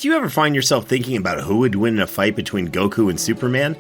Do you ever find yourself thinking about who would win in a fight between Goku and Superman?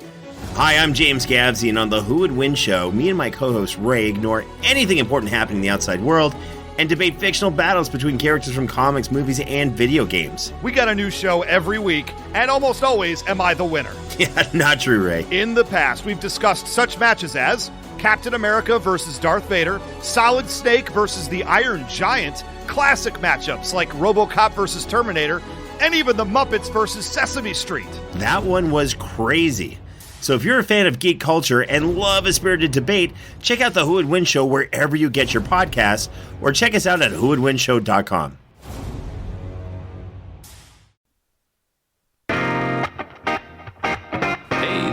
Hi, I'm James Gavsey, and on the Who Would Win show, me and my co-host Ray ignore anything important happening in the outside world and debate fictional battles between characters from comics, movies, and video games. We got a new show every week, and almost always am I the winner. Yeah, not true, Ray. In the past, we've discussed such matches as Captain America versus Darth Vader, Solid Snake versus the Iron Giant, classic matchups like RoboCop versus Terminator, and even the Muppets versus Sesame Street. That one was crazy. So if you're a fan of geek culture and love a spirited debate, check out the Who Would Win show wherever you get your podcasts, or check us out at whowouldwinshow.com.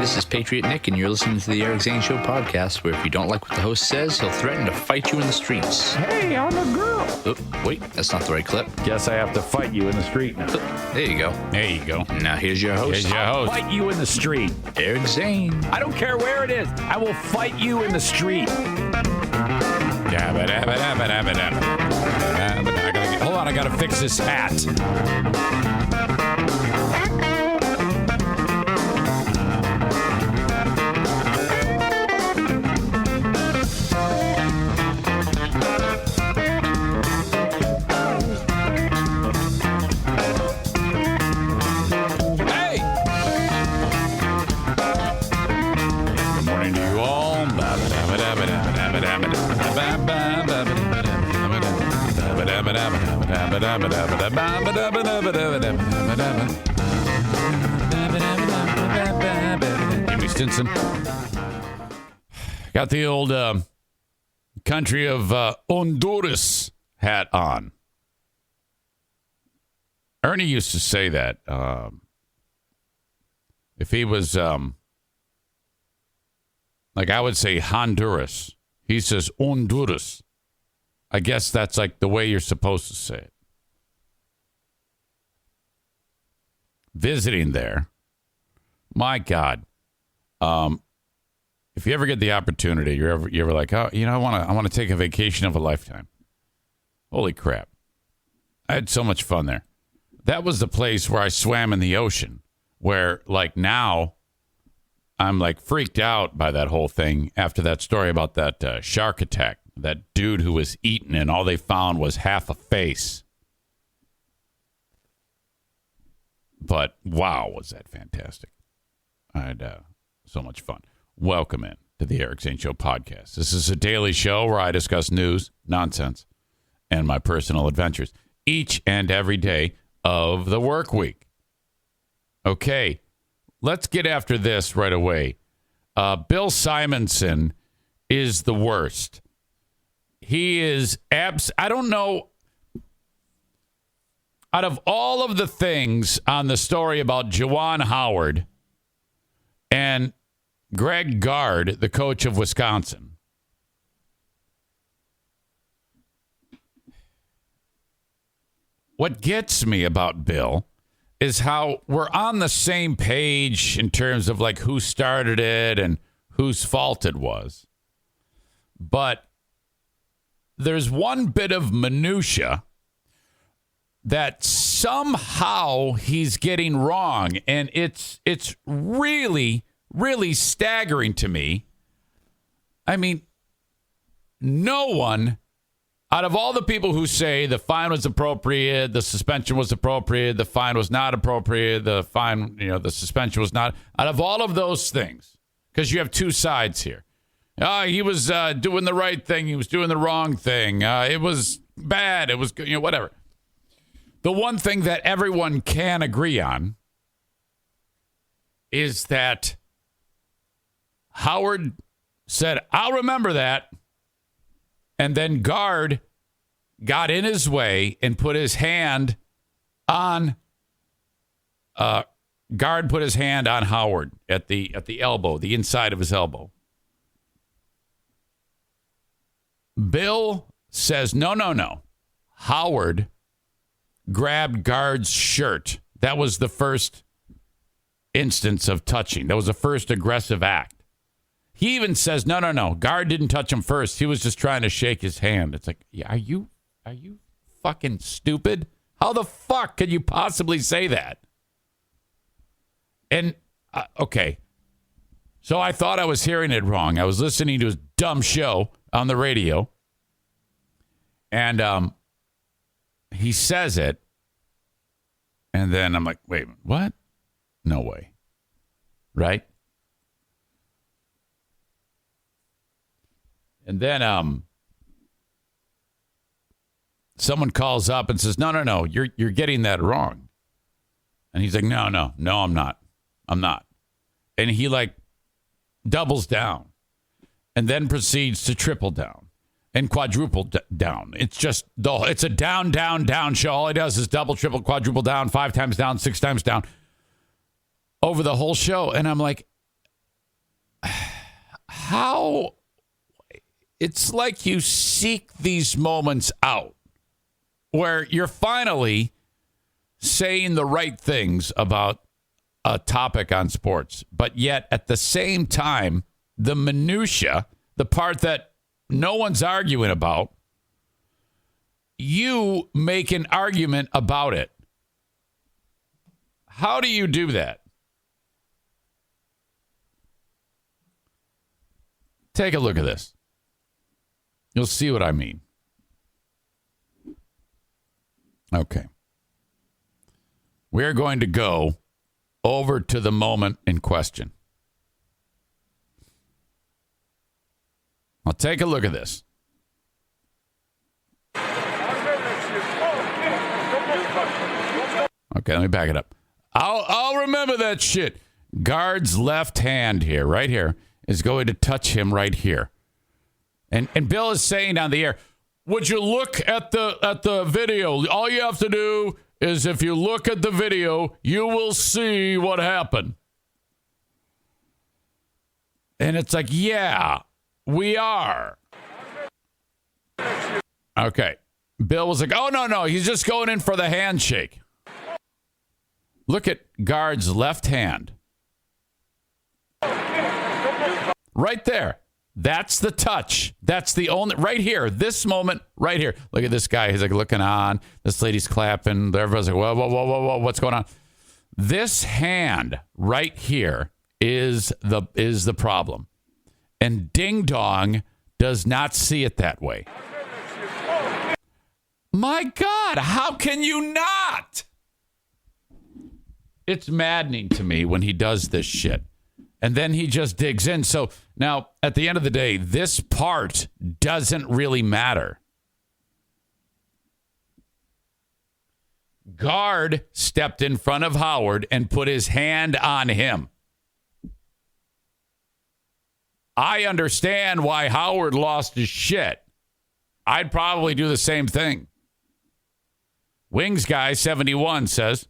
This is Patriot Nick, and you're listening to the Eric Zane Show podcast, where if you don't like what the host says, he'll threaten to fight you in the streets. Hey, I'm a girl. Oh, wait, that's not the right clip. Guess I have to fight you in the street now. Oh, there you go. There you go. Now here's your host. Here's your host. I'll fight you in the street. Eric Zane. I don't care where it is. I will fight you in the street. Hold on, I gotta fix this hat. Jimmy Stinson. Got the old country of Honduras hat on. Ernie used to say that if he was like, I would say Honduras. He says Honduras. I guess that's like the way you're supposed to say it. Visiting there. My God. If you ever get the opportunity, you're ever like, oh, you know, I want to take a vacation of a lifetime. Holy crap. I had so much fun there. That was the place where I swam in the ocean, where like now I'm like freaked out by that whole thing after that story about that shark attack. That dude who was eaten and all they found was half a face. But wow, was that fantastic. I had so much fun. Welcome in to the Eric Zane Show podcast. This is a daily show where I discuss news, nonsense, and my personal adventures each and every day of the work week. Okay, let's get after this right away. Bill Simonson is the worst. He is I don't know. Out of all of the things on the story about Juwan Howard and Greg Gard, the coach of Wisconsin, what gets me about Bill is how we're on the same page in terms of like who started it and whose fault it was. But there's one bit of minutia that somehow he's getting wrong, and it's really, really staggering to me. I mean, no one, out of all the people who say the fine was appropriate, the suspension was appropriate, the fine was not appropriate, the suspension was not, out of all of those things, because you have two sides here. He was doing the right thing. He was doing the wrong thing. It was bad. It was, whatever. The one thing that everyone can agree on is that Howard said, I'll remember that. And then Gard got in his way and put his hand on Howard at the elbow, the inside of his elbow. Bill says, no. Howard grabbed Gard's shirt. That was the first instance of touching. That was the first aggressive act. He even says, no. Gard didn't touch him first. He was just trying to shake his hand. It's like, yeah, are you fucking stupid? How the fuck could you possibly say that? And, okay. So I thought I was hearing it wrong. I was listening to his dumb show on the radio. And he says it. And then I'm like, wait, what? No way. Right? And then someone calls up and says, no, you're getting that wrong. And he's like, no, I'm not. And he like doubles down and then proceeds to triple down and quadruple down. It's just, it's a down show. All he does is double, triple, quadruple down, 5 times down, 6 times down over the whole show. And I'm like, how? It's like you seek these moments out where you're finally saying the right things about a topic on sports, but yet at the same time, the minutia, the part that no one's arguing about, you make an argument about it. How do you do that? Take a look at this. You'll see what I mean. Okay. We're going to go over to the moment in question. I'll take a look at this. Okay, let me back it up. I'll remember that shit. Guard's left hand here, right here, is going to touch him right here. And Bill is saying on the air, would you look at the video? All you have to do is if you look at the video, you will see what happened. And it's like, yeah, we are. Okay. Bill was like, oh, no, he's just going in for the handshake. Look at Guard's left hand. Right there. That's the touch. That's the only, right here, this moment, right here. Look at this guy. He's like looking on. This lady's clapping. Everybody's like, whoa, what's going on? This hand right here is the problem. And Ding Dong does not see it that way. My God, how can you not? It's maddening to me when he does this shit. And then he just digs in. So now, at the end of the day, this part doesn't really matter. Guard stepped in front of Howard and put his hand on him. I understand why Howard lost his shit. I'd probably do the same thing. Wings Guy 71 says,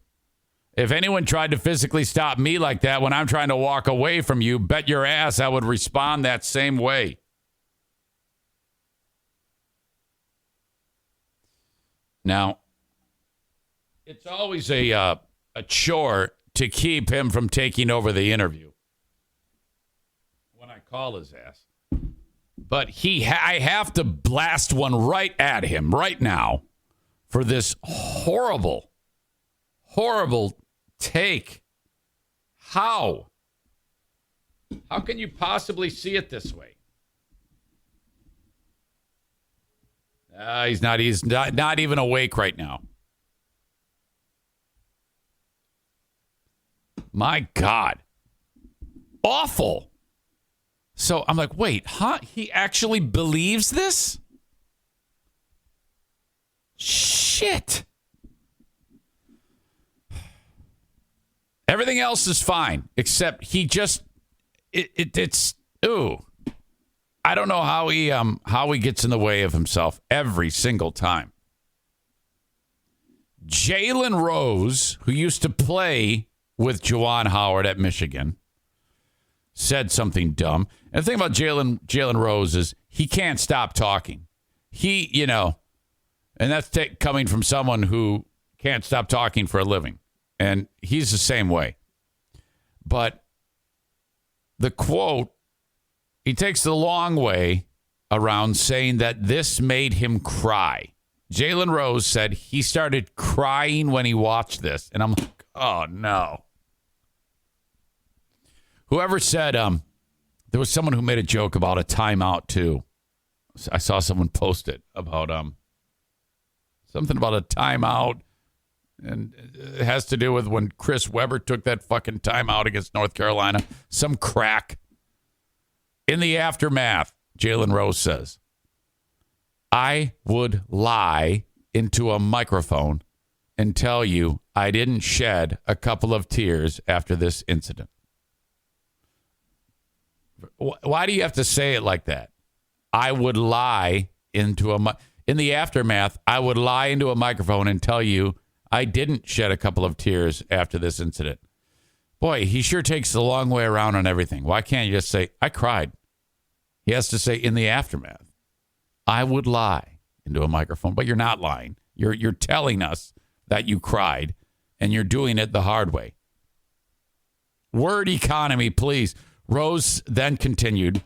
if anyone tried to physically stop me like that when I'm trying to walk away from you, bet your ass I would respond that same way. Now, it's always a chore to keep him from taking over the interview when I call his ass. But I have to blast one right at him right now for this horrible take. How can you possibly see it this way? He's not even awake right now. My God. Awful. So I'm like, wait, huh? He actually believes this? Shit. Everything else is fine, except he just it's ooh. I don't know how he gets in the way of himself every single time. Jalen Rose, who used to play with Juwan Howard at Michigan, said something dumb. And the thing about Jalen Rose is he can't stop talking. And that's coming from someone who can't stop talking for a living. And he's the same way. But the quote, he takes the long way around saying that this made him cry. Jalen Rose said he started crying when he watched this. And I'm like, oh, no. Whoever said there was someone who made a joke about a timeout, too. I saw someone post it about something about a timeout. And it has to do with when Chris Webber took that fucking timeout against North Carolina. Some crack. In the aftermath, Jalen Rose says, I would lie into a microphone and tell you I didn't shed a couple of tears after this incident. Why do you have to say it like that? I would lie into in the aftermath, I would lie into a microphone and tell you I didn't shed a couple of tears after this incident. Boy, he sure takes the long way around on everything. Why can't you just say, I cried? He has to say, in the aftermath, I would lie into a microphone, but you're not lying. You're telling us that you cried, and you're doing it the hard way. Word economy, please. Rose then continued,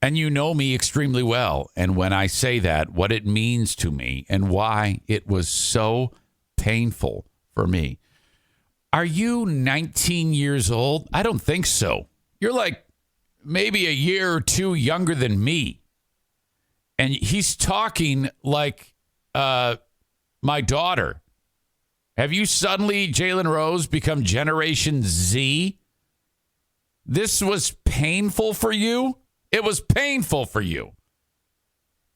and you know me extremely well, and when I say that, what it means to me and why it was so painful for me. Are you 19 years old? I don't think so. You're like maybe a year or two younger than me. And he's talking like my daughter. Have you suddenly, Jalen Rose, become Generation Z? This was painful for you? It was painful for you.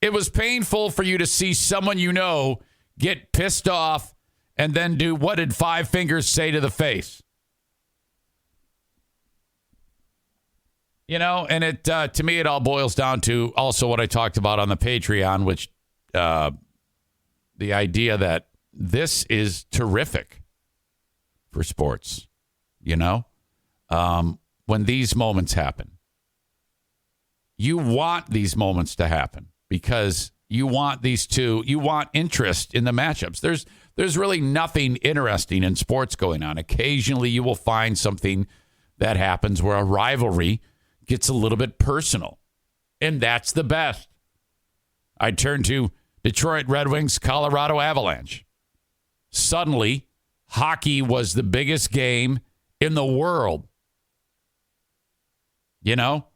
It was painful for you to see someone you know get pissed off and then do what did Five Fingers say to the face? You know, and it to me, it all boils down to also what I talked about on the Patreon, which the idea that this is terrific for sports, you know, when these moments happen. You want these moments to happen because you want you want interest in the matchups. There's really nothing interesting in sports going on. Occasionally you will find something that happens where a rivalry gets a little bit personal, and that's the best. I turn to Detroit Red Wings, Colorado Avalanche. Suddenly, hockey was the biggest game in the world. You know?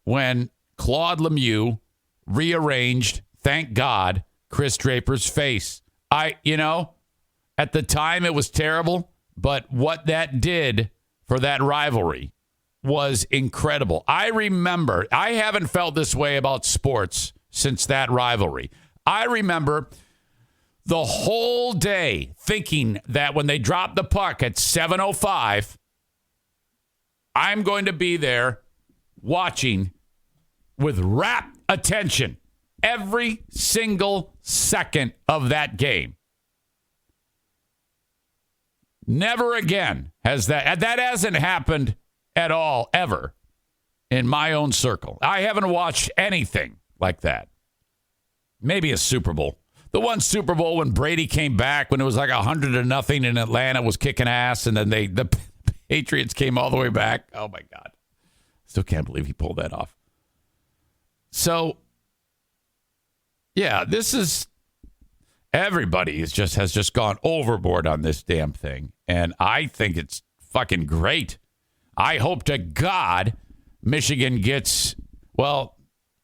When Claude Lemieux rearranged, thank God, Chris Draper's face. At the time it was terrible, but what that did for that rivalry was incredible. I remember, I haven't felt this way about sports since that rivalry. I remember the whole day thinking that when they dropped the puck at 7:05, I'm going to be there watching with rapt attention every single second of that game. Never again has that hasn't happened at all, ever, in my own circle. I haven't watched anything like that. Maybe a Super Bowl. The one Super Bowl when Brady came back when it was like 100-0 and Atlanta was kicking ass, and then the Patriots came all the way back. Oh, my God. Still can't believe he pulled that off. So, yeah, this is... Everybody has just gone overboard on this damn thing, and I think it's fucking great. I hope to God Michigan gets... Well,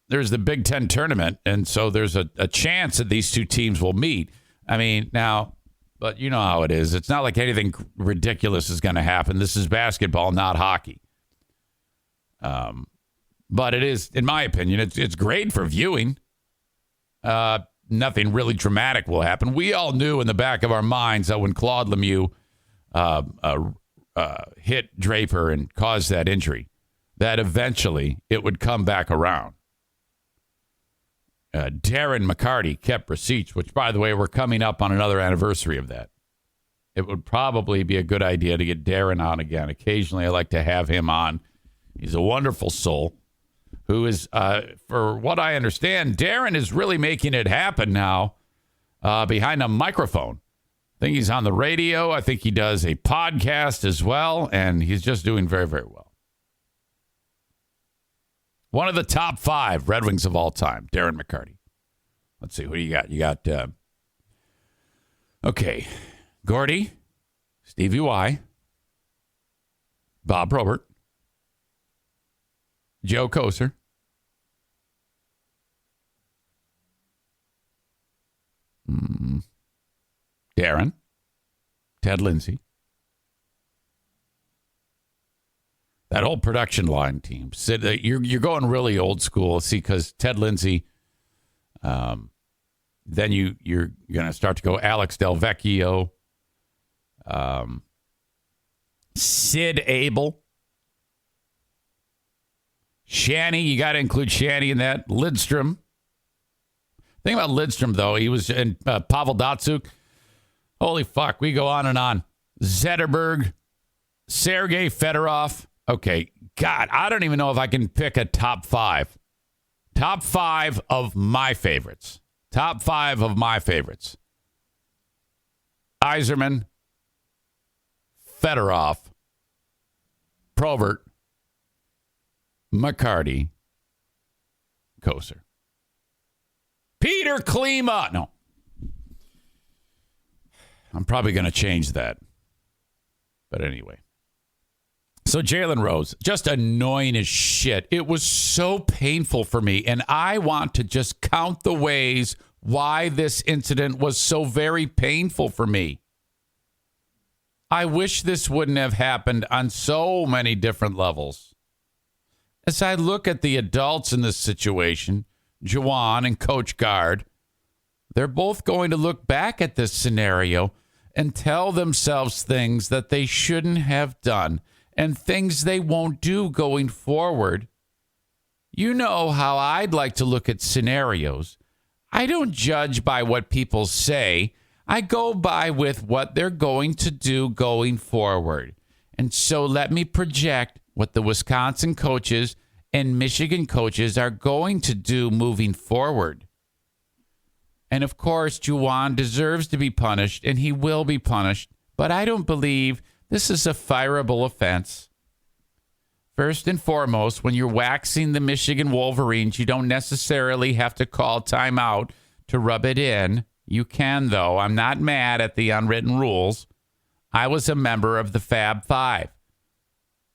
there's the Big Ten tournament, and so there's a chance that these two teams will meet. I mean, now... But you know how it is. It's not like anything ridiculous is going to happen. This is basketball, not hockey. But it is, in my opinion, it's great for viewing. Nothing really dramatic will happen. We all knew in the back of our minds that when Claude Lemieux hit Draper and caused that injury, that eventually it would come back around. Darren McCarty kept receipts, which, by the way, we're coming up on another anniversary of that. It would probably be a good idea to get Darren on again. Occasionally, I like to have him on. He's a wonderful soul who is, for what I understand, Darren is really making it happen now behind a microphone. I think he's on the radio. I think he does a podcast as well, and he's just doing very, very well. One of the top 5 Red Wings of all time, Darren McCarty. Let's see. Who do you got? You got, okay, Gordy, Stevie Y, Bob Probert, Joe Koser, Darren, Ted Lindsay, that whole production line team. Sid, you're going really old school. See, because Ted Lindsay, then you're going to start to go Alex Del Vecchio, Sid Abel, Shanny. You got to include Shanny in that. Lidstrom. Thing about Lidstrom, though, he was in Pavel Datsuk. Holy fuck, we go on and on. Zetterberg, Sergei Fedorov. Okay, God, I don't even know if I can pick a top five. Top five of my favorites. Top five of my favorites. Yzerman, Fedorov, Probert, McCarty, Koser. Peter Klima. No. I'm probably going to change that. But anyway. So Jalen Rose, just annoying as shit. It was so painful for me. And I want to just count the ways why this incident was so very painful for me. I wish this wouldn't have happened on so many different levels. As I look at the adults in this situation, Juwan and Coach Guard, they're both going to look back at this scenario and tell themselves things that they shouldn't have done and things they won't do going forward. You know how I'd like to look at scenarios. I don't judge by what people say. I go by with what they're going to do going forward. And so let me project what the Wisconsin coaches and Michigan coaches are going to do moving forward. And of course, Juwan deserves to be punished, and he will be punished. But I don't believe this is a fireable offense. First and foremost, when you're waxing the Michigan Wolverines, you don't necessarily have to call timeout to rub it in. You can, though. I'm not mad at the unwritten rules. I was a member of the Fab Five.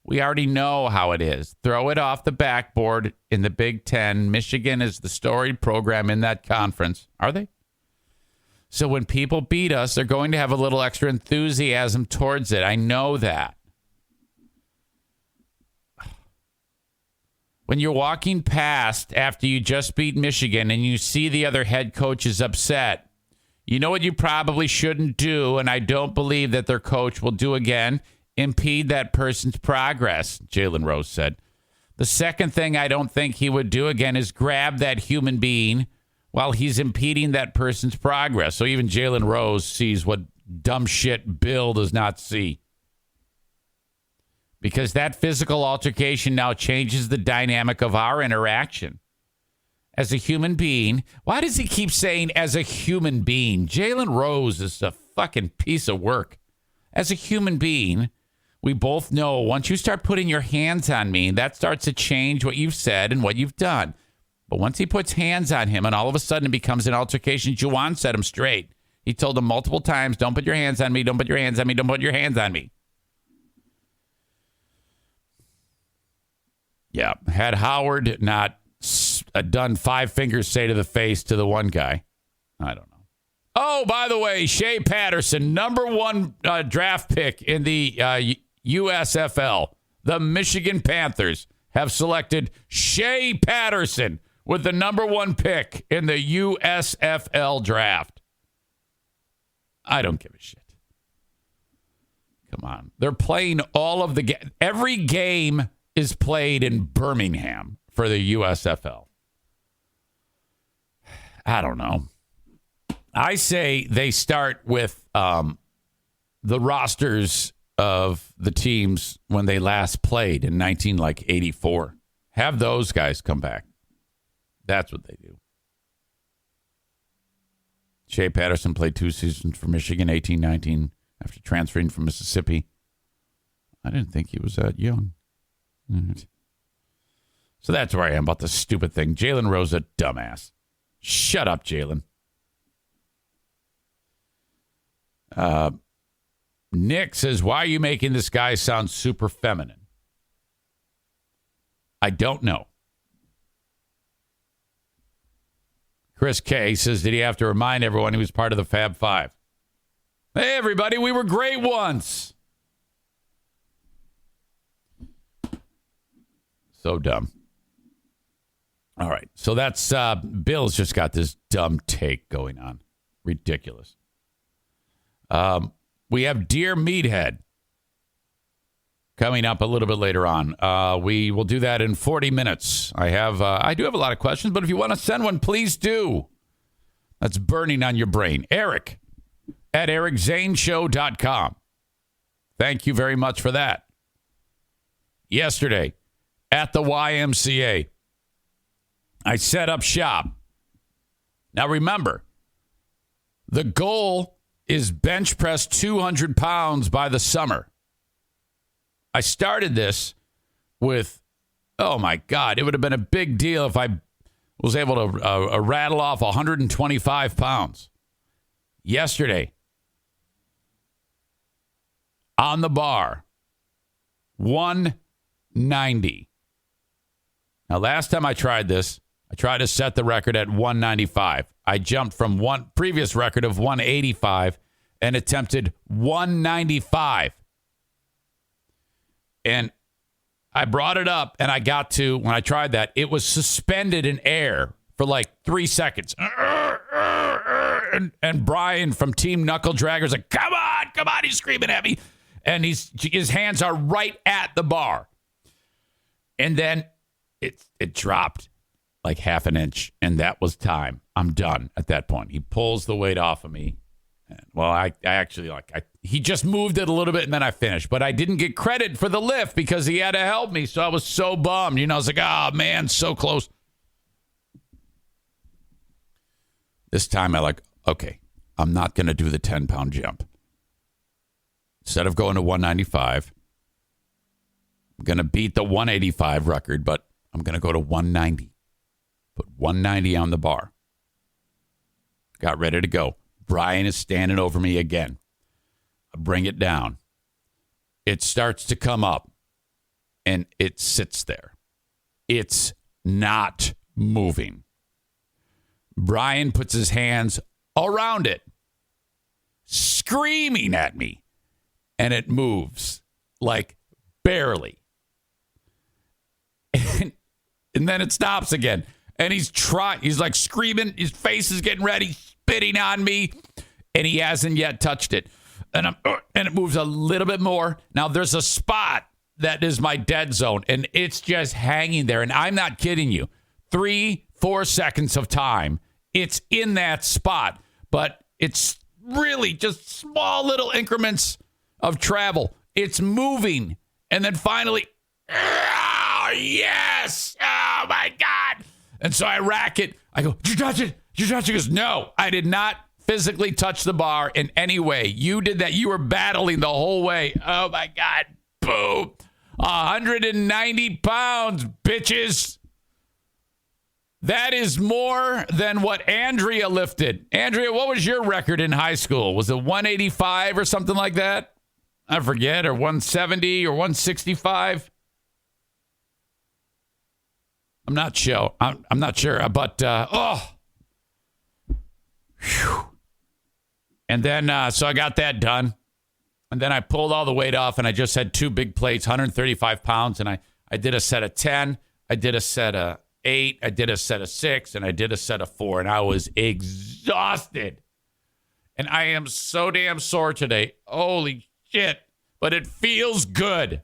We already know how it is. Throw it off the backboard in the Big Ten. Michigan is the storied program in that conference. Are they? So when people beat us, they're going to have a little extra enthusiasm towards it. I know that. When you're walking past after you just beat Michigan and you see the other head coach is upset, you know what you probably shouldn't do, and I don't believe that their coach will do again? Impede that person's progress, Jalen Rose said. The second thing I don't think he would do again is grab that human being while he's impeding that person's progress. So even Jalen Rose sees what dumb shit Bill does not see. Because that physical altercation now changes the dynamic of our interaction. As a human being, why does he keep saying as a human being? Jalen Rose is a fucking piece of work. As a human being, we both know once you start putting your hands on me, that starts to change what you've said and what you've done. But once he puts hands on him and all of a sudden it becomes an altercation, Juwan set him straight. He told him multiple times, don't put your hands on me, don't put your hands on me, don't put your hands on me. Yeah, had Howard not done five fingers say to the face to the one guy, I don't know. Oh, by the way, Shea Patterson, number one draft pick in the USFL. The Michigan Panthers have selected Shea Patterson with the number one pick in the USFL draft. I don't give a shit. Come on. They're playing all of the every game is played in Birmingham for the USFL. I don't know. I say they start with the rosters of the teams when they last played in 1984. Have those guys come back. That's what they do. Shea Patterson played 2 seasons for Michigan, 18-19, after transferring from Mississippi. I didn't think he was that young. So that's where I am about this stupid thing. Jalen Rose, a dumbass. Shut up, Jalen. Nick says, why are you making this guy sound super feminine? I don't know. Chris K says, did he have to remind everyone he was part of the Fab Five? Hey, everybody, we were great once. So dumb. All right. So that's Bill's just got this dumb take going on. Ridiculous. We have Dear Meathead coming up a little bit later on. We will do that in 40 minutes. I do have a lot of questions, but if you want to send one, please do. That's burning on your brain. Eric at ericzaneshow.com. Thank you very much for that. Yesterday at the YMCA, I set up shop. Now remember, the goal is bench press 200 pounds by the summer. I started this with, oh my God, it would have been a big deal if I was able to rattle off 125 pounds. Yesterday, on the bar, 190. Now, last time I tried this, I tried to set the record at 195. I jumped from one previous record of 185 and attempted 195. And I brought it up and I got to, when I tried that, it was suspended in air for like 3 seconds. And Brian from Team Knuckle Dragger's like, come on, he's screaming at me. And his hands are right at the bar. And then it dropped like half an inch, and that was time. I'm done at that point. He pulls the weight off of me. Well, I actually he just moved it a little bit, and then I finished. But I didn't get credit for the lift because he had to help me, so I was so bummed. I was like, oh, man, so close. This time okay, I'm not going to do the 10-pound jump. Instead of going to 195, I'm going to beat the 185 record, but I'm going to go to 190. Put 190 on the bar. Got ready to go. Brian is standing over me again. I bring it down. It starts to come up, and it sits there. It's not moving. Brian puts his hands around it, screaming at me, and it moves, like barely. And then it stops again. And he's like screaming. His face is getting ready, spitting on me. And he hasn't yet touched it. And it moves a little bit more. Now there's a spot that is my dead zone. And it's just hanging there. And I'm not kidding you. 3-4 seconds of time. It's in that spot. But it's really just small little increments of travel. It's moving. And then finally, oh, yes. Oh, my God. And so I rack it. I go, did you touch it? Did you touch it? He goes, no, I did not physically touch the bar in any way. You did that. You were battling the whole way. Oh, my God. Boom. 190 pounds, bitches. That is more than what Andrea lifted. Andrea, what was your record in high school? Was it 185 or something like that? I forget, or 170 or 165? I'm not sure. I'm not sure, but Whew. And then so I got that done, and then I pulled all the weight off, and I just had 2 big plates, 135 pounds, and I did a set of 10, I did a set of 8, I did a set of 6, and I did a set of 4, and I was exhausted, and I am so damn sore today. Holy shit! But it feels good.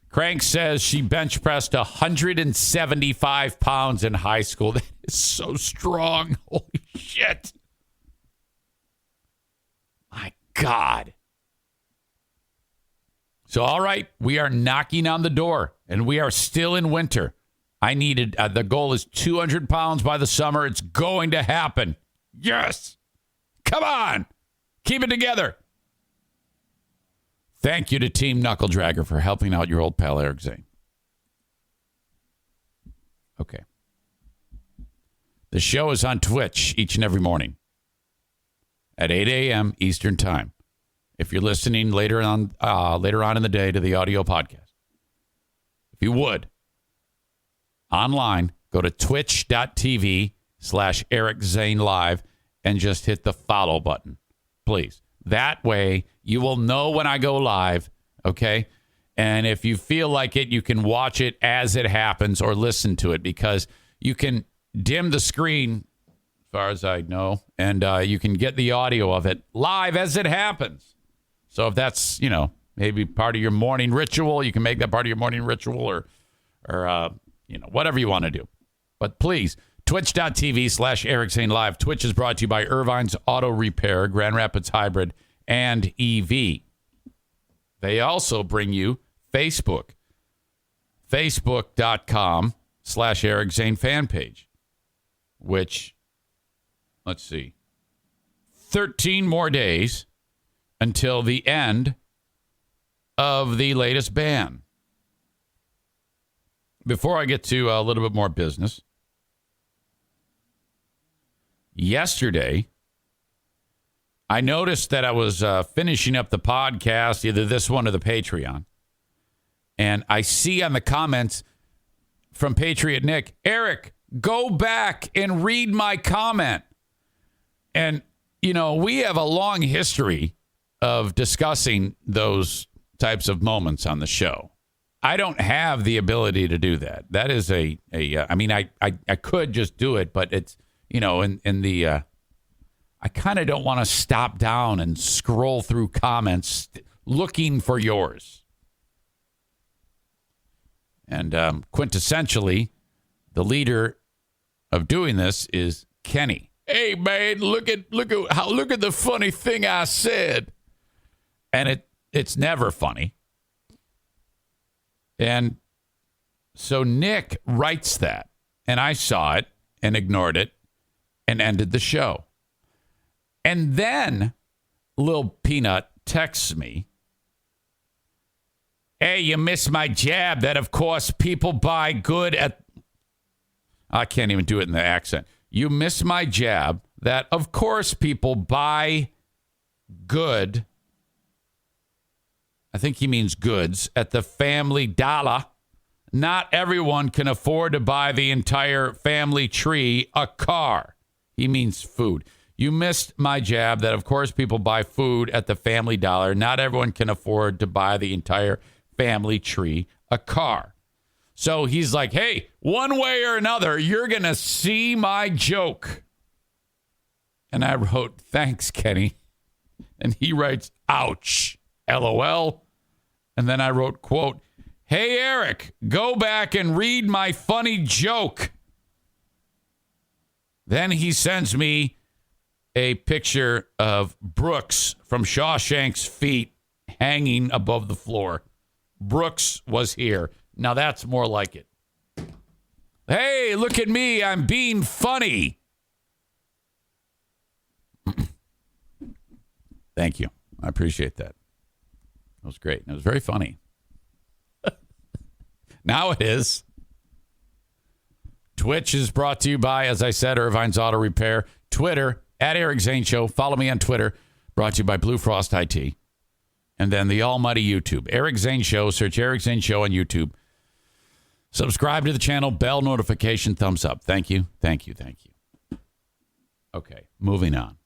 Crank says she bench pressed 175 pounds in high school. That is so strong. Holy shit. My God. So, all right, we are knocking on the door, and we are still in winter. I needed, the goal is 200 pounds by the summer. It's going to happen. Yes. Come on. Keep it together. Thank you to Team Knuckle Dragger for helping out your old pal Eric Zane. Okay. The show is on Twitch each and every morning at 8 a.m. Eastern Time. If you're listening later on in the day to the audio podcast, if you would, online, go to twitch.tv/Eric Zane Live and just hit the follow button, please. That way you will know when I go live, okay? And if you feel like it, you can watch it as it happens or listen to it, because you can dim the screen, as far as I know, and you can get the audio of it live as it happens. So if that's, maybe part of your morning ritual, you can make that part of your morning ritual or whatever you want to do. But please, twitch.tv/Eric Zane Live. Twitch is brought to you by Irvine's Auto Repair, Grand Rapids Hybrid, and EV. They also bring you Facebook. Facebook.com/Eric Zane fan page, which, let's see, 13 more days until the end of the latest ban. Before I get to a little bit more business, yesterday, I noticed that I was finishing up the podcast, either this one or the Patreon, and I see on the comments from Patriot Nick, Eric, go back and read my comment. And, we have a long history of discussing those types of moments on the show. I don't have the ability to do that. That is I could just do it, but it's, I kind of don't want to stop down and scroll through comments looking for yours. And quintessentially, the leader of doing this is Kenny. Hey man, look at the funny thing I said. And it's never funny. And so Nick writes that, and I saw it and ignored it and ended the show. And then Lil Peanut texts me, hey, you missed my jab that, of course, people buy good at... I can't even do it in the accent. You missed my jab that, of course, people buy good... I think he means goods, at the Family Dollar. Not everyone can afford to buy the entire family tree a car. He means food. You missed my jab that, of course, people buy food at the Family Dollar. Not everyone can afford to buy the entire family tree a car. So he's like, hey, one way or another, you're going to see my joke. And I wrote, thanks, Kenny. And he writes, ouch. LOL. And then I wrote, quote, hey, Eric, go back and read my funny joke. Then he sends me a picture of Brooks from Shawshank's feet hanging above the floor. Brooks was here. Now that's more like it. Hey, look at me. I'm being funny. Thank you. I appreciate that. It was great. It was very funny. Now it is. Twitch is brought to you by, as I said, Irvine's Auto Repair. Twitter, at Eric Zane Show. Follow me on Twitter. Brought to you by Blue Frost IT. And then the almighty YouTube. Eric Zane Show. Search Eric Zane Show on YouTube. Subscribe to the channel. Bell notification. Thumbs up. Thank you. Thank you. Thank you. Okay. Moving on.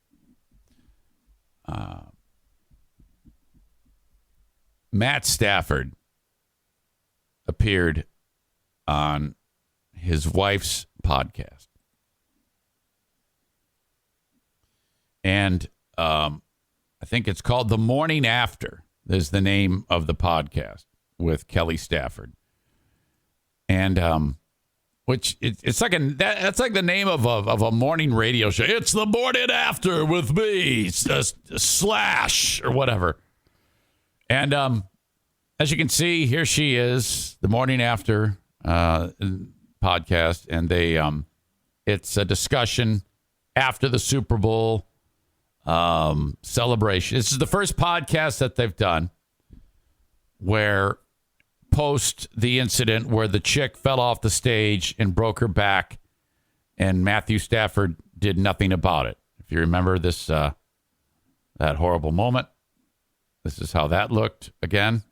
Matt Stafford appeared on his wife's podcast. And I think it's called The Morning After is the name of the podcast with Kelly Stafford. And which it's like that's like the name of a morning radio show. It's The Morning After with me, slash or whatever. And as you can see, here she is, The Morning After podcast, and it's a discussion after the Super Bowl celebration. This is the first podcast that they've done where post the incident where the chick fell off the stage and broke her back and Matthew Stafford did nothing about it. If you remember this, that horrible moment, this is how that looked again.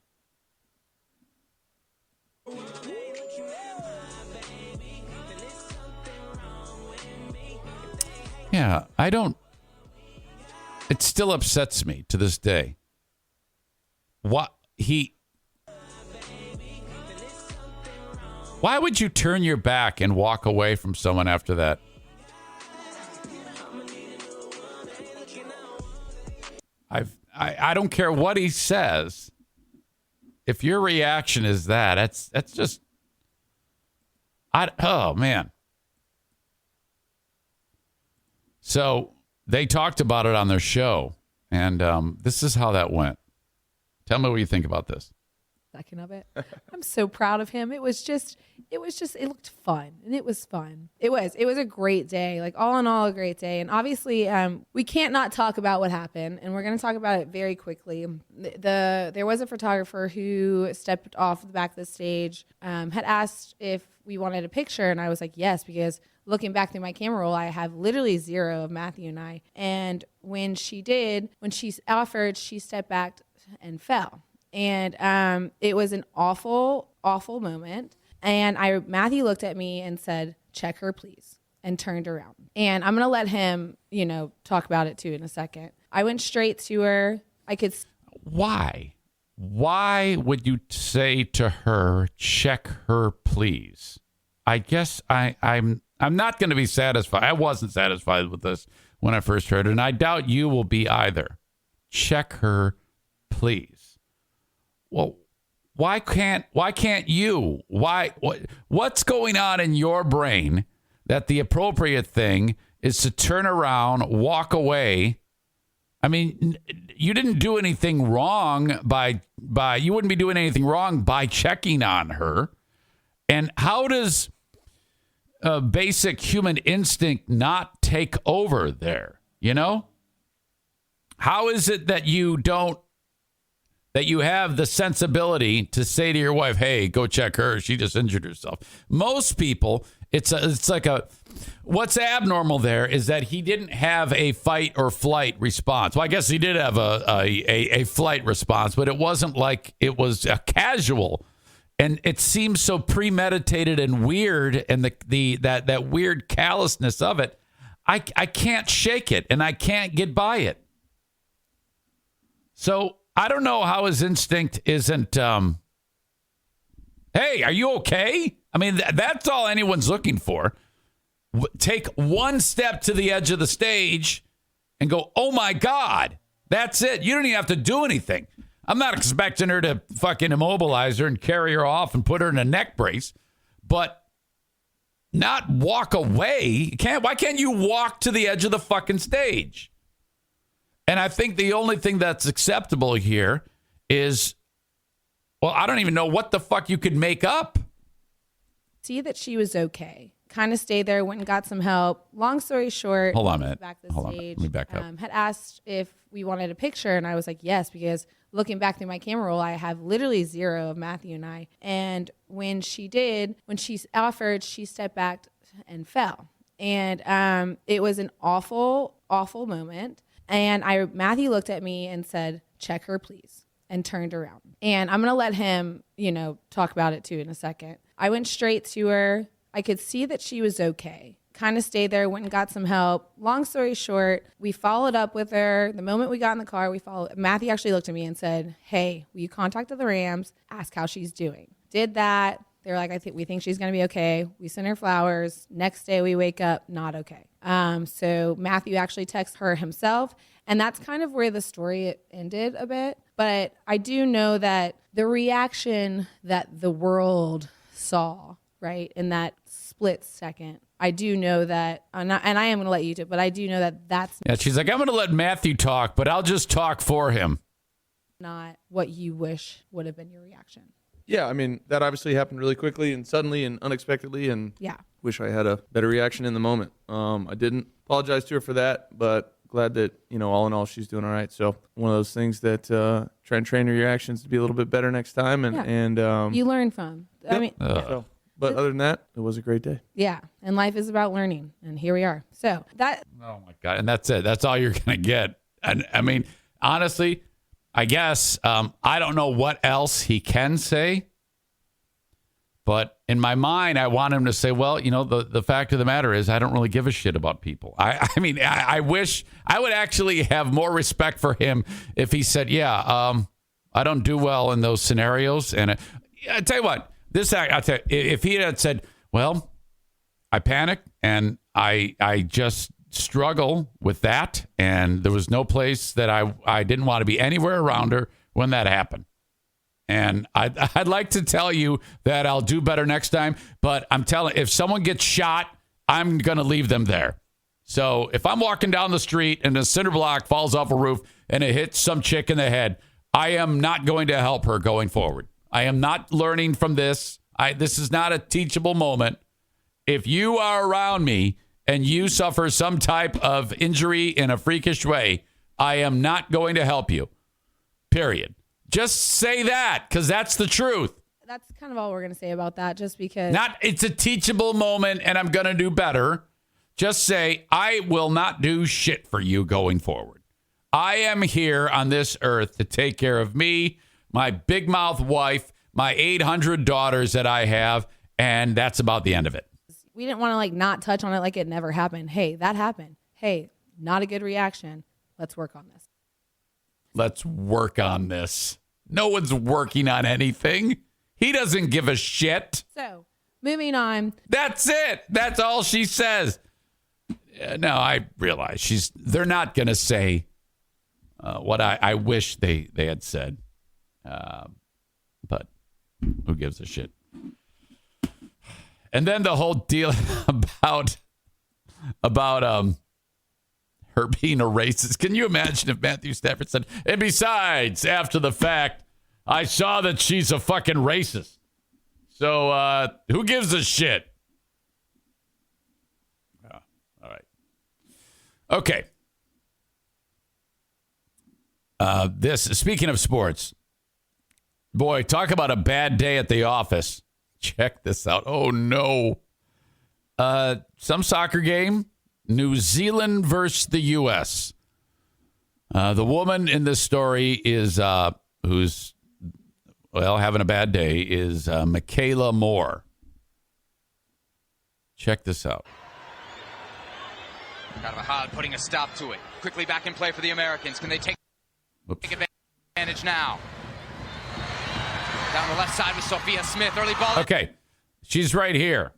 Yeah, it still upsets me to this day. Why would you turn your back and walk away from someone after that? I don't care what he says. If your reaction is that's just, oh man. So they talked about it on their show, and this is how that went. Tell me what you think about this. Second of it. I'm so proud of him. It looked fun, and it was fun. It was a great day. Like, all in all, a great day. And obviously, we can't not talk about what happened, and we're going to talk about it very quickly. There was a photographer who stepped off the back of the stage, had asked if we wanted a picture, and I was like, yes, because looking back through my camera roll, I have literally zero of Matthew and I. And when she offered, she stepped back and fell. And it was an awful, awful moment. And Matthew looked at me and said, check her, please, and turned around. And I'm going to let him, talk about it too in a second. I went straight to her. Why? Why would you say to her, check her, please? I guess I'm not going to be satisfied. I wasn't satisfied with this when I first heard it, and I doubt you will be either. Check her, please. Well, why can't you? What's going on in your brain that the appropriate thing is to turn around, walk away? I mean, you didn't do anything wrong you wouldn't be doing anything wrong by checking on her. And how does basic human instinct not take over there? How is it that you have the sensibility to say to your wife, hey, go check her, she just injured herself? Most people, it's like what's abnormal there is that he didn't have a fight or flight response. Well, I guess he did have a flight response, but it wasn't like it was a casual. And it seems so premeditated and weird, and that weird callousness of it, I can't shake it, and I can't get by it. So I don't know how his instinct isn't, hey, are you okay? I mean, that's all anyone's looking for. Take one step to the edge of the stage and go, oh my God, that's it. You don't even have to do anything. I'm not expecting her to fucking immobilize her and carry her off and put her in a neck brace, but not walk away. Why can't you walk to the edge of the fucking stage? And I think the only thing that's acceptable here is, well, I don't even know what the fuck you could make up. See that she was okay. Kind of stayed there, went and got some help. Long story short, hold on a minute. Hold on a minute. Let me back up. Had asked if we wanted a picture, and I was like, yes, because looking back through my camera roll, I have literally zero of Matthew and I. And when she offered, she stepped back and fell. And it was an awful, awful moment. And Matthew looked at me and said, check her, please, and turned around. And I'm going to let him, talk about it too in a second. I went straight to her. I could see that she was okay. Kind of stayed there, went and got some help. Long story short, we followed up with her. The moment we got in the car, Matthew actually looked at me and said, hey, will you contact the Rams, ask how she's doing? Did that. They were like, we think she's going to be okay. We sent her flowers. Next day we wake up, not okay. So Matthew actually texted her himself, and that's kind of where the story ended a bit. But I do know that the reaction that the world saw, right, in that split second, I do know that, and I am going to let you do it, but I do know that that's... Yeah, she's like, I'm going to let Matthew talk, but I'll just talk for him. Not what you wish would have been your reaction. Yeah, I mean, that obviously happened really quickly and suddenly and unexpectedly, and yeah, wish I had a better reaction in the moment. I didn't apologize to her for that, but glad that, all in all, she's doing all right. So one of those things that try and train your reactions to be a little bit better next time, and you learn from. Yep. I mean, but But other than that, it was a great day. Yeah. And life is about learning. And here we are. So that. Oh, my God. And that's it. That's all you're going to get. And I mean, honestly, I guess I don't know what else he can say. But in my mind, I want him to say, well, you know, the fact of the matter is I don't really give a shit about people. I mean, I wish I would actually have more respect for him if he said, yeah, I don't do well in those scenarios. And I tell you what, I'll tell you, if he had said, well, I panic and I just struggle with that. And there was no place that I didn't want to be anywhere around her when that happened. And I'd like to tell you that I'll do better next time, but I'm telling, if someone gets shot, I'm going to leave them there. So if I'm walking down the street and a cinder block falls off a roof and it hits some chick in the head, I am not going to help her going forward. I am not learning from this. This is not a teachable moment. If you are around me and you suffer some type of injury in a freakish way, I am not going to help you. Period. Just say that, because that's the truth. That's kind of all we're going to say about that, just because. It's a teachable moment, and I'm going to do better. Just say, I will not do shit for you going forward. I am here on this earth to take care of me, my big mouth wife, my 800 daughters that I have, and that's about the end of it. We didn't want to not touch on it like it never happened. Hey, that happened. Hey, not a good reaction. Let's work on this. Let's work on this. No one's working on anything. He doesn't give a shit. So, moving on. That's it. That's all she says. No, I realize they're not going to say what I wish they had said. But who gives a shit? And then the whole deal about her being a racist. Can you imagine if Matthew Stafford said, and besides, after the fact, I saw that she's a fucking racist. So who gives a shit? Oh, all right. Okay. Speaking of sports, boy, talk about a bad day at the office. Check this out. Oh, no. Some soccer game. New Zealand versus the U.S. The woman in this story is who's having a bad day is Michaela Moore. Check this out. Carvajal putting a stop to it. Quickly back in play for the Americans. Can they take advantage now? Down the left side with Sophia Smith. Early ball. Okay, she's right here.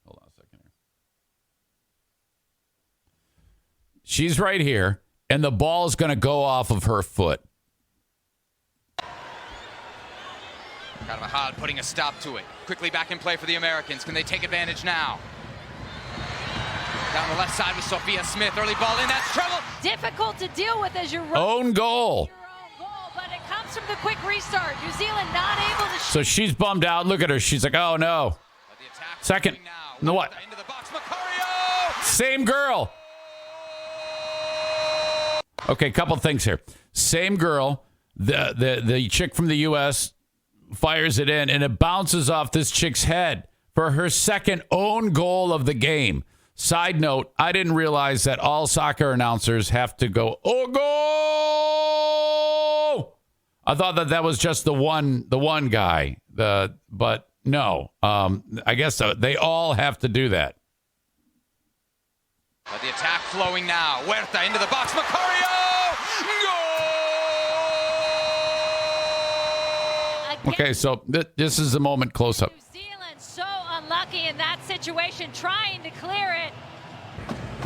Hold on a second here. She's right here, and the ball is going to go off of her foot. Carvajal putting a stop to it. Quickly back in play for the Americans. Can they take advantage now? Down the left side with Sophia Smith. Early ball in. That's trouble. Difficult to deal with as your own goal. But it comes from the quick restart. New Zealand not able to. So she's bummed out. Look at her. She's like, oh, no. Second. No, what? Into the box. Macario. Same girl. Okay, couple things here. Same girl. The chick from the U.S. fires it in, and it bounces off this chick's head for her second own goal of the game. Side note, I didn't realize that all soccer announcers have to go, oh, goal! I thought that was just the one guy. But no, I guess they all have to do that. But the attack flowing now. Huerta into the box. Macario! Goal! Okay, so this is the moment close up. New Zealand so unlucky in that situation, trying to clear it.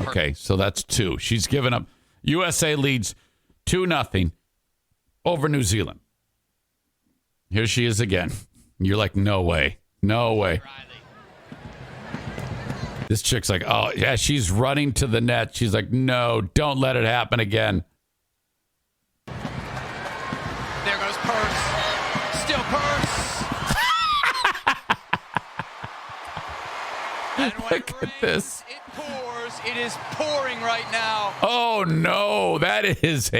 Okay, so that's 2. She's given up. USA leads 2-0 over New Zealand. Here she is again. You're like, no way. No way. This chick's like, oh, yeah, she's running to the net. She's like, no, don't let it happen again. There goes Purse. Still Purse. And when Look at this. It pours. It is pouring right now. Oh, no. That is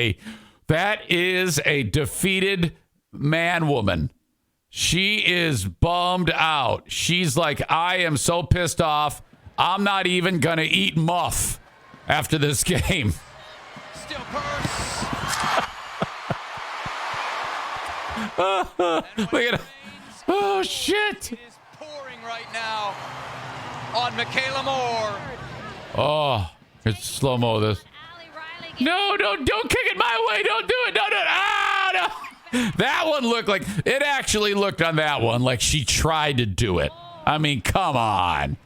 a defeated man-woman. She is bummed out. She's like, I am so pissed off. I'm not even going to eat muff after this game. Still purse. Look at it. Oh, shit. It is pouring right now on Michaela Moore. Oh, it's slow-mo this. No, don't kick it my way. Don't do it. No. Ah, no. That one looked like, it actually looked on that one like she tried to do it. I mean, come on,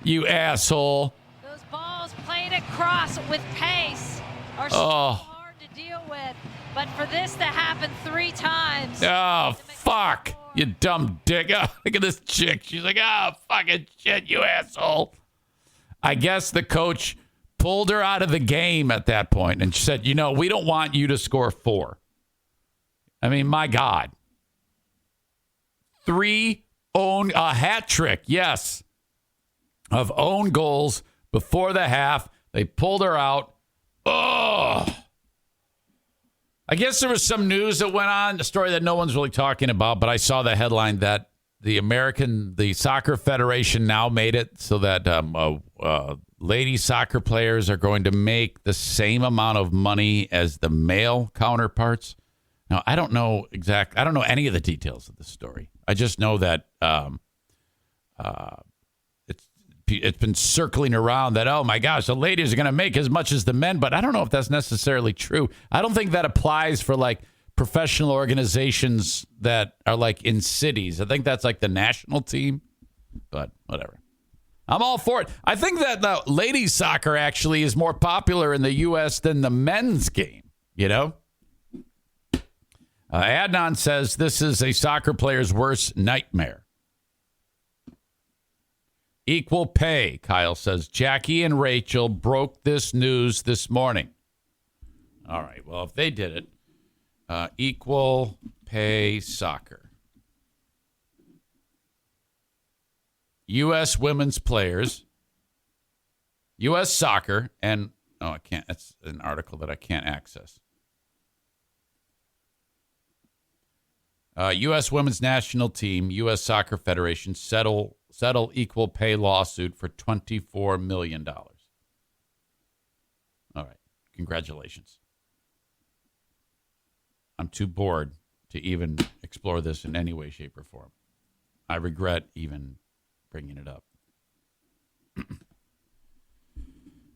you asshole. Those balls played across with pace are so hard to deal with. But for this to happen 3 times. Oh, fuck. You dumb dick. Oh, look at this chick. She's like, oh, fucking shit, you asshole. I guess the coach pulled her out of the game at that point and said, we don't want you to score 4. I mean, my God. 3 a hat trick, yes, of own goals before the half. They pulled her out. Oh. I guess there was some news that went on, a story that no one's really talking about, but I saw the headline that the Soccer Federation now made it so that lady soccer players are going to make the same amount of money as the male counterparts. Now, I don't know any of the details of this story. I just know that it's been circling around that, oh my gosh, the ladies are going to make as much as the men, but I don't know if that's necessarily true. I don't think that applies for like professional organizations that are like in cities. I think that's like the national team, but whatever. I'm all for it. I think that the ladies soccer actually is more popular in the U.S. than the men's game, Adnan says this is a soccer player's worst nightmare. Equal pay, Kyle says. Jackie and Rachel broke this news this morning. All right, well, if they did it, equal pay soccer. U.S. women's players, U.S. soccer, and, I can't, that's an article that I can't access. U.S. women's national team, U.S. Soccer Federation, settle equal pay lawsuit for $24 million. All right. Congratulations. I'm too bored to even explore this in any way, shape, or form. I regret even bringing it up.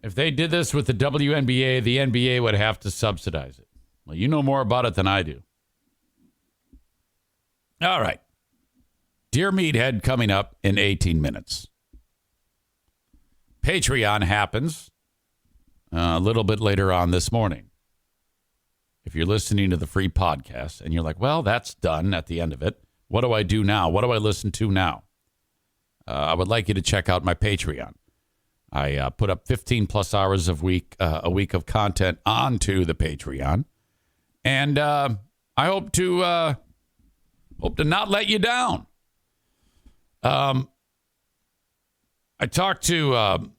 If they did this with the WNBA, the NBA would have to subsidize it. Well, you know more about it than I do. All right. Dear Meathead coming up in 18 minutes. Patreon happens a little bit later on this morning. If you're listening to the free podcast and you're like, well, that's done at the end of it. What do I do now? What do I listen to now? I would like you to check out my Patreon. I put up 15 plus hours a week of content onto the Patreon. And I hope to not let you down. I talked to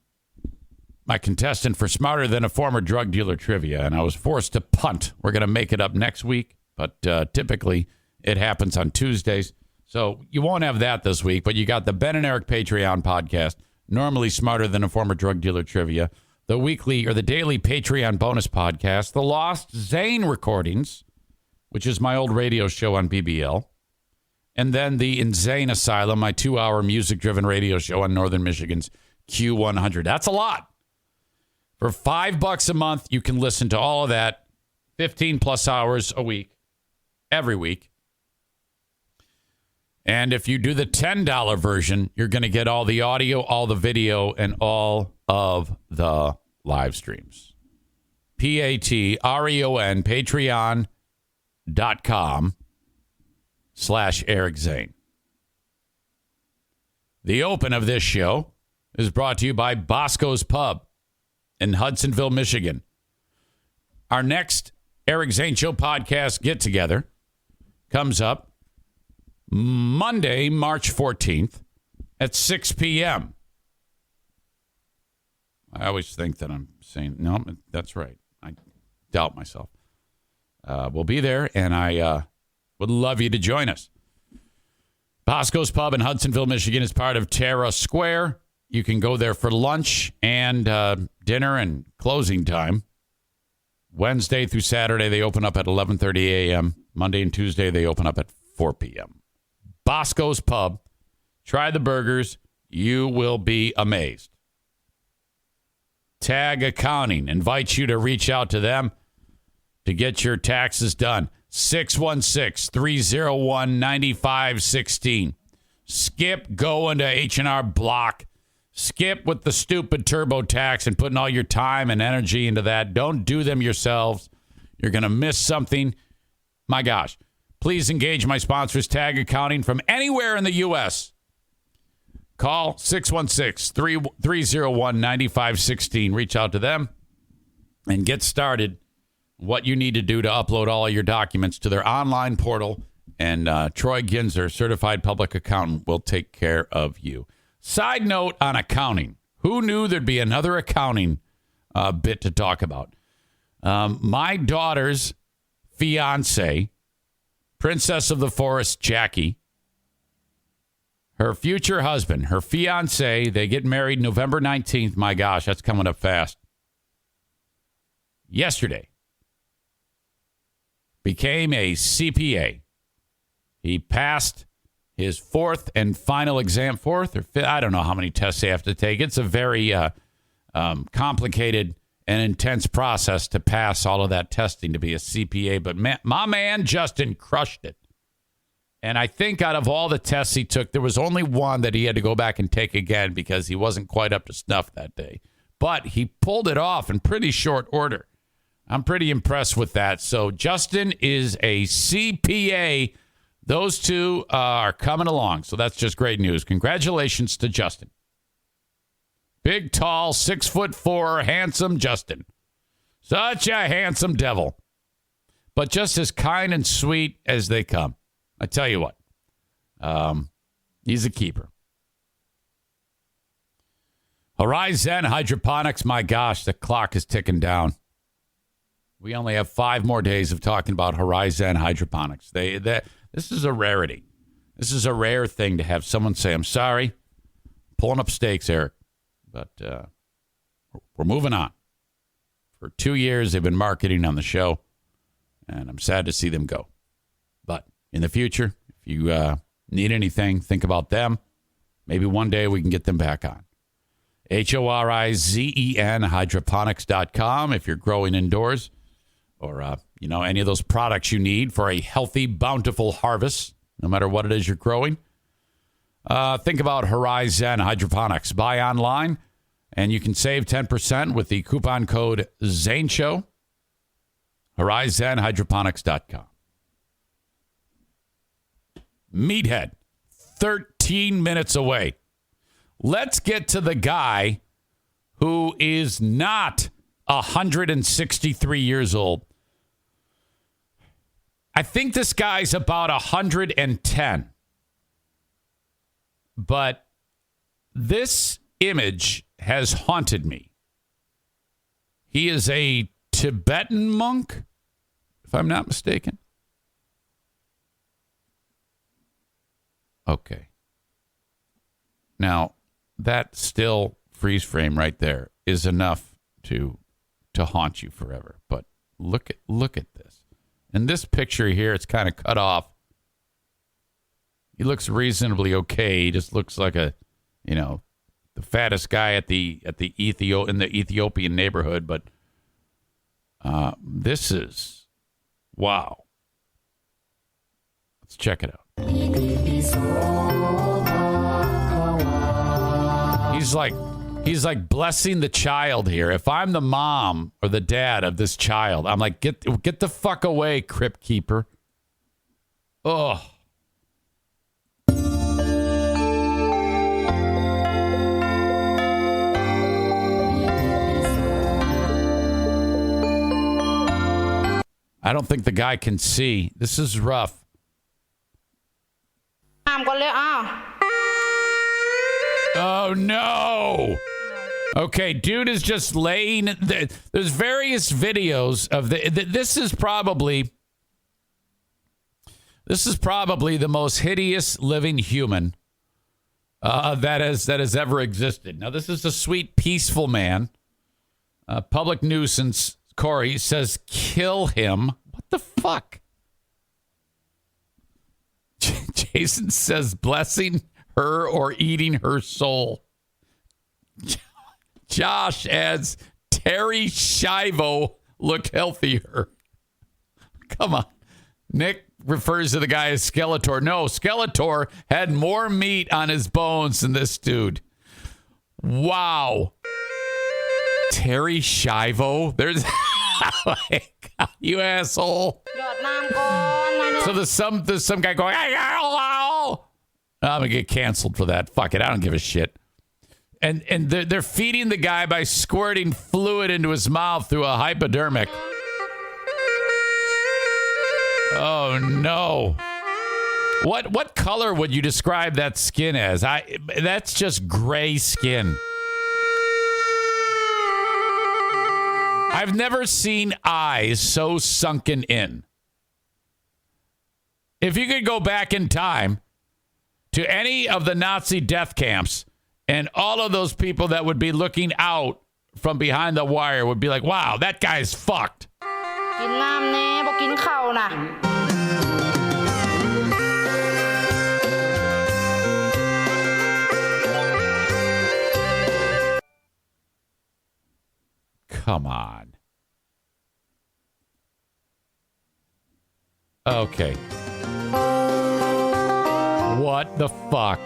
my contestant for Smarter Than a Former Drug Dealer Trivia, and I was forced to punt. We're going to make it up next week, but typically it happens on Tuesdays. So you won't have that this week, but you got the Ben and Eric Patreon podcast, normally Smarter Than a Former Drug Dealer Trivia, the weekly or the daily Patreon bonus podcast, the Lost Zane recordings, which is my old radio show on BBL, and then the Insane Asylum, my 2-hour music-driven radio show on Northern Michigan's Q100. That's a lot. For $5 a month, you can listen to all of that, 15 plus hours a week, every week. And if you do the $10 version, you're going to get all the audio, all the video, and all of the live streams. Patreon, patreon.com/Eric Zane. The open of this show is brought to you by Bosco's Pub in Hudsonville, Michigan. Our next Eric Zane Show podcast get-together comes up Monday, March 14th at 6 p.m. I always think that I'm saying, no, that's right. I doubt myself. We'll be there, and I would love you to join us. Bosco's Pub in Hudsonville, Michigan is part of Terra Square. You can go there for lunch and dinner and closing time. Wednesday through Saturday, they open up at 11:30 a.m. Monday and Tuesday, they open up at 4 p.m. Bosco's Pub. Try the burgers. You will be amazed. Tag Accounting invites you to reach out to them to get your taxes done. 616-301-9516. Skip going to H&R Block. Skip with the stupid TurboTax and putting all your time and energy into that. Don't do them yourselves. You're going to miss something. My gosh. Please engage my sponsors, Tag Accounting, from anywhere in the U.S. Call 616-301-9516. Reach out to them and get started. What you need to do to upload all of your documents to their online portal. And Troy Ginzer, certified public accountant, will take care of you. Side note on accounting. Who knew there'd be another accounting bit to talk about? My daughter's fiance, Princess of the Forest, Jackie, her future husband, her fiance, they get married November 19th. My gosh, that's coming up fast. Yesterday, became a CPA. He passed his fourth and final exam, fourth or fifth, I don't know how many tests they have to take. It's a very complicated and intense process to pass all of that testing to be a CPA. But my man, Justin, crushed it. And I think out of all the tests he took, there was only one that he had to go back and take again because he wasn't quite up to snuff that day. But he pulled it off in pretty short order. I'm pretty impressed with that. So Justin is a CPA. Those two are coming along. So that's just great news. Congratulations to Justin. Big, tall, 6'4", handsome Justin. Such a handsome devil. But just as kind and sweet as they come. I tell you what. He's a keeper. Horizon Hydroponics. My gosh, the clock is ticking down. We only have 5 more days of talking about Horizon Hydroponics. This is a rarity. This is a rare thing to have someone say, I'm sorry, pulling up stakes, Eric. But we're moving on. For 2 years, they've been marketing on the show, and I'm sad to see them go. But in the future, if you need anything, think about them. Maybe one day we can get them back on. HORIZEN, hydroponics.com, if you're growing indoors. Or, any of those products you need for a healthy, bountiful harvest, no matter what it is you're growing. Think about Horizon Hydroponics. Buy online, and you can save 10% with the coupon code ZaneShow. HorizonHydroponics.com. Meathead, 13 minutes away. Let's get to the guy who is not 163 years old. I think this guy's about 110. But this image has haunted me. He is a Tibetan monk, if I'm not mistaken. Okay. Now, that still freeze frame right there is enough to haunt you forever. But look at this. In this picture here, it's kind of cut off. He looks reasonably okay. He just looks like the fattest guy in the Ethiopian neighborhood. But this is wow. Let's check it out. He's like blessing the child here. If I'm the mom or the dad of this child, I'm like, get the fuck away, Crypt Keeper. Oh. I don't think the guy can see. This is rough. Oh, no. Okay, dude is just laying. There's various videos of this is probably This is probably the most hideous living human that has ever existed. Now, this is a sweet, peaceful man. Public nuisance. Corey says, kill him. What the fuck? Jason says, blessing her or eating her soul. Josh adds, Terry Schiavo looked healthier. Come on. Nick refers to the guy as Skeletor. No, Skeletor had more meat on his bones than this dude. Wow. Terry Schiavo? There's... you asshole. So there's some guy going, I'm going to get canceled for that. Fuck it. I don't give a shit. And they're feeding the guy by squirting fluid into his mouth through a hypodermic. Oh, no. What color would you describe that skin as? That's just gray skin. I've never seen eyes so sunken in. If you could go back in time to any of the Nazi death camps and all of those people that would be looking out from behind the wire would be like, wow, that guy's fucked. Come on. Okay. What the fuck?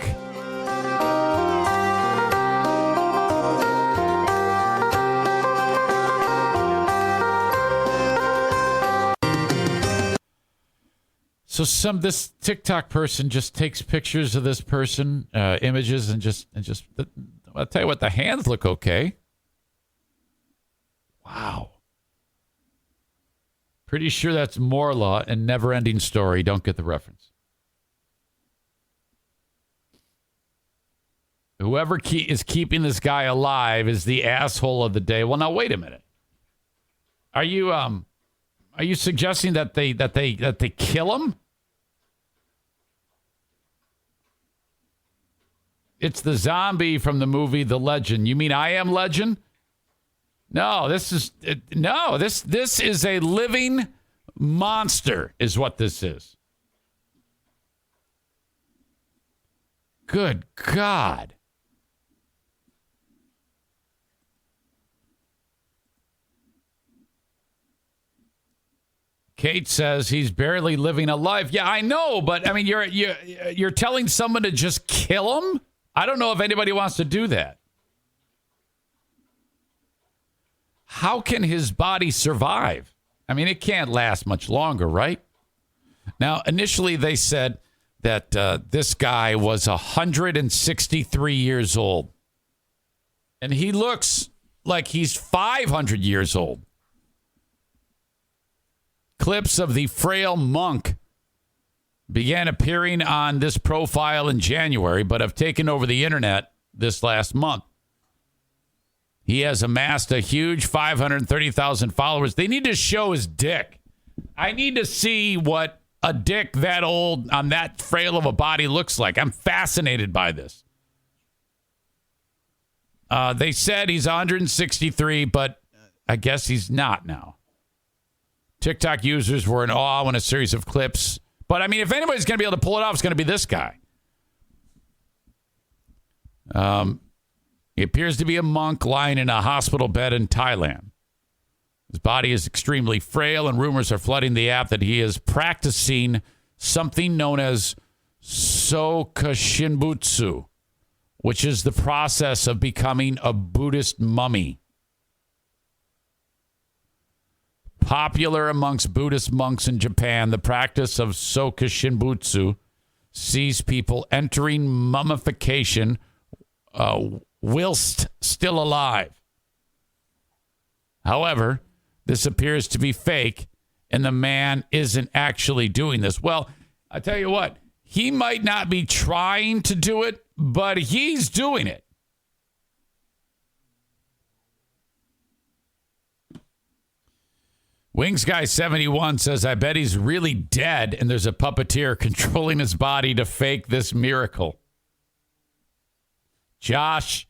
So this TikTok person just takes pictures of this person, images, and just. I'll tell you what, the hands look okay. Wow. Pretty sure that's Morla and Never Ending Story. Don't get the reference. Whoever is keeping this guy alive is the asshole of the day. Well, now wait a minute. Are you suggesting that they kill him? It's the zombie from the movie The Legend. You mean I Am Legend? No, this is a living monster is what this is. Good God. Kate says he's barely living a life. Yeah, I know, but I mean you're telling someone to just kill him? I don't know if anybody wants to do that. How can his body survive? I mean, it can't last much longer, right? Now, initially they said that this guy was 163 years old. And he looks like he's 500 years old. Clips of the frail monk began appearing on this profile in January, but have taken over the internet this last month. He has amassed a huge 530,000 followers. They need to show his dick. I need to see what a dick that old on that frail of a body looks like. I'm fascinated by this. They said he's 163, but I guess he's not now. TikTok users were in awe when a series of clips. But, I mean, if anybody's going to be able to pull it off, it's going to be this guy. He appears to be a monk lying in a hospital bed in Thailand. His body is extremely frail, and rumors are flooding the app that he is practicing something known as Soka Shinbutsu, which is the process of becoming a Buddhist mummy. Popular amongst Buddhist monks in Japan, the practice of Soka Shinbutsu sees people entering mummification whilst still alive. However, this appears to be fake, and the man isn't actually doing this. Well, I tell you what, he might not be trying to do it, but he's doing it. Wings Guy 71 says, I bet he's really dead and there's a puppeteer controlling his body to fake this miracle. Josh,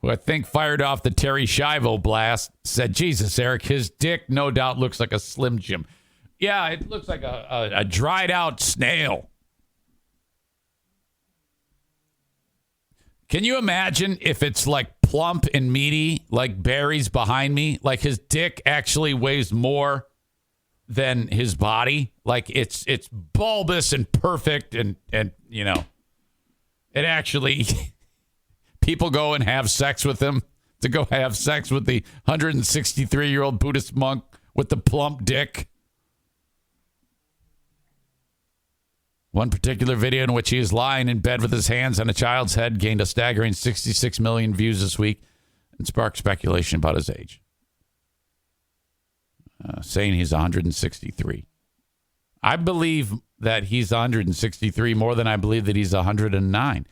who I think fired off the Terry Schiavo blast, said, Jesus, Eric, his dick no doubt looks like a Slim Jim. Yeah, it looks like a dried out snail. Can you imagine if it's like plump and meaty, like Barry's behind me? Like his dick actually weighs more than his body. Like it's bulbous and perfect and you know, it actually people go and have sex with him to go have sex with the 163-year-old Buddhist monk with the plump dick. One particular video in which he is lying in bed with his hands on a child's head gained a staggering 66 million views this week and sparked speculation about his age. Saying he's 163. I believe that he's 163 more than I believe that he's 109.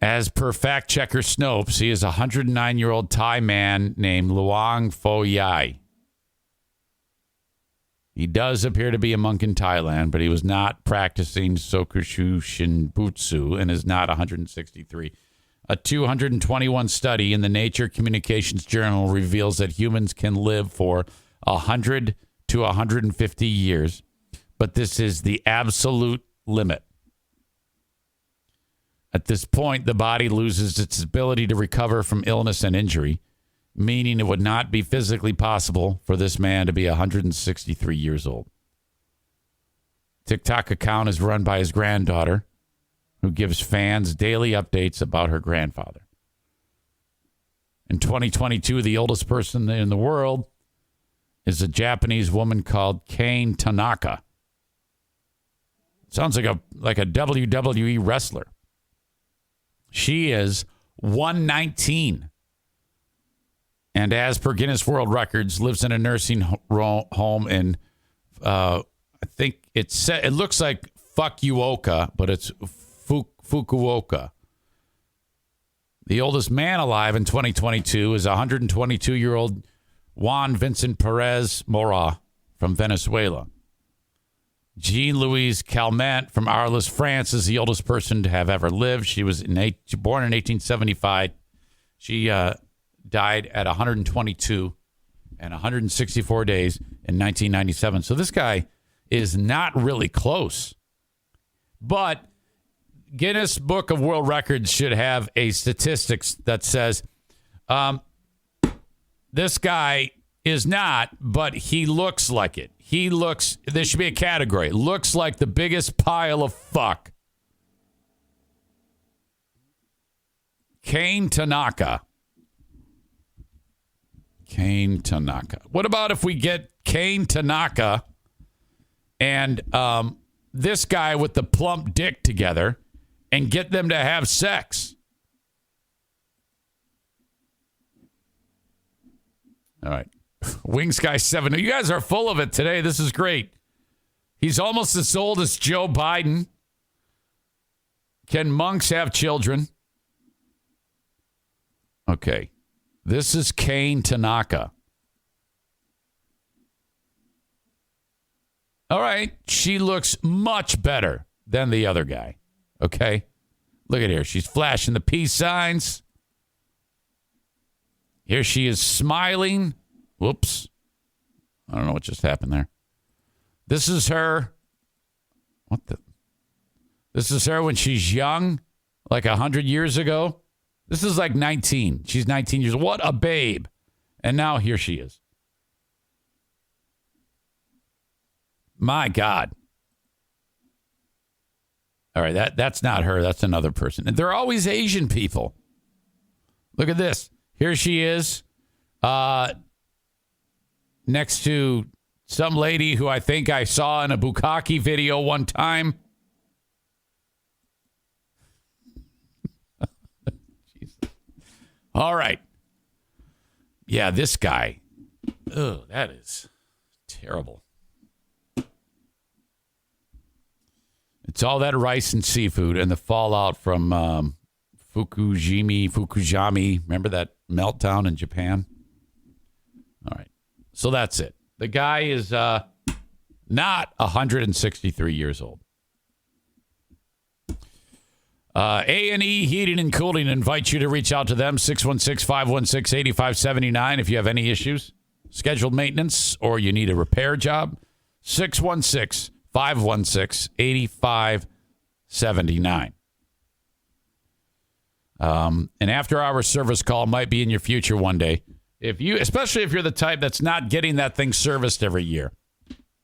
As per fact checker Snopes, he is a 109-year-old Thai man named Luang Pho Yai. He does appear to be a monk in Thailand, but he was not practicing Sokushu Shinbutsu and is not 163. A 221 study in the Nature Communications Journal reveals that humans can live for 100 to 150 years, but this is the absolute limit. At this point, the body loses its ability to recover from illness and injury, meaning it would not be physically possible for this man to be 163 years old. TikTok account is run by his granddaughter, who gives fans daily updates about her grandfather. In 2022, the oldest person in the world is a Japanese woman called Kane Tanaka. Sounds like a WWE wrestler. She is 119. And as per Guinness World Records, lives in a nursing home in, I think it looks like Fukuoka, but it's Fukuoka. The oldest man alive in 2022 is 122-year-old Juan Vincent Perez Mora from Venezuela. Jean-Louise Calment from Arles, France is the oldest person to have ever lived. She was born in 1875. She died at 122 and 164 days in 1997. So this guy is not really close. But Guinness Book of World Records should have a statistics that says this guy is not, but he looks like it. There should be a category. Looks like the biggest pile of fuck. Kane Tanaka. What about if we get Kane Tanaka and this guy with the plump dick together and get them to have sex? All right. Wings Guy 7. You guys are full of it today. This is great. He's almost as old as Joe Biden. Can monks have children? Okay. This is Kane Tanaka. All right. She looks much better than the other guy. Okay. Look at her. She's flashing the peace signs. Here she is smiling. Whoops. I don't know what just happened there. This is her. This is her when she's young, like 100 years ago. This is like 19. She's 19 years old. What a babe. And now here she is. My God. All right, that's not her. That's another person. And they're always Asian people. Look at this. Here she is. Next to some lady who I think I saw in a bukkake video one time. All right. Yeah, this guy. Oh, that is terrible. It's all that rice and seafood and the fallout from Fukushima. Remember that meltdown in Japan? All right. So that's it. The guy is not 163 years old. A&E Heating and Cooling invites you to reach out to them, 616-516-8579. If you have any issues, scheduled maintenance, or you need a repair job, 616-516-8579. An after-hour service call might be in your future one day. Especially if you're the type that's not getting that thing serviced every year.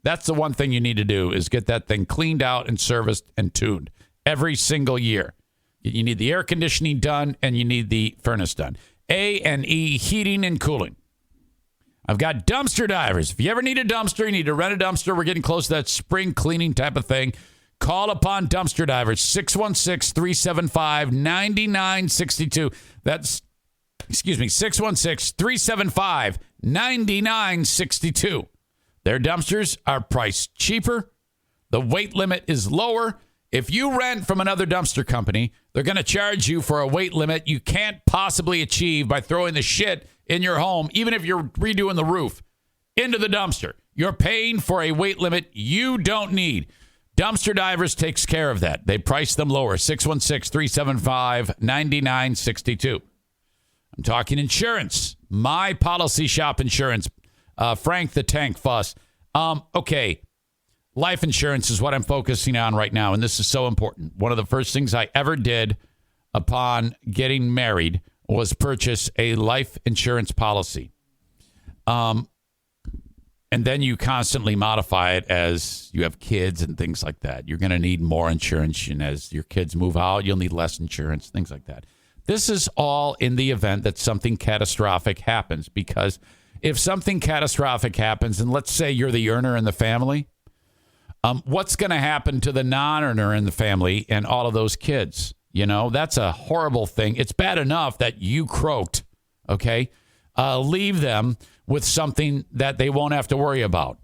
That's the one thing you need to do is get that thing cleaned out and serviced and tuned every single year. You need the air conditioning done and you need the furnace done. A&E Heating and Cooling. I've got dumpster divers. If you ever need a dumpster, you need to rent a dumpster. We're getting close to that spring cleaning type of thing. Call upon dumpster divers, 616-375-9962. That's, 616-375-9962. Their dumpsters are priced cheaper. The weight limit is lower. If you rent from another dumpster company, they're going to charge you for a weight limit you can't possibly achieve by throwing the shit in your home, even if you're redoing the roof, into the dumpster. You're paying for a weight limit you don't need. Dumpster Divers takes care of that. They price them lower, 616-375-9962. I'm talking insurance. My Policy Shop Insurance. Frank the Tank Fuss. Okay. Life insurance is what I'm focusing on right now, and this is so important. One of the first things I ever did upon getting married was purchase a life insurance policy. And then you constantly modify it as you have kids and things like that. You're going to need more insurance, and as your kids move out, you'll need less insurance, things like that. This is all in the event that something catastrophic happens, because if something catastrophic happens, and let's say you're the earner in the family, what's going to happen to the non-earner in the family and all of those kids? You know, that's a horrible thing. It's bad enough that you croaked, okay? Leave them with something that they won't have to worry about,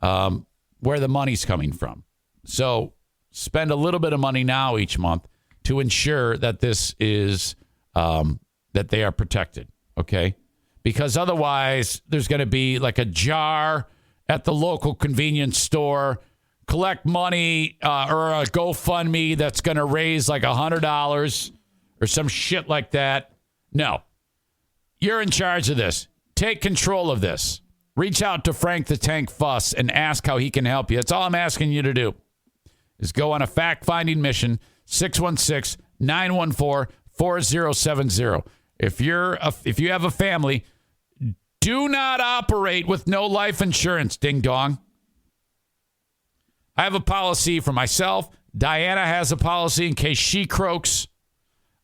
where the money's coming from. So spend a little bit of money now each month to ensure that this is, that they are protected, okay? Because otherwise there's going to be like a jar at the local convenience store, collect money or a GoFundMe that's going to raise like $100 or some shit like that. No. You're in charge of this. Take control of this. Reach out to Frank the Tank Fuss and ask how he can help you. That's all I'm asking you to do, is go on a fact-finding mission, 616-914-4070. If you have a family, do not operate with no life insurance, ding-dong. I have a policy for myself. Diana has a policy in case she croaks.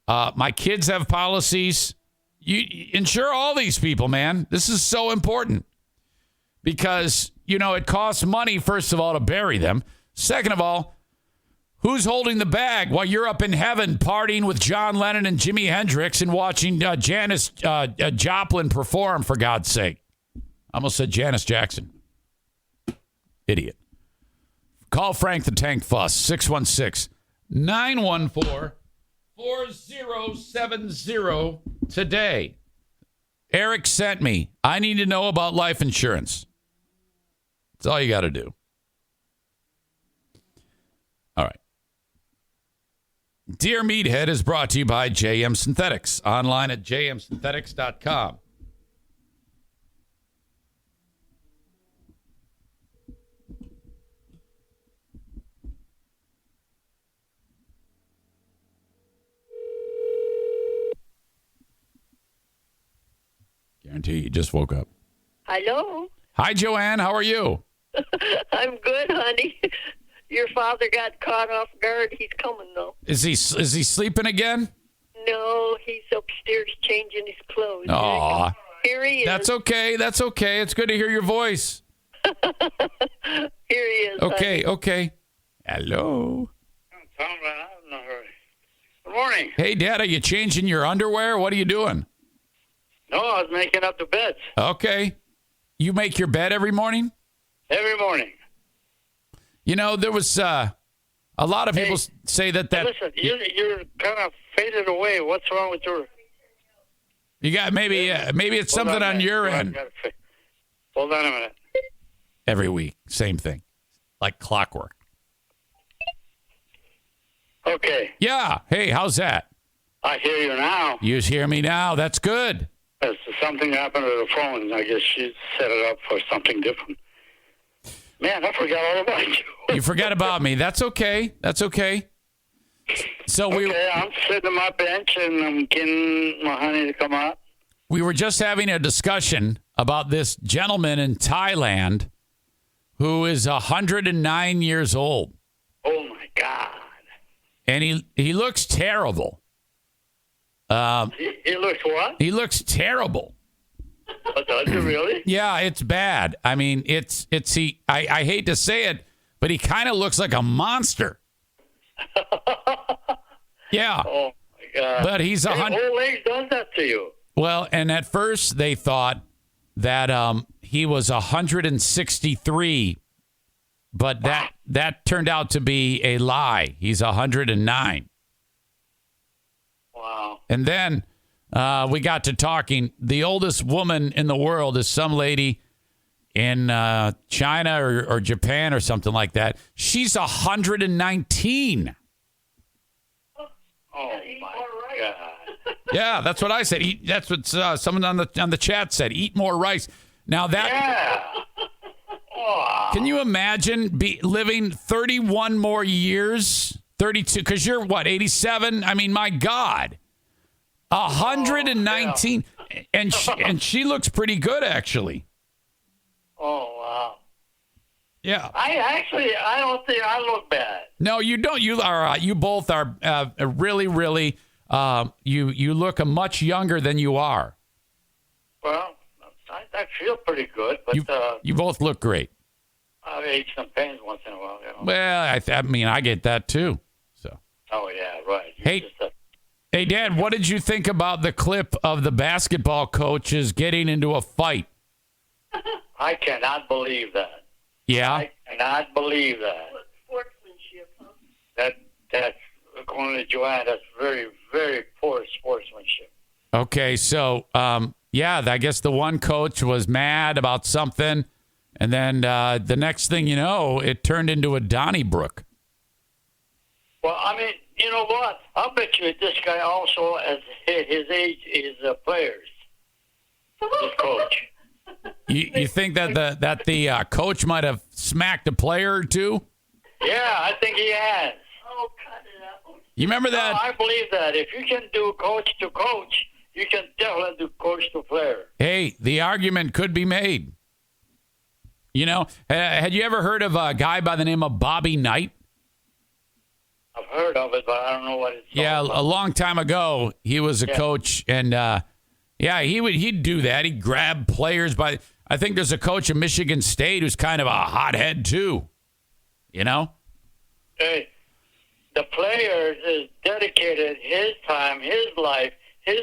My kids have policies. You insure all these people, man. This is so important because, you know, it costs money, first of all, to bury them. Second of all, who's holding the bag while you're up in heaven partying with John Lennon and Jimi Hendrix and watching Janis Joplin perform, for God's sake? I almost said Janis Jackson. Idiot. Call Frank the Tank Fuss, 616-914-4070 today. Eric sent me. I need to know about life insurance. That's all you got to do. All right. Dear Meathead is brought to you by JM Synthetics. Online at jmsynthetics.com. Guarantee you just woke up. Hello. Hi, Joanne. How are you? I'm good, honey. Your father got caught off guard. He's coming, though. Is he sleeping again? No, he's upstairs changing his clothes. Aw. Here he is. That's okay. That's okay. It's good to hear your voice. Here he is. Okay, honey. okay. Hello. I'm telling you, I'm in a hurry. Good morning. Hey, Dad, are you changing your underwear? What are you doing? No, I was making up the beds. Okay. You make your bed every morning? Every morning. You know, there was a lot of people say that. Listen, you're kind of faded away. What's wrong with your... You got maybe it's something on your end. Hold on a minute. Every week, same thing, like clockwork. Okay. Yeah. Hey, how's that? I hear you now. You hear me now? That's good. Something happened to the phone. I guess she set it up for something different. Man, I forgot all about you. You forgot about me. That's okay. That's okay. So I'm sitting on my bench and I'm getting my honey to come out. We were just having a discussion about this gentleman in Thailand who is 109 years old. Oh, my God. And he looks terrible. He looks what? He looks terrible. Oh, does he really? Yeah, it's bad. I mean, I hate to say it, but he kind of looks like a monster. Yeah. Oh, my God. But he's 100. Old age does that to you. Well, and at first they thought that he was 163, but that turned out to be a lie. He's 109. Wow. And then we got to talking. The oldest woman in the world is some lady in China or Japan or something like that. She's 119. Oh, my God. Yeah, that's what I said. That's what someone on the chat said. Eat more rice. Now that. Yeah. Wow. Can you imagine living 31 more years? 32, because you're what, 87? I mean, my God. 119. Oh, yeah. And she looks pretty good, actually. Oh, wow. Yeah. I don't think I look bad. No, you don't. You both are really, really, you look much younger than you are. Well, I feel pretty good, but you both look great. I ache some pains once in a while. You know? Well, I mean, I get that too. So. Oh yeah, right. Hey, Dad, what did you think about the clip of the basketball coaches getting into a fight? I cannot believe that. Yeah. I cannot believe that. Sportsmanship, huh? That's according to Joanne. That's very, very poor sportsmanship. Okay, so yeah, I guess the one coach was mad about something, and then the next thing you know, it turned into a Donnybrook. Well, I mean, you know what? I'll bet you this guy also, as his age, is players. His coach. You think that the coach might have smacked a player or two? Yeah, I think he has. Oh, cut it out. You remember that? No, I believe that. If you can do coach to coach, you can definitely do coach to player. Hey, the argument could be made. You know, had you ever heard of a guy by the name of Bobby Knight? I've heard of it, but I don't know what it's all about. A long time ago, he was a coach, and he'd do that. He'd grab players by. I think there's a coach at Michigan State who's kind of a hothead too. You know. Hey, the player is dedicated his time, his life, his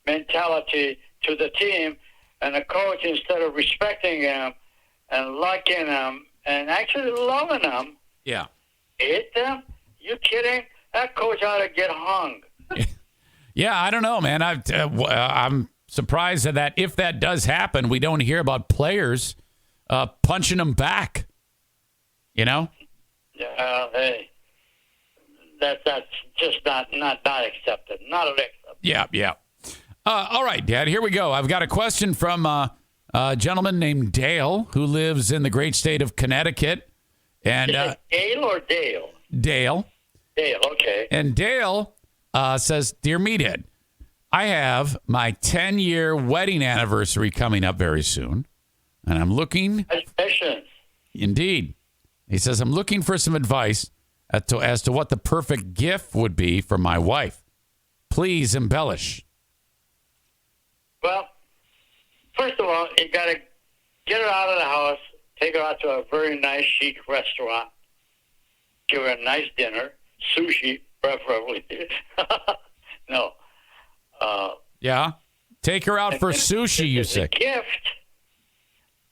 mentality to the team, and the coach, instead of respecting him and liking him and actually loving him, hit them. You kidding? That coach ought to get hung. Yeah, I don't know, man. I'm surprised that if that does happen, we don't hear about players punching them back. You know? Yeah, hey, that's just not accepted. Not accepted. Yeah. All right, Dad. Here we go. I've got a question from a gentleman named Dale who lives in the great state of Connecticut. And is it Dale or Dale? Dale. Dale. Okay. And Dale says, "Dear Meathead, I have my 10-year wedding anniversary coming up very soon, and I'm looking." Congratulations. Indeed. He says, "I'm looking for some advice as to what the perfect gift would be for my wife. Please embellish." Well, first of all, you got to get her out of the house, take her out to a very nice, chic restaurant, give her a nice dinner, sushi, preferably. No. Yeah? Take her out for sushi, you say. Gift,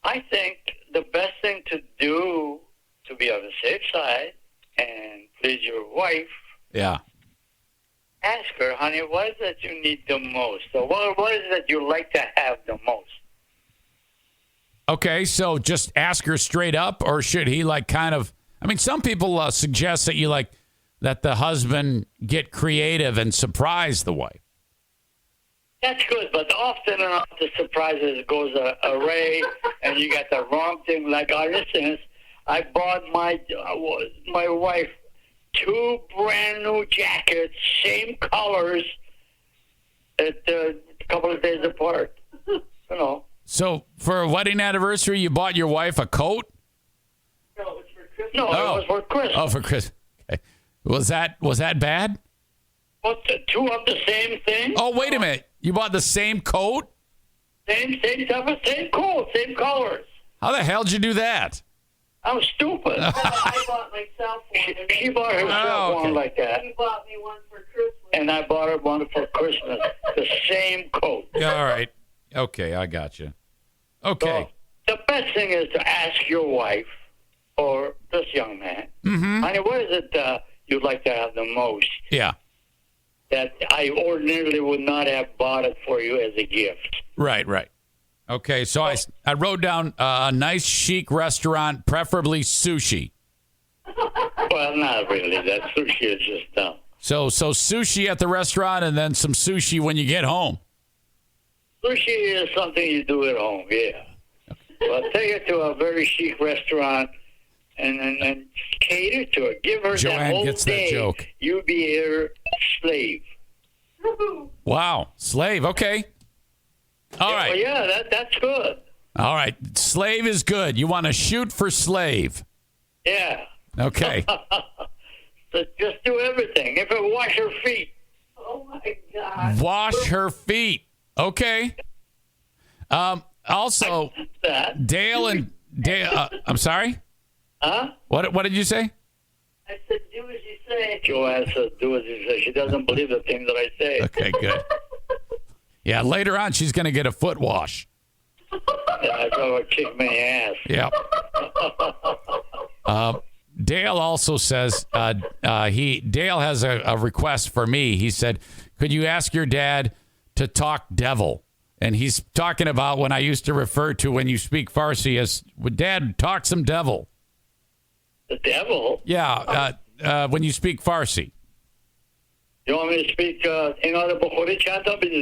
I think the best thing to do to be on the safe side and please your wife. Yeah. Ask her, honey, what is it you need the most? So what is it that you like to have the most? Okay, so just ask her straight up, or should he like kind of? I mean, some people suggest that you like that the husband get creative and surprise the wife. That's good, but often enough the surprises goes array, and you got the wrong thing. Like, for instance, I bought my wife 2 brand new jackets, same colors, at a couple of days apart. You know. So for a wedding anniversary, you bought your wife a coat? No, it was for Christmas. No, it was for Christmas. Oh, for Christmas. Okay. Was that bad? What, the 2 of the same thing? Oh, wait a minute. You bought the same coat? Same stuff, same coat, same colors. How the hell did you do that? I'm stupid. I bought myself one. She bought herself one like that. She bought me one for Christmas. And I bought her one for Christmas. The same coat. Yeah, all right. Okay, I got you. Okay. So the best thing is to ask your wife or this young man, honey, what is it you'd like to have the most? Yeah. That I ordinarily would not have bought it for you as a gift. Right. Okay, so I wrote down a nice chic restaurant, preferably sushi. Well, not really. That sushi is just dumb. So sushi at the restaurant and then some sushi when you get home. Sushi is something you do at home, yeah. Well, take it to a very chic restaurant and cater to it. Give her Joanne that whole gets day. that joke. You be her slave. Wow, slave. Okay. All right. Well, yeah, that's good. All right, slave is good. You want to shoot for slave. Yeah. Okay. So just do everything. If it wash her feet. Oh my God. Wash her feet. Okay. Also, Dale. I'm sorry. Huh? What did you say? I said, do as you say. Joanne says, do as you say. She doesn't believe the things that I say. Okay, good. Yeah, later on, she's going to get a foot wash. Yeah, I thought I'd kick my ass. Yeah. Dale also says Dale has a request for me. He said, could you ask your dad to talk devil? And he's talking about when I used to refer to when you speak Farsi as, would Dad talk some devil? The devil? Yeah, when you speak Farsi. You want me to speak in order before the chat? What did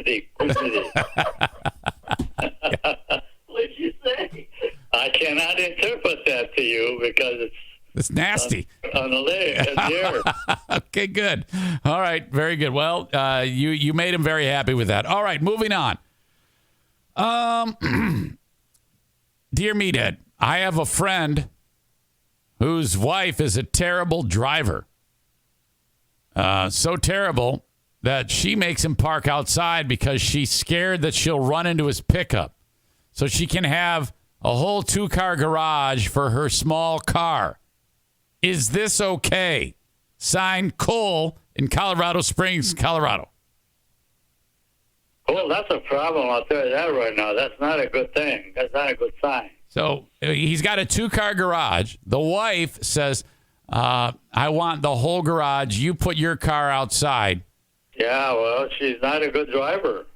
you say? I cannot interpret that to you because it's nasty. On the air. Okay, good. All right, very good. Well, you made him very happy with that. All right, moving on. Dear Meathead, I have a friend whose wife is a terrible driver. So terrible that she makes him park outside because she's scared that she'll run into his pickup. So she can have a whole 2-car garage for her small car. Is this okay? Signed, Cole in Colorado Springs, Colorado. Well, that's a problem. I'll tell you that right now. That's not a good thing. That's not a good sign. So he's got a 2-car garage. The wife says, I want the whole garage. You put your car outside. Yeah, well, she's not a good driver.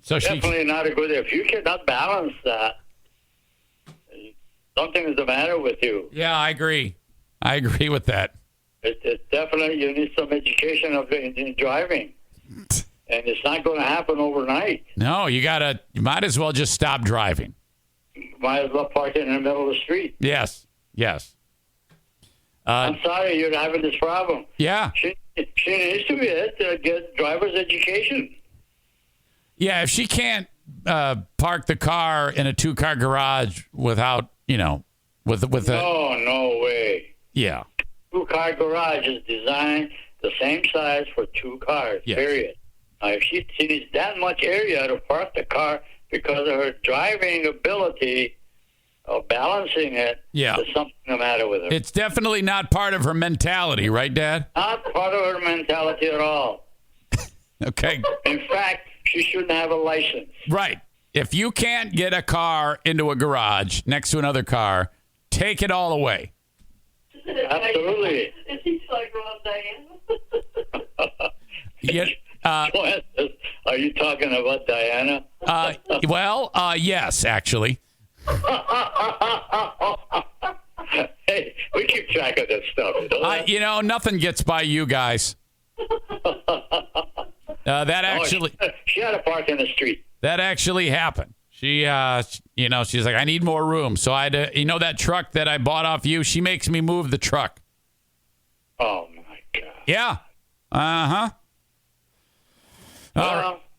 So definitely not a good. If you cannot balance that, something is the matter with you. Yeah, I agree. I agree with that. It's definitely, you need some education in driving. And it's not going to happen overnight. No, you might as well just stop driving. Might as well park it in the middle of the street. Yes. I'm sorry you're having this problem. Yeah. She needs to get driver's education. Yeah, if she can't park the car in a 2-car garage without, with a... No way. Yeah. 2-car garage is designed the same size for 2 cars, yes. Period. Now, if she needs that much area to park the car because of her driving ability of balancing it, there's something the matter with her. It's definitely not part of her mentality, right, Dad? Not part of her mentality at all. Okay. In fact, she shouldn't have a license. Right. If you can't get a car into a garage next to another car, take it all away. Absolutely. Is he talking about Diana? Yeah. Are you talking about Diana? Well, yes, actually. Hey, we keep track of this stuff. Nothing gets by you guys. That actually, she had a park in the street. That actually happened. She, she's like, I need more room. So I had to, that truck that I bought off you, she makes me move the truck. Oh, my God. Yeah. Uh-huh.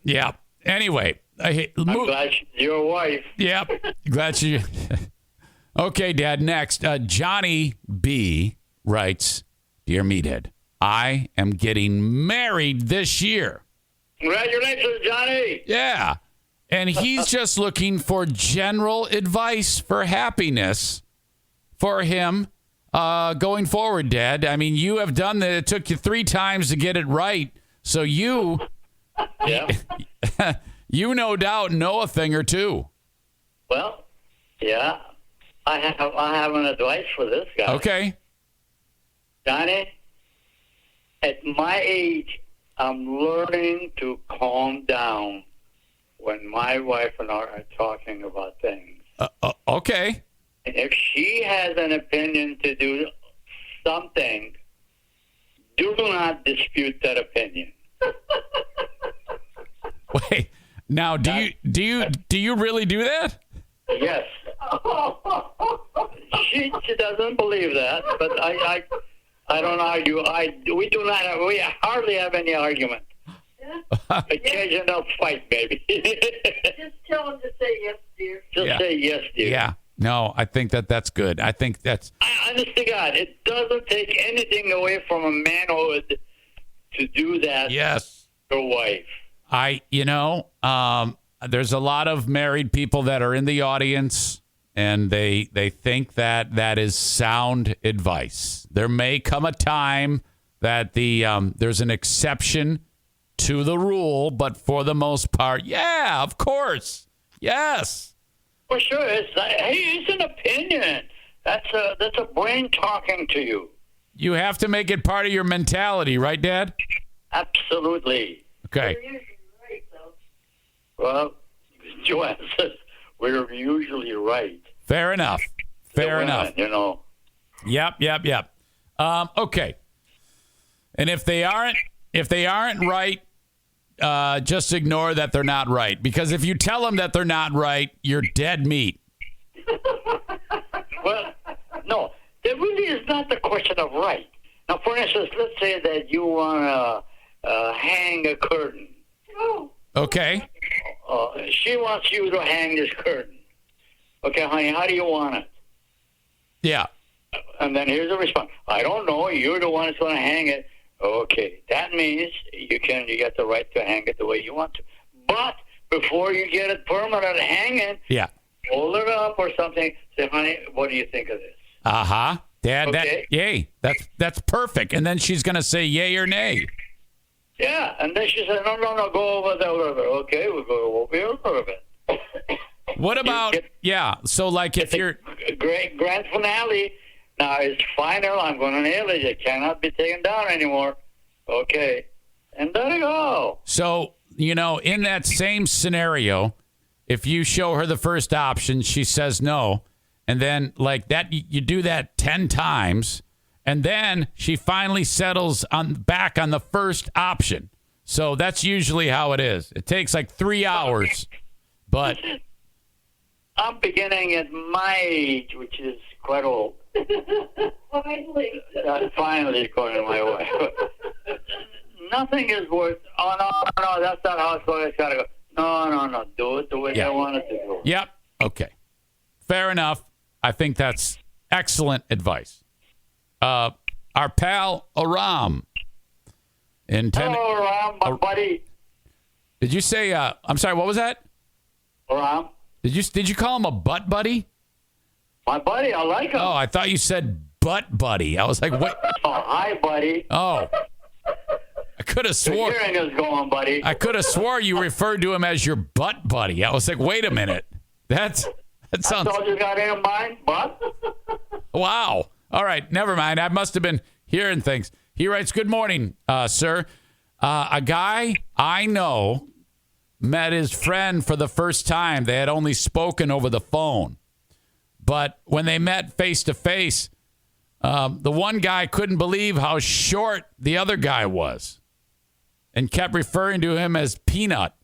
Yeah. Anyway. I'm glad she's your wife. Yep. Glad she... Okay, Dad, next. Johnny B. writes, Dear Meathead, I am getting married this year. Congratulations, Johnny. Yeah. And he's just looking for general advice for happiness for him going forward, Dad. I mean, you have done that. It took you 3 times to get it right. So you, you no doubt know a thing or two. Well, yeah. I have an advice for this guy. Okay. Johnny, at my age, I'm learning to calm down when my wife and I are talking about things. Okay. And if she has an opinion to do something, do not dispute that opinion. Wait. Now, do you really do that? Yes. She doesn't believe that, but I don't argue. We hardly have any argument. Occasional fight, maybe. Just tell him to say yes, dear. Just say yes, dear. Yeah. No, I think that's good. I think that's... Honest to God, it doesn't take anything away from a manhood to do that. Yes. To your wife. There's a lot of married people that are in the audience, and they think that is sound advice. There may come a time that there's an exception to the rule, but for the most part, yeah, of course, yes. Well, sure. It's an opinion. That's a brain talking to you. You have to make it part of your mentality, right, Dad? Absolutely. Okay. Well, Joanne says we're usually right. Fair enough. Fair enough. Yep. Okay. And if they aren't right, just ignore that they're not right. Because if you tell them that they're not right, you're dead meat. Well, no, there really is not the question of right. Now, for instance, let's say that you want to hang a curtain. Okay. She wants you to hang this curtain. Okay, honey, how do you want it? Yeah. And then here's the response. I don't know. You're the one that's going to hang it. Okay, that means you get the right to hang it the way you want to. But before you get it permanent hanging, hold it up or something. Say, honey, what do you think of this? Uh-huh. Dad, okay. Yay. That's perfect. And then she's going to say yay or nay. Yeah, and then she said, no, go over there a little bit. Okay, we'll go over here a little bit. What about, so like if you're... Grand finale, now it's final, I'm going to nail it. It cannot be taken down anymore. Okay, and let it go. So, in that same scenario, if you show her the first option, she says no, and then like that, you do that 10 times... And then she finally settles back on the first option. So that's usually how it is. It takes like 3 hours. But I'm beginning at my age, which is quite old. Finally, according to my wife. Nothing is worth. Oh no, that's not how it's going. It's got to go. No. Do it the way I want it to go. Yep. Okay. Fair enough. I think that's excellent advice. Our pal Aram Hello, Aram, my buddy. Did you say? I'm sorry. What was that? Aram. Did you call him a butt buddy? My buddy, I like him. Oh, I thought you said butt buddy. I was like, what? Oh, hi, buddy. Oh, I could have swore. The hearing is going, buddy. I could have swore you referred to him as your butt buddy. I was like, wait a minute. That sounds. That's all you got in mind, butt. Wow. All right, never mind. I must have been hearing things. He writes, good morning, sir. A guy I know met his friend for the first time. They had only spoken over the phone. But when they met face to face, the one guy couldn't believe how short the other guy was and kept referring to him as Peanut.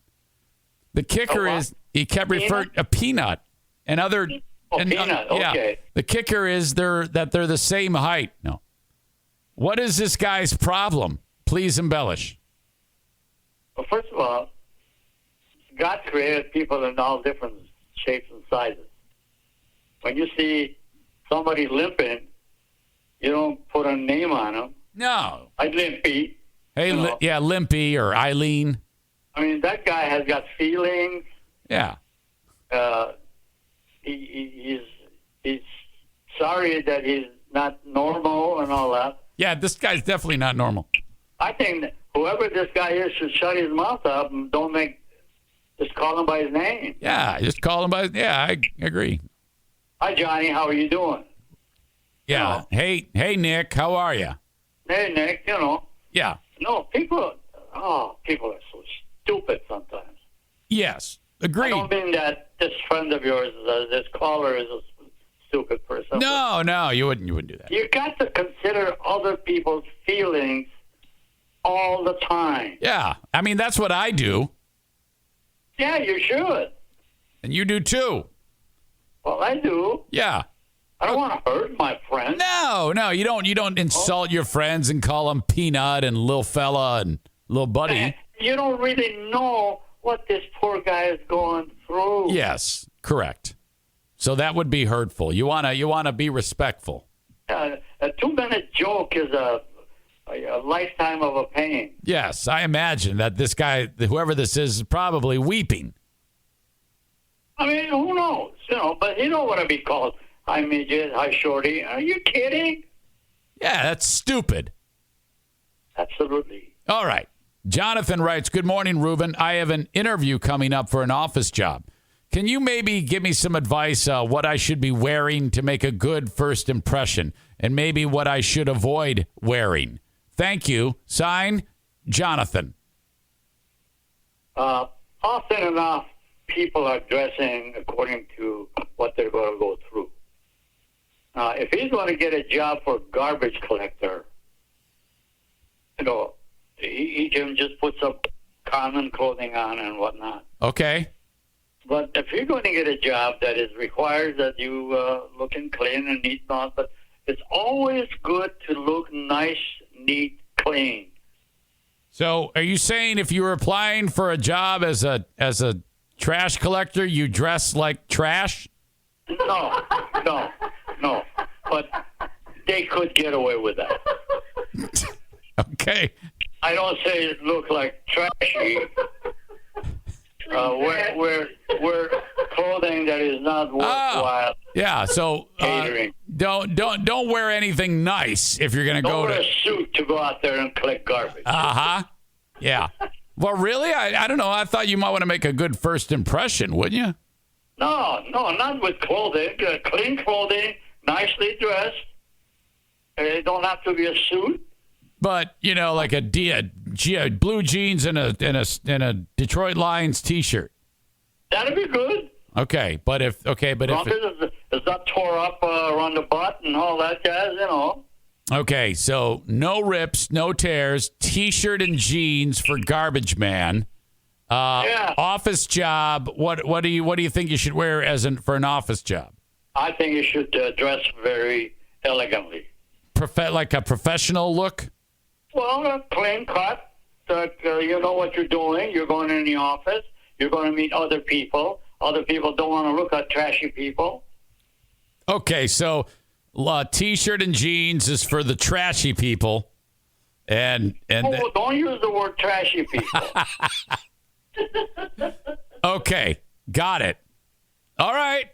The kicker is he kept referring to Peanut and other. Peanut, okay. Yeah, the kicker is they're the same height. No. What is this guy's problem? Please embellish. Well, first of all, God created people in all different shapes and sizes. When you see somebody limping, you don't put a name on them. No. Like Limpy. Hey, Limpy or Eileen. I mean, that guy has got feelings. Yeah. He's sorry that he's not normal and all that. Yeah, this guy's definitely not normal. I think that whoever this guy is should shut his mouth up and just call him by his name. Yeah, just call him by. Yeah, I agree. Hi, Johnny. How are you doing? Yeah. Hey, Nick. How are you? Hey, Nick. Yeah. No, people are so stupid sometimes. Yes. Agreed. I don't mean that this friend of yours, this caller, is a stupid person. No, you wouldn't do that. You got to consider other people's feelings all the time. Yeah. I mean, that's what I do. Yeah, you should. And you do too. Well, I do. Yeah. I don't want to hurt my friends. No, you don't. You don't insult your friends and call them Peanut and Little Fella and Little Buddy. You don't really know what this poor guy is going through. Yes, correct. So that would be hurtful. You wanna be respectful. A 2-minute joke is a lifetime of a pain. Yes, I imagine that this guy, whoever this is probably weeping. I mean, who knows? But you don't want to be called hi midget, hi shorty. Are you kidding? Yeah, that's stupid. Absolutely. All right. Jonathan writes, good morning, Ruben. I have an interview coming up for an office job. Can you maybe give me some advice what I should be wearing to make a good first impression and maybe what I should avoid wearing? Thank you. Sign, Jonathan. Often enough, people are dressing according to what they're going to go through. If he's going to get a job for garbage collector, he can just put some common clothing on and whatnot. Okay. But if you're going to get a job that requires that you looking clean and neat, but it's always good to look nice, neat, clean. So, are you saying if you were applying for a job as a trash collector, you dress like trash? No. But they could get away with that. Okay. I don't say look like trashy. Wear clothing that is not worthwhile. Yeah, so don't wear anything nice if you're going to go to. Don't wear a suit to go out there and collect garbage. Yeah. Well, really, I don't know. I thought you might want to make a good first impression, wouldn't you? No, not with clothing. Clean clothing, nicely dressed. It don't have to be a suit. But like a blue jeans and a Detroit Lions T-shirt. That'd be good. Okay, but if it's not tore up around the butt and all that jazz, Okay, so no rips, no tears, T-shirt and jeans for garbage man. Yeah. Office job. What do you think you should wear for an office job? I think you should dress very elegantly. Like a professional look. Well, a clean cut. You know what you're doing. You're going in the office. You're going to meet other people. Other people don't want to look at trashy people. Okay, so T-shirt and jeans is for the trashy people, and don't use the word trashy people. Okay, got it. All right,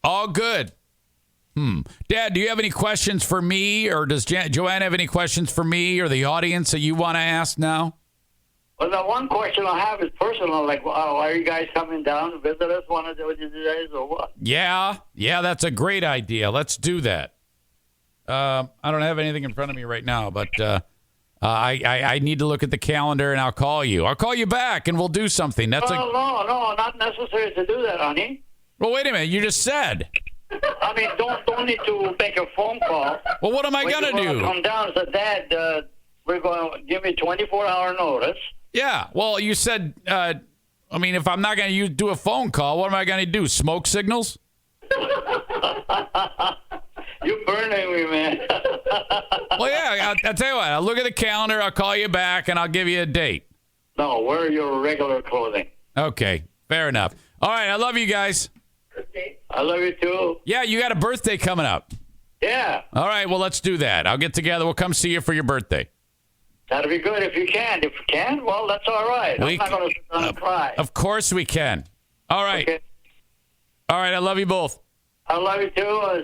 all good. Dad, do you have any questions for me, or does Joanne have any questions for me or the audience that you want to ask now? Well, the one question I have is personal. Like, are you guys coming down to visit us one of these days or what? Yeah, that's a great idea. Let's do that. I don't have anything in front of me right now, but I need to look at the calendar, and I'll call you. I'll call you back, and we'll do something. No, not necessary to do that, honey. Well, wait a minute. You just said. I mean, don't need to make a phone call. Well, what am I going to do? Come down and say, Dad, we're going to give me 24-hour notice. Yeah. Well, you said, I mean, if I'm not going to do a phone call, what am I going to do? Smoke signals? You're burning me, man. Well, yeah, I'll tell you what. I'll look at the calendar. I'll call you back, and I'll give you a date. No, wear your regular clothing. Okay. Fair enough. All right. I love you guys. I love you, too. Yeah, you got a birthday coming up. Yeah. All right. Well, let's do that. I'll get together. We'll come see you for your birthday. That'll be good if you can. If you can, well, that's all right. I'm not going to sit down and cry. Of course we can. All right. Okay. All right. I love you both. I love you, too.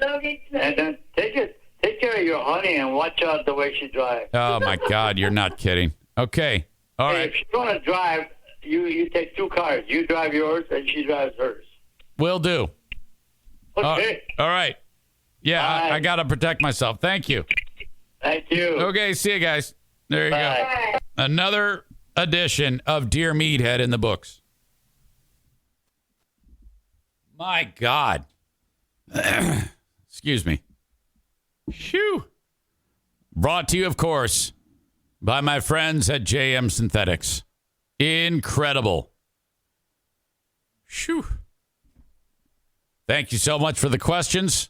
And then take care of your honey and watch out the way she drives. Oh, my God. You're not kidding. Okay. All right. If she's going to drive, you take two cars. You drive yours, and she drives hers. Will do. Okay. All right. Yeah, Bye. I got to protect myself. Thank you. Thank you. Okay, see you guys. There you Bye. go. Another edition of Dear Meathead in the books. My God. Excuse me. Shoo. Brought to you, of course, by my friends at JM Synthetics. Incredible. Shoo. Thank you so much for the questions.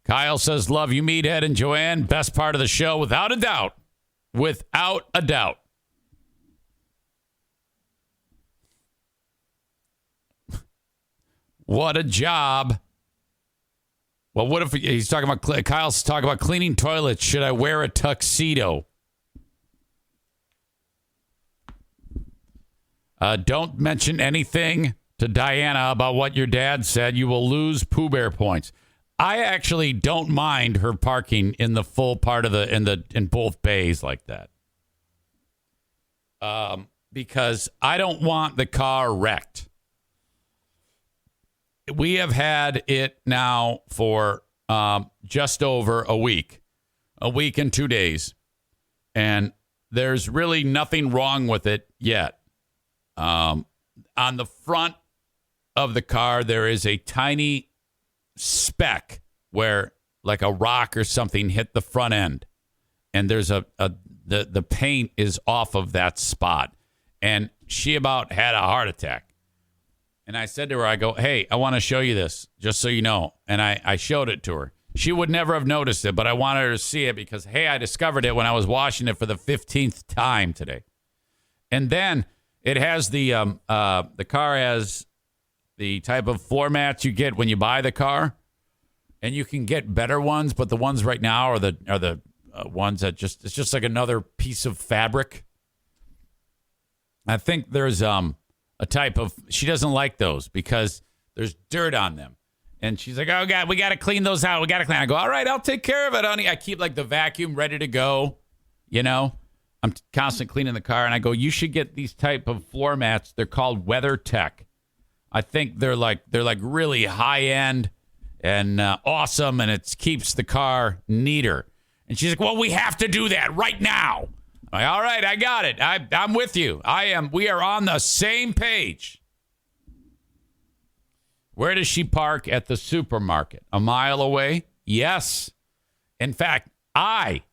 Kyle says, love you, Meathead and Joanne. Best part of the show, without a doubt. Without a doubt. What a job. Well, what if he's talking about, Kyle's talking about cleaning toilets. Should I wear a tuxedo? Don't mention anything to Diana about what your dad said. You will lose Pooh Bear points. I actually don't mind her parking in the full part of in both bays like that. Because I don't want the car wrecked. We have had it now for just over a week and 2 days. And there's really nothing wrong with it yet. On the front of the car, there is a tiny speck where like a rock or something hit the front end. And there's the paint is off of that spot. And she about had a heart attack. And I said to her, I go, hey, I want to show you this, just so you know. And I showed it to her. She would never have noticed it, but I wanted her to see it because, hey, I discovered it when I was washing it for the 15th time today. And then it has the car has the type of floor mats you get when you buy the car. And you can get better ones, but the ones right now are the ones that it's just like another piece of fabric. I think there's a type of, she doesn't like those because there's dirt on them. And she's like, oh, God, we got to clean those out. We got to clean. I go, all right, I'll take care of it, honey. I keep like the vacuum ready to go. You know, I'm constantly cleaning the car. And I go, you should get these type of floor mats. They're called WeatherTech. I think they're like really high end and awesome. And it keeps the car neater. And she's like, well, we have to do that right now. I'm like, all right, I got it. I'm with you. We are on the same page. Where does she park at the supermarket? A mile away? Yes. In fact, I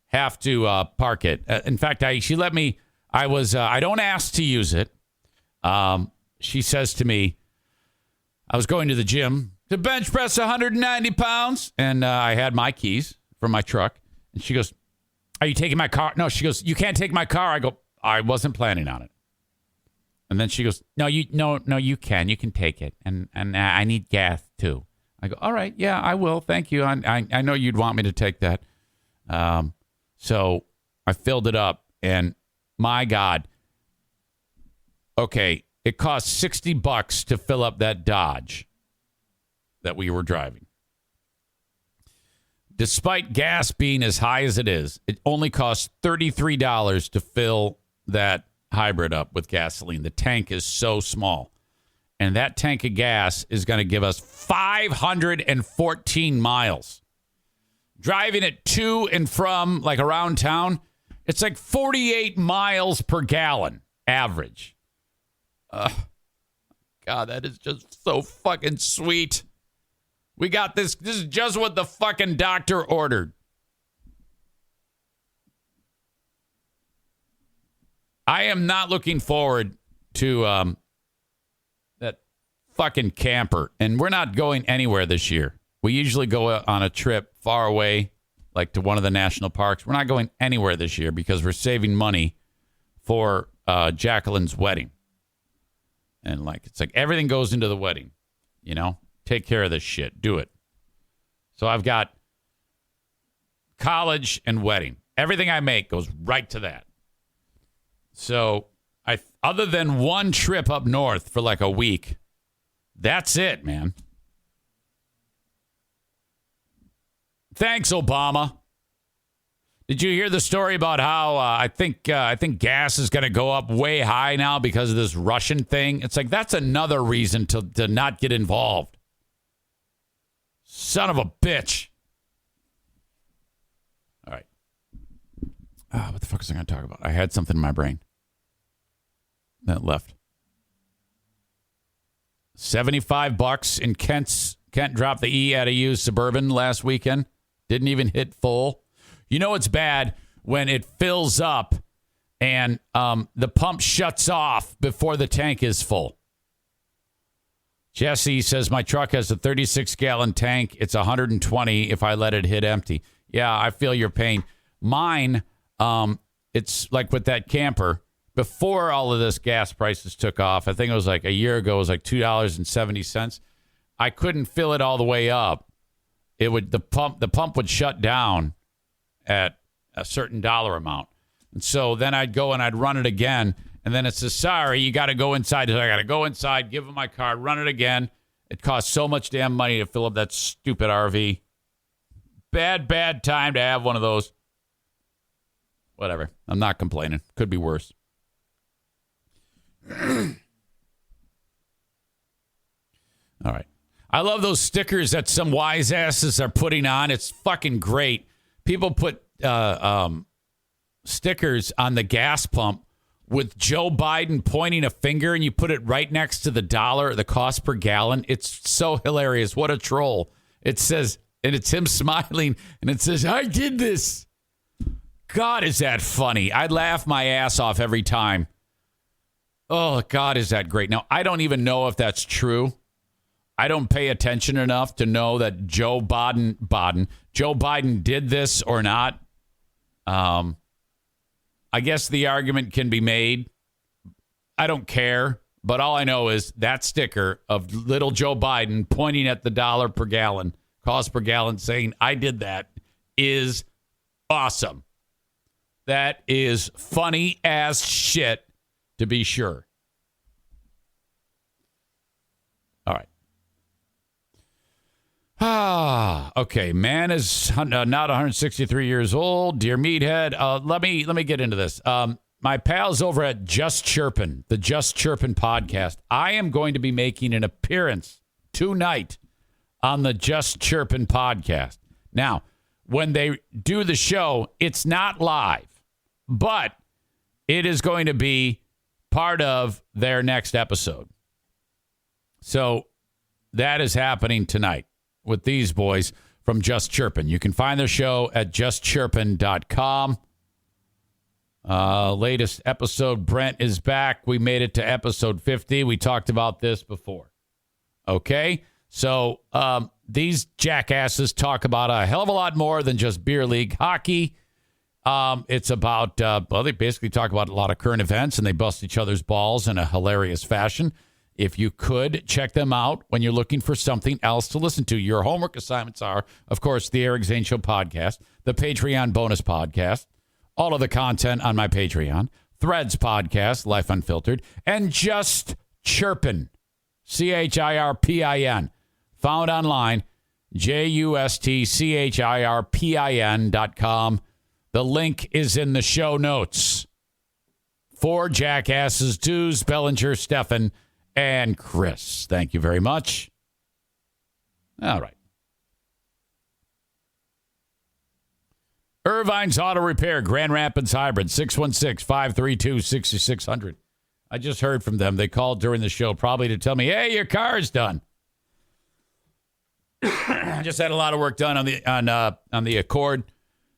have to park it. In fact, she let me. I don't ask to use it. She says to me, I was going to the gym to bench press 190 pounds, and I had my keys from my truck. And she goes, are you taking my car? No, she goes, you can't take my car. I go, I wasn't planning on it. And then she goes, no, you can. You can take it. And I need gas, too. I go, all right, yeah, I will. Thank you. I know you'd want me to take that. So I filled it up, and my God. Okay, it cost $60 to fill up that Dodge that we were driving. Despite gas being as high as it is, it only costs $33 to fill that hybrid up with gasoline. The tank is so small. And that tank of gas is going to give us 514 miles. Driving it to and from, like around town, it's like 48 miles per gallon average. God, that is just so fucking sweet. We got this. This is just what the fucking doctor ordered. I am not looking forward to that fucking camper. And we're not going anywhere this year. We usually go on a trip far away, like to one of the national parks. We're not going anywhere this year because we're saving money for Jacqueline's wedding. And like, it's like everything goes into the wedding, you know? Take care of this shit. Do it. So I've got college and wedding. Everything I make goes right to that. So other than one trip up north for like a week, that's it, man. Thanks, Obama. Did you hear the story about how I think gas is going to go up way high now because of this Russian thing? It's like that's another reason to not get involved. Son of a bitch. All right. What the fuck was I going to talk about? I had something in my brain that left. $75 in Kent dropped the E out of used Suburban last weekend. Didn't even hit full. You know it's bad when it fills up and the pump shuts off before the tank is full. Jesse says, my truck has a 36-gallon tank. It's 120 if I let it hit empty. Yeah, I feel your pain. Mine, it's like with that camper. Before all of this gas prices took off, I think it was like a year ago, it was like $2.70. I couldn't fill it all the way up. The pump would shut down at a certain dollar amount. And so then I'd go and I'd run it again. And then it says, sorry, you got to go inside. So I got to go inside, give them my card, run it again. It costs so much damn money to fill up that stupid RV. Bad time to have one of those. Whatever. I'm not complaining. Could be worse. All right. I love those stickers that some wise asses are putting on. It's fucking great. People put stickers on the gas pump with Joe Biden pointing a finger, and you put it right next to the dollar, the cost per gallon. It's so hilarious. What a troll. It says, and it's him smiling, and it says, I did this. God, is that funny. I'd laugh my ass off every time. Oh, God, is that great. Now, I don't even know if that's true. I don't pay attention enough to know that Joe Biden did this or not. I guess the argument can be made. I don't care. But all I know is that sticker of little Joe Biden pointing at the dollar per gallon, cost per gallon, saying, I did that, is awesome. That is funny as shit, to be sure. All right. Okay. Man is not 163 years old. Dear Meathead. Let me get into this. My pals over at Just Chirpin', the Just Chirpin' podcast. I am going to be making an appearance tonight on the Just Chirpin' podcast. Now, when they do the show, it's not live, but it is going to be part of their next episode. So that is happening tonight with these boys from Just Chirpin'. You can find their show at justchirpin.com. Latest episode, Brent is back. We made it to episode 50. We talked about this before. Okay? So these jackasses talk about a hell of a lot more than just beer league hockey. It's about, they basically talk about a lot of current events, and they bust each other's balls in a hilarious fashion. If you could, check them out when you're looking for something else to listen to. Your homework assignments are, of course, the Eric Zane Show podcast, the Patreon bonus podcast, all of the content on my Patreon, Threads podcast, Life Unfiltered, and Just Chirpin', CHIRPIN, found online, JUSTCHIRPIN.com. The link is in the show notes. For jackasses, Dews, Bellinger, Stefan, and Chris. Thank you very much. All right. Irvine's Auto Repair, Grand Rapids Hybrid, 616-532-6600. I just heard from them. They called during the show probably to tell me, hey, your car's done. I just had a lot of work done on the Accord.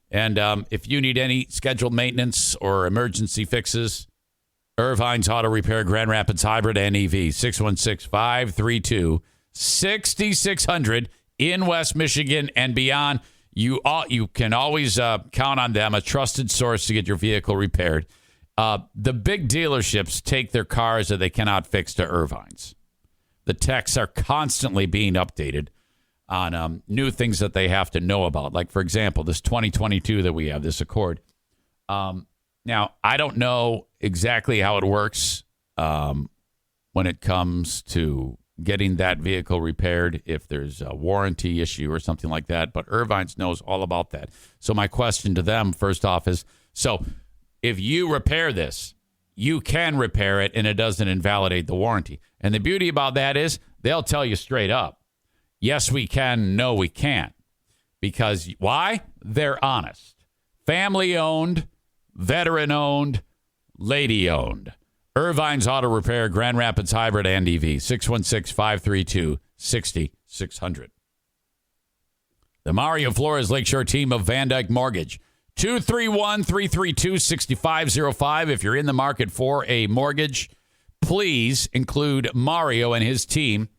And if you need any scheduled maintenance or emergency fixes, Irvine's Auto Repair, Grand Rapids Hybrid and EV, 616-532-6600 in West Michigan and beyond. You can always count on them, a trusted source to get your vehicle repaired. The big dealerships take their cars that they cannot fix to Irvine's. The techs are constantly being updated on new things that they have to know about. Like, for example, this 2022 that we have, this Accord. Now, I don't know exactly how it works when it comes to getting that vehicle repaired, if there's a warranty issue or something like that, but Irvine's knows all about that. So my question to them, first off, is, so if you repair this, you can repair it and it doesn't invalidate the warranty. And the beauty about that is they'll tell you straight up, yes, we can. No, we can't. Because why? They're honest. Family-owned, veteran-owned, lady-owned. Irvine's Auto Repair, Grand Rapids Hybrid and EV, 616-532-6600. The Mario Flores Lakeshore team of Van Dyke Mortgage, 231-332-6505. If you're in the market for a mortgage, please include Mario and his team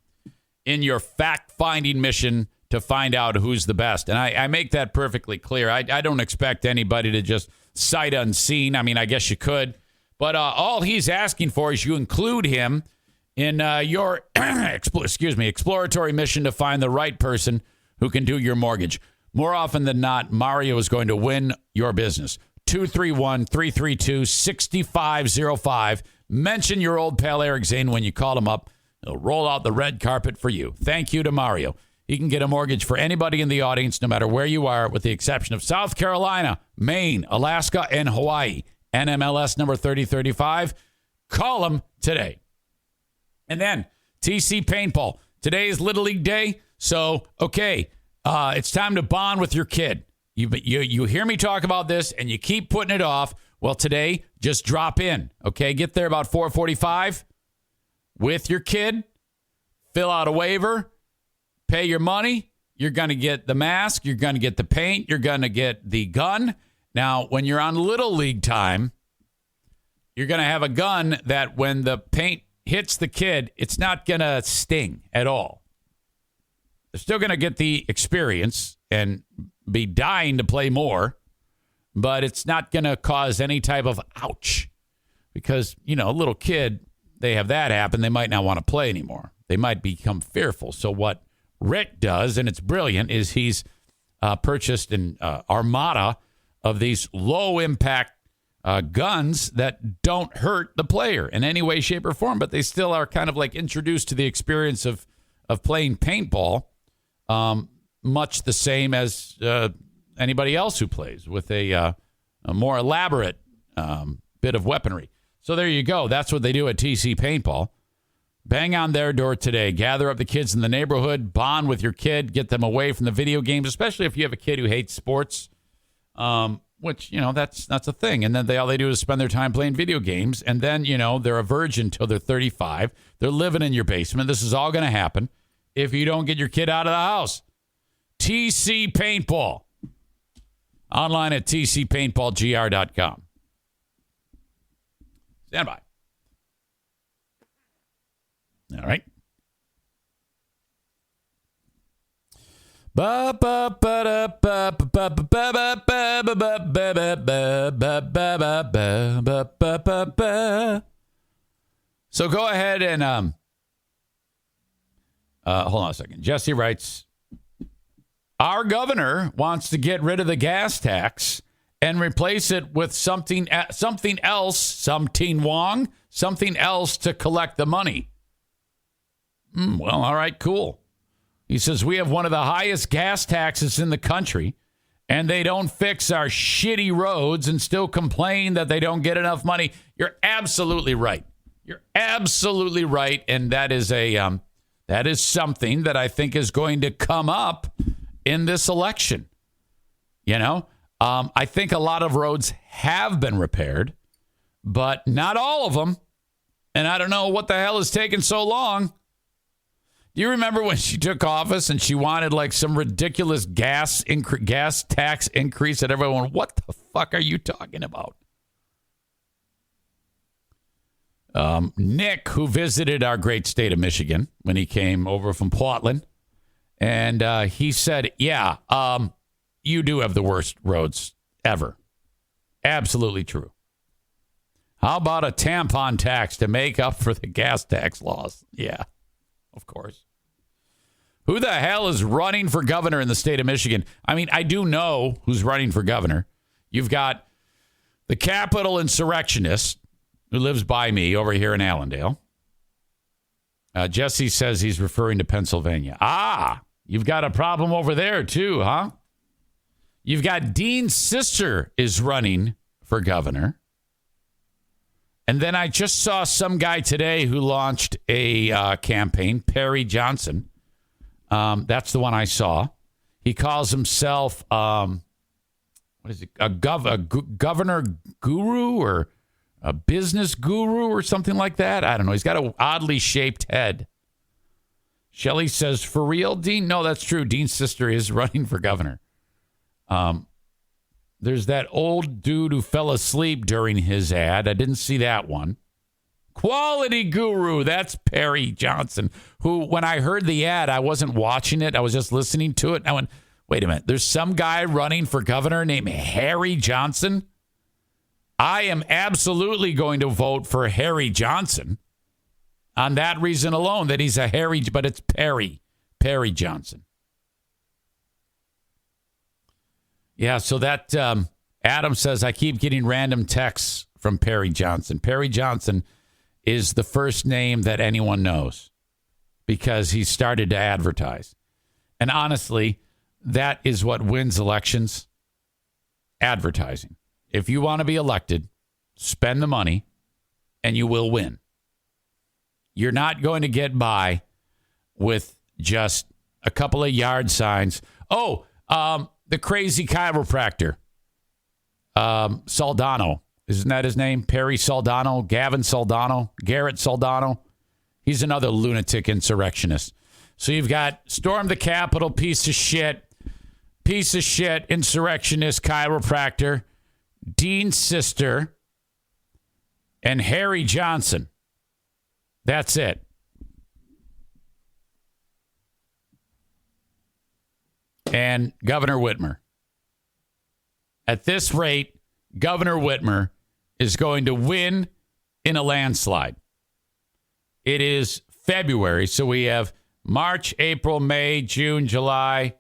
in your fact-finding mission to find out who's the best. And I make that perfectly clear. I don't expect anybody to just sight unseen. I mean, I guess you could. But all he's asking for is you include him in your exploratory mission to find the right person who can do your mortgage. More often than not, Mario is going to win your business. 231-332-6505. Mention your old pal Eric Zane when you call him up. He'll roll out the red carpet for you. Thank you to Mario. He can get a mortgage for anybody in the audience, no matter where you are, with the exception of South Carolina, Maine, Alaska, and Hawaii. NMLS number 3035. Call him today. And then TC Paintball. Today is Little League Day. So, okay, it's time to bond with your kid. You hear me talk about this and you keep putting it off. Well, today, just drop in. Okay, get there about 4:45 with your kid. Fill out a waiver. Pay your money. You're going to get the mask. You're going to get the paint. You're going to get the gun. Now, when you're on Little League time, you're going to have a gun that when the paint hits the kid, it's not going to sting at all. They're still going to get the experience and be dying to play more, but it's not going to cause any type of ouch. Because, a little kid, they have that happen, they might not want to play anymore. They might become fearful. So what Rick does, and it's brilliant, is he's purchased an armada of these low-impact guns that don't hurt the player in any way, shape, or form, but they still are kind of like introduced to the experience of playing paintball, much the same as anybody else who plays with a more elaborate bit of weaponry. So there you go. That's what they do at TC Paintball. Bang on their door today. Gather up the kids in the neighborhood. Bond with your kid. Get them away from the video games, especially if you have a kid who hates sports, which, that's a thing. And then all they do is spend their time playing video games. And then, they're a virgin until they're 35. They're living in your basement. This is all going to happen if you don't get your kid out of the house. TC Paintball. Online at tcpaintballgr.com. Stand by. All right. So go ahead and hold on a second. Jesse writes, our governor wants to get rid of the gas tax and replace it with something else, something else to collect the money. Well, all right, cool. He says, we have one of the highest gas taxes in the country, and they don't fix our shitty roads and still complain that they don't get enough money. You're absolutely right. You're absolutely right. And that is something that I think is going to come up in this election. I think a lot of roads have been repaired, but not all of them. And I don't know what the hell is taking so long. Do you remember when she took office and she wanted like some ridiculous gas tax increase that everyone went, what the fuck are you talking about? Nick, who visited our great state of Michigan when he came over from Portland, and he said, yeah, you do have the worst roads ever. Absolutely true. How about a tampon tax to make up for the gas tax laws? Yeah, of course. Who the hell is running for governor in the state of Michigan? I mean, I do know who's running for governor. You've got the Capitol insurrectionist who lives by me over here in Allendale. Jesse says he's referring to Pennsylvania. Ah, you've got a problem over there too, huh? You've got Dean's sister is running for governor. And then I just saw some guy today who launched a campaign, Perry Johnson. That's the one I saw. He calls himself, what is it, a governor guru or a business guru or something like that. I don't know. He's got an oddly shaped head. Shelley says, for real, Dean? No, that's true. Dean's sister is running for governor. There's that old dude who fell asleep during his ad. I didn't see that one. Quality guru. That's Perry Johnson, who, when I heard the ad, I wasn't watching it. I was just listening to it. I went, wait a minute. There's some guy running for governor named Harry Johnson. I am absolutely going to vote for Harry Johnson on that reason alone, that he's a Harry, but it's Perry Johnson. Yeah, so that Adam says, I keep getting random texts from Perry Johnson. Perry Johnson is the first name that anyone knows because he started to advertise. And honestly, that is what wins elections. Advertising. If you want to be elected, spend the money and you will win. You're not going to get by with just a couple of yard signs. Oh, the crazy chiropractor, Soldano. Isn't that his name? Perry Soldano, Gavin Soldano, Garrett Soldano. He's another lunatic insurrectionist. So you've got Storm the Capitol, piece of shit, insurrectionist, chiropractor, Dean's sister, and Harry Johnson. That's it. And Governor Whitmer. At this rate, Governor Whitmer is going to win in a landslide. It is February, so we have March, April, May, June, July,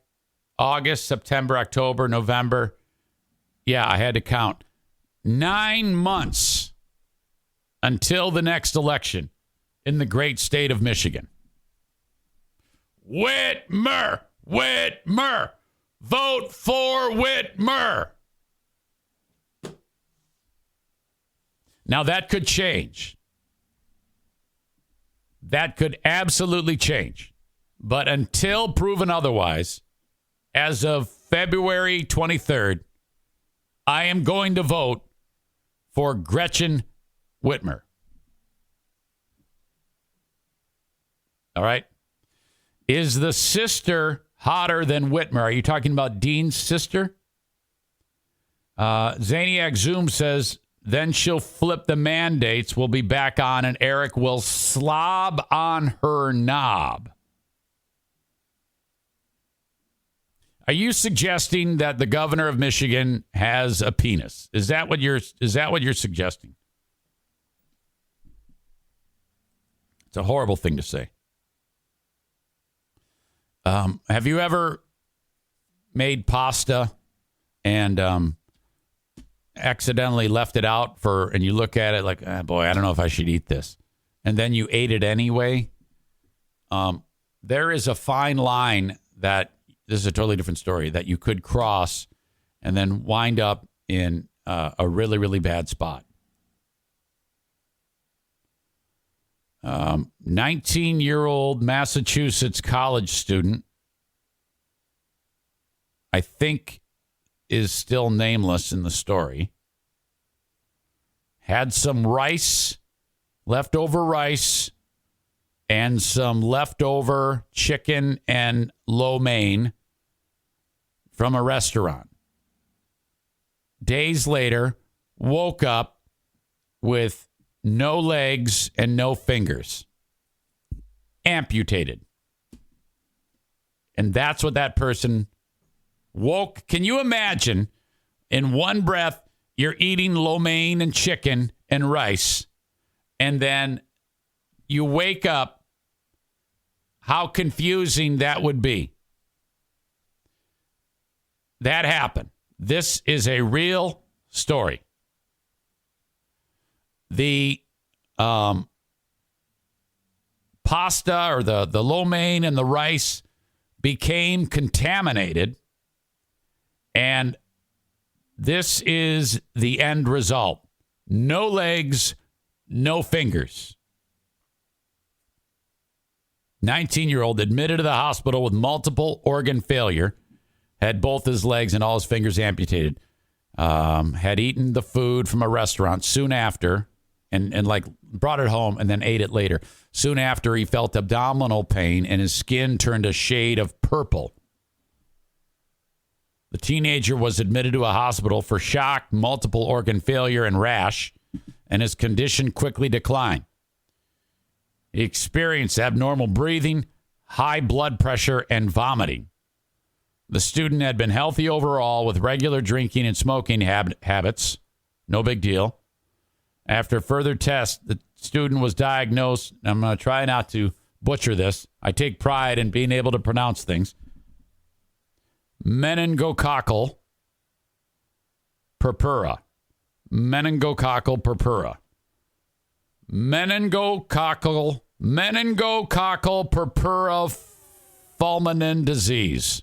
August, September, October, November. Yeah, I had to count. 9 months until the next election in the great state of Michigan. Whitmer! Vote for Whitmer! Now, that could change. That could absolutely change. But until proven otherwise, as of February 23rd, I am going to vote for Gretchen Whitmer. All right? Is the sister hotter than Whitmer? Are you talking about Dean's sister? Zaniac Zoom says, then she'll flip the mandates. We'll be back on, and Eric will slob on her knob. Are you suggesting that the governor of Michigan has a penis? Is that what you're suggesting? It's a horrible thing to say. Have you ever made pasta and accidentally left it out and you look at it like, boy, I don't know if I should eat this. And then you ate it anyway? There is a fine line that, this is a totally different story, that you could cross and then wind up in a really, really bad spot. 19-year-old Massachusetts college student, I think is still nameless in the story, had some rice leftover rice, and some leftover chicken and lo mein from a restaurant. Days later, woke up with no legs and no fingers. Amputated. And that's what that person woke. Can you imagine in one breath, you're eating lo mein and chicken and rice, and then you wake up, how confusing that would be. That happened. This is a real story. The pasta or the lo mein and the rice became contaminated, and this is the end result. No legs, no fingers. 19-year-old admitted to the hospital with multiple organ failure, had both his legs and all his fingers amputated, had eaten the food from a restaurant soon after, and like brought it home and then ate it later. Soon after, he felt abdominal pain and his skin turned a shade of purple. The teenager was admitted to a hospital for shock, multiple organ failure, and rash, and his condition quickly declined. He experienced abnormal breathing, high blood pressure, and vomiting. The student had been healthy overall with regular drinking and smoking habits. No big deal. After further tests, the student was diagnosed. I'm going to try not to butcher this. I take pride in being able to pronounce things. Meningococcal purpura. Meningococcal purpura. Meningococcal purpura fulminant disease,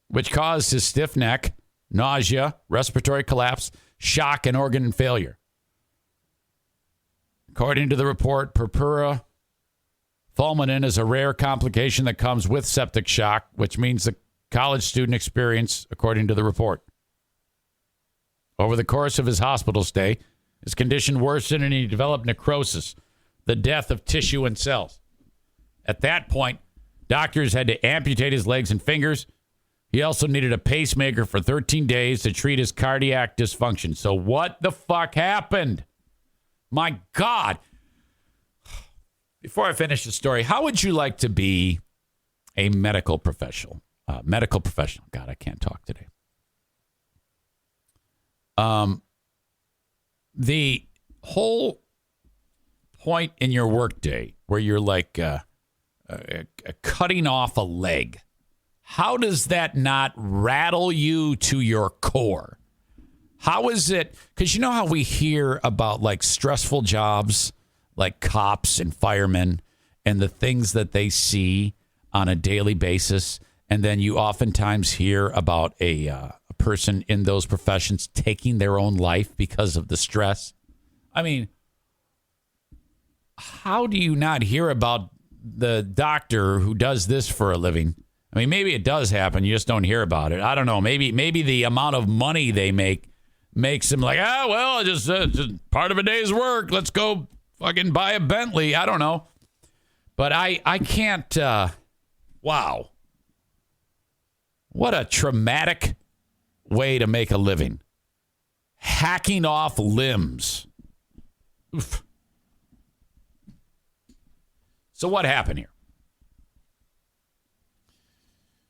which caused his stiff neck, nausea, respiratory collapse, shock, and organ failure. According to the report, purpura fulminant is a rare complication that comes with septic shock, which means the college student experienced, according to the report. Over the course of his hospital stay, his condition worsened and he developed necrosis, the death of tissue and cells. At that point, doctors had to amputate his legs and fingers. He also needed a pacemaker for 13 days to treat his cardiac dysfunction. So what the fuck happened? My God. Before I finish the story, how would you like to be a medical professional? God, I can't talk today. The whole point in your workday where you're like cutting off a leg, how does that not rattle you to your core? How is it? Because you know how we hear about like stressful jobs, like cops and firemen, and the things that they see on a daily basis. And then you oftentimes hear about a person in those professions taking their own life because of the stress. I mean, how do you not hear about the doctor who does this for a living? I mean, maybe it does happen. You just don't hear about it. I don't know. Maybe the amount of money they make makes them like, well, just part of a day's work. Let's go fucking buy a Bentley. I don't know. But I can't. Wow. What a traumatic way to make a living. Hacking off limbs. Oof. So what happened here?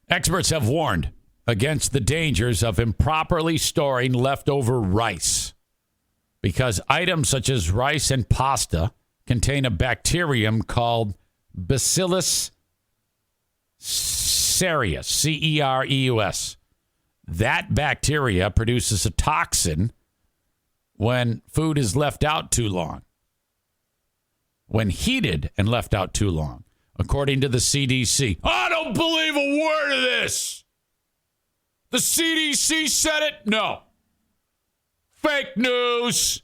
Experts have warned against the dangers of improperly storing leftover rice because items such as rice and pasta contain a bacterium called Bacillus cereus, cereus. That bacteria produces a toxin when food is left out too long, when heated and left out too long, according to the CDC. I don't believe a word of this. The CDC said it? No. Fake news.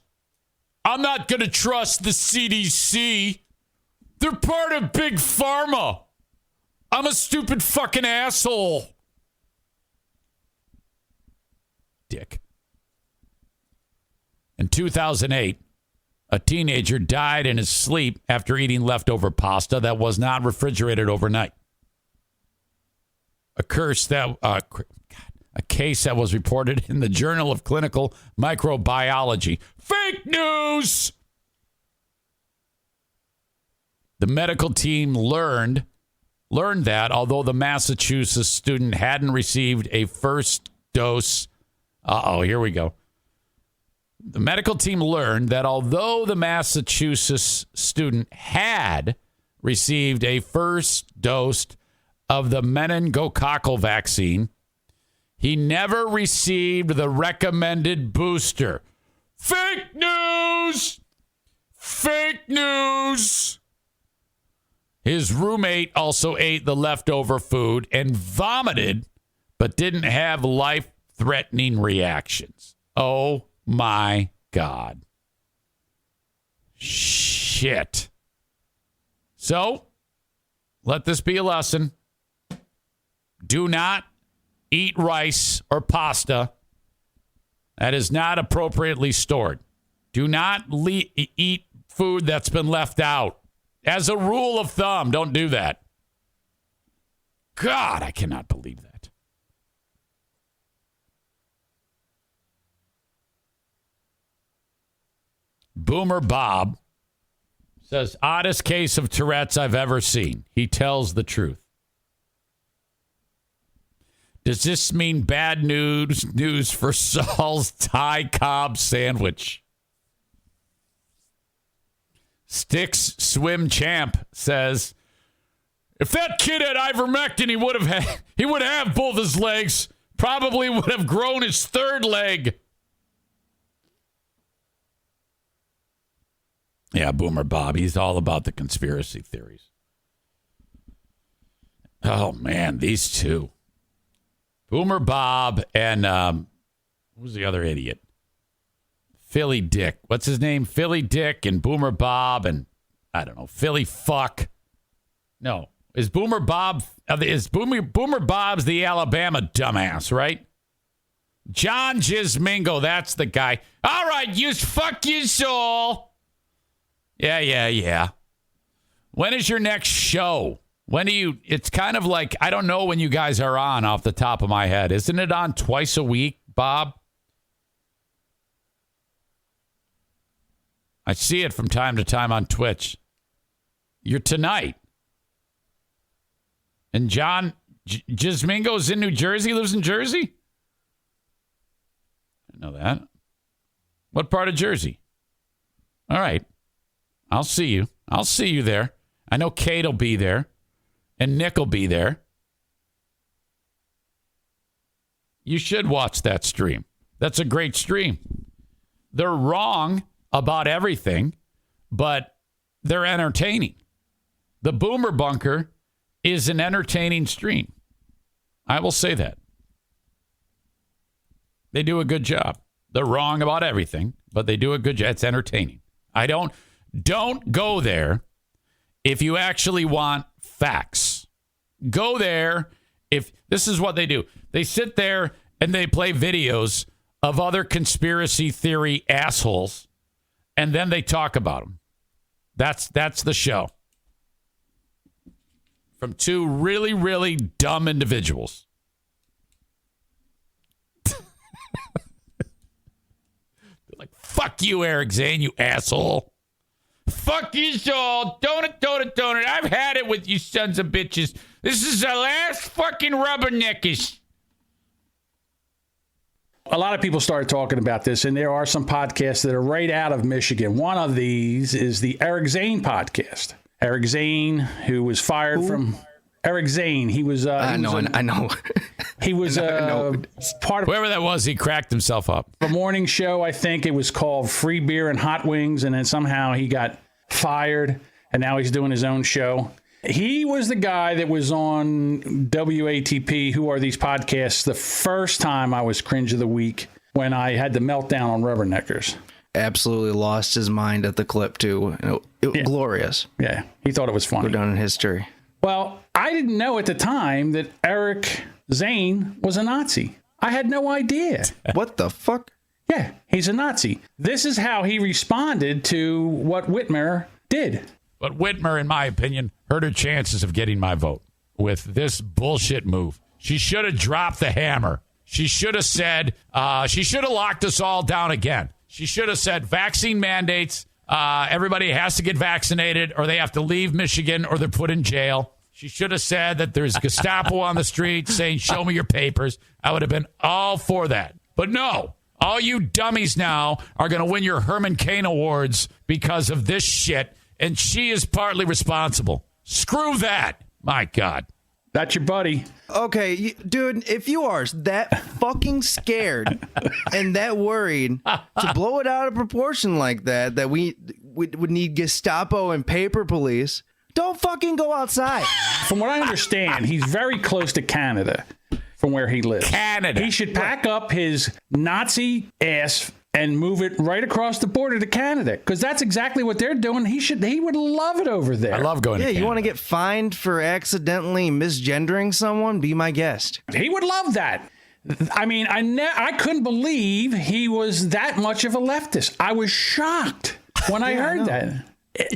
I'm not going to trust the CDC. They're part of Big Pharma. I'm a stupid fucking asshole. Dick. In 2008, A teenager died in his sleep after eating leftover pasta that was not refrigerated overnight. A case that was reported in the Journal of Clinical Microbiology. Fake news! The medical team learned that although the Massachusetts student hadn't received a first dose, here we go. The medical team learned that although the Massachusetts student had received a first dose of the meningococcal vaccine, he never received the recommended booster. Fake news! Fake news! His roommate also ate the leftover food and vomited, but didn't have life-threatening reactions. Oh, my God. Shit. So, let this be a lesson. Do not eat rice or pasta that is not appropriately stored. Do not eat food that's been left out. As a rule of thumb, don't do that. God, I cannot believe that. Boomer Bob says, oddest case of Tourette's I've ever seen. He tells the truth. Does this mean bad news for Saul's Thai Cobb sandwich? Sticks Swim Champ says, if that kid had ivermectin, he would have both his legs. Probably would have grown his third leg. Yeah, Boomer Bob. He's all about the conspiracy theories. Oh, man, these two. Boomer Bob and who's the other idiot? Philly Dick. What's his name? Philly Dick and Boomer Bob and, I don't know, Philly Fuck. No. Is Boomer Bob's the Alabama dumbass, right? John Jizmingo, that's the guy. All right, you fuck you soul. Yeah. When is your next show? It's kind of like, I don't know when you guys are on off the top of my head. Isn't it on twice a week, Bob? I see it from time to time on Twitch. You're tonight. And John Jizmingo's in New Jersey, lives in Jersey? I know that. What part of Jersey? All right. I'll see you. I'll see you there. I know Kate will be there. And Nick will be there. You should watch that stream. That's a great stream. They're wrong about everything, but they're entertaining. The Boomer Bunker is an entertaining stream. I will say that. They do a good job. They're wrong about everything, but they do a good job. It's entertaining. Don't go there if you actually want facts. Go there if this is what they do. They sit there and they play videos of other conspiracy theory assholes, and then they talk about them. That's the show. From two really, really dumb individuals. Like, fuck you, Eric Zane, you asshole. Fuck you all. Donut. I've had it with you sons of bitches. This is the last fucking rubberneckers. A lot of people started talking about this, and there are some podcasts that are right out of Michigan. One of these is the Eric Zane podcast. Eric Zane, who was fired from... Eric Zane, he was... I know. He was part of... Whoever that was, he cracked himself up. A morning show, I think it was called Free Beer and Hot Wings, and then somehow he got fired, and now he's doing his own show. He was the guy that was on WATP, Who Are These Podcasts, the first time I was Cringe of the Week when I had the meltdown on Rubberneckers. Absolutely lost his mind at the clip, too. Glorious. Yeah, he thought it was funny. Go down in history. Well, I didn't know at the time that Eric Zane was a Nazi. I had no idea. What the fuck? Yeah, he's a Nazi. This is how he responded to what Whitmer did. But Whitmer, in my opinion, hurt her chances of getting my vote with this bullshit move. She should have dropped the hammer. She should have said, she should have locked us all down again. She should have said vaccine mandates. Everybody has to get vaccinated or they have to leave Michigan or they're put in jail. She should have said that there's Gestapo on the street saying, show me your papers. I would have been all for that. But no, all you dummies now are going to win your Herman Cain Awards because of this shit. And she is partly responsible. Screw that. My God. That's your buddy. Okay, dude, if you are that fucking scared and that worried to blow it out of proportion like that we would need Gestapo and paper police, don't fucking go outside. From what I understand, he's very close to Canada from where he lives. Canada. He should pack up his Nazi ass and move it right across the border to Canada, because that's exactly what they're doing. He would love it over there. I love going to Canada. You want to get fined for accidentally misgendering someone? Be my guest. He would love that. I mean, I couldn't believe he was that much of a leftist. I was shocked when I heard that.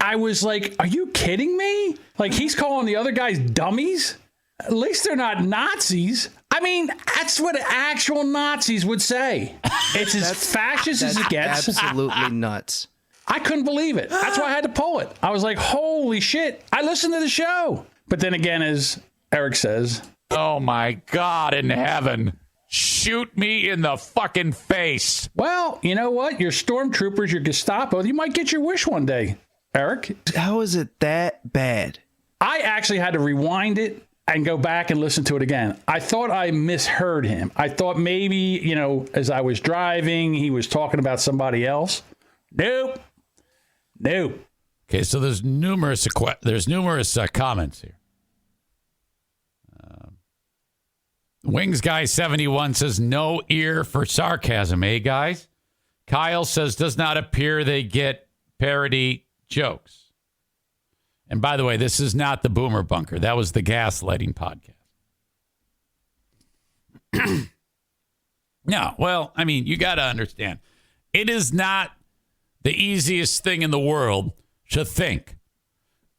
I was like, are you kidding me? Like, he's calling the other guys dummies? At least they're not Nazis. I mean, that's what actual Nazis would say. It's as fascist as it gets. Absolutely nuts. I couldn't believe it. That's why I had to pull it. I was like, holy shit. I listened to the show. But then again, as Eric says, oh my God in heaven. Shoot me in the fucking face. Well, you know what? Your stormtroopers, your Gestapo, you might get your wish one day, Eric. How is it that bad? I actually had to rewind it and go back and listen to it again. I thought I misheard him. I thought maybe, as I was driving, he was talking about somebody else. Nope. Okay, so there's numerous comments here. Wings Guy 71 says no ear for sarcasm, eh, guys? Kyle says does not appear they get parody jokes. And by the way, this is not the Boomer Bunker. That was the Gaslighting podcast. No, well, I mean, you got to understand. It is not the easiest thing in the world to think.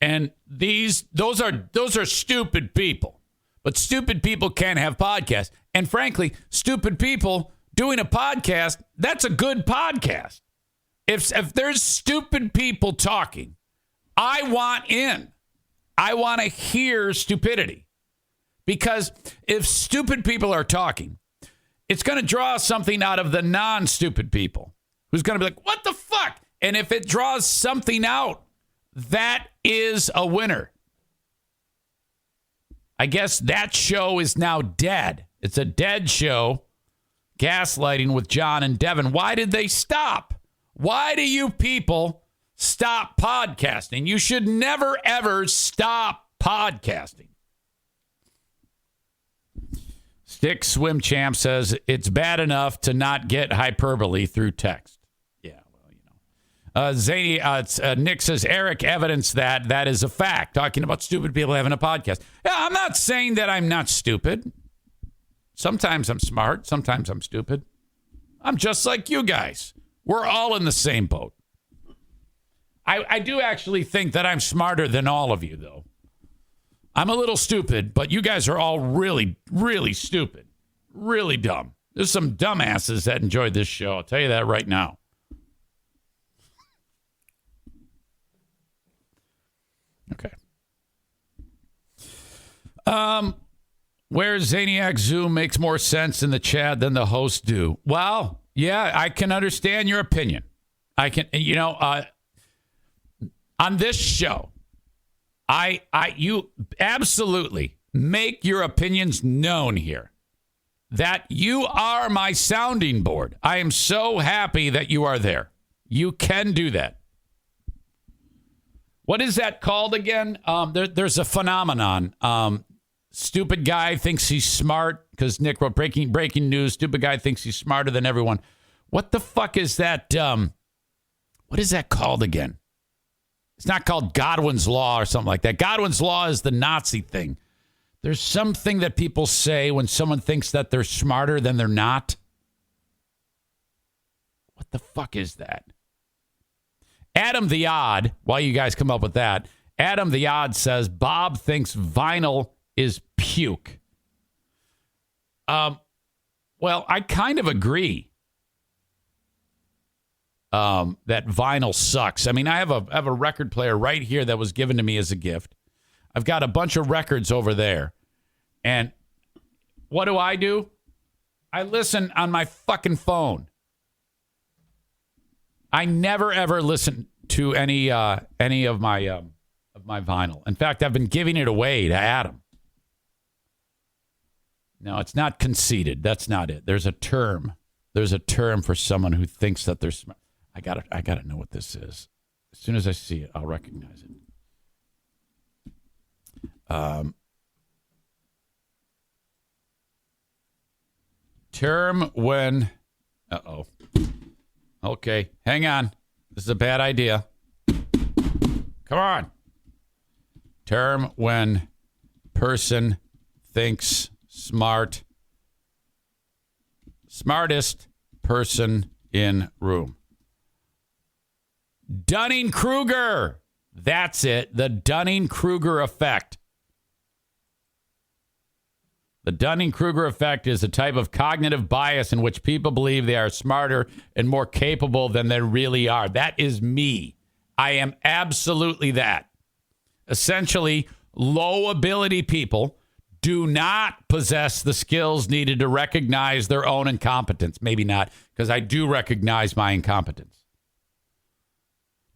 And those are stupid people. But stupid people can't have podcasts. And frankly, stupid people doing a podcast, that's a good podcast. If there's stupid people talking, I want in. I want to hear stupidity. Because if stupid people are talking, it's going to draw something out of the non-stupid people who's going to be like, what the fuck? And if it draws something out, that is a winner. I guess that show is now dead. It's a dead show. Gaslighting with John and Devin. Why did they stop? Why do you people stop podcasting? You should never, ever stop podcasting. Stick Swim Champ says it's bad enough to not get hyperbole through text. Yeah, well, Zane, Nick says, Eric, evidence that is a fact. Talking about stupid people having a podcast. Yeah, I'm not saying that I'm not stupid. Sometimes I'm smart. Sometimes I'm stupid. I'm just like you guys. We're all in the same boat. I do actually think that I'm smarter than all of you, though. I'm a little stupid, but you guys are all really, really stupid. Really dumb. There's some dumbasses that enjoyed this show. I'll tell you that right now. Okay. Where Zaniac Zoom makes more sense in the chat than the hosts do. Well, yeah, I can understand your opinion. I can, on this show, you absolutely make your opinions known here. That you are my sounding board. I am so happy that you are there. You can do that. What is that called again? There's a phenomenon. Stupid guy thinks he's smart because Nick wrote breaking news. Stupid guy thinks he's smarter than everyone. What the fuck is that? What is that called again? It's not called Godwin's Law or something like that. Godwin's Law is the Nazi thing. There's something that people say when someone thinks that they're smarter than they're not. the fuck is that? Adam the Odd, while you guys come up with that, Adam the Odd says Bob thinks vinyl is puke. Well, I kind of agree that vinyl sucks. I mean, I have a record player right here that was given to me as a gift. I've got a bunch of records over there. And what do? I listen on my fucking phone. I never ever listen to any of my vinyl. In fact, I've been giving it away to Adam. No, it's not conceited. That's not it. There's a term. There's a term for someone who thinks that they're smart. I gotta know what this is. As soon as I see it, I'll recognize it. Term when... Uh-oh. Okay, hang on. This is a bad idea. Come on. Term when person thinks smart. Smartest person in room. Dunning-Kruger. That's it. The Dunning-Kruger effect. The Dunning-Kruger effect is a type of cognitive bias in which people believe they are smarter and more capable than they really are. That is me. I am absolutely that. Essentially, low ability people do not possess the skills needed to recognize their own incompetence. Maybe not, because I do recognize my incompetence.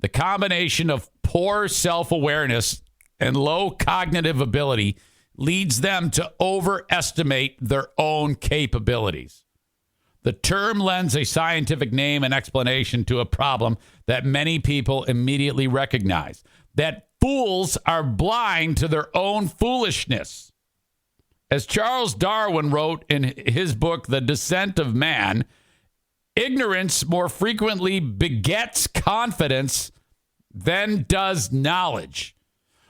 The combination of poor self-awareness and low cognitive ability leads them to overestimate their own capabilities. The term lends a scientific name and explanation to a problem that many people immediately recognize, that fools are blind to their own foolishness. As Charles Darwin wrote in his book, The Descent of Man, ignorance more frequently begets confidence than does knowledge.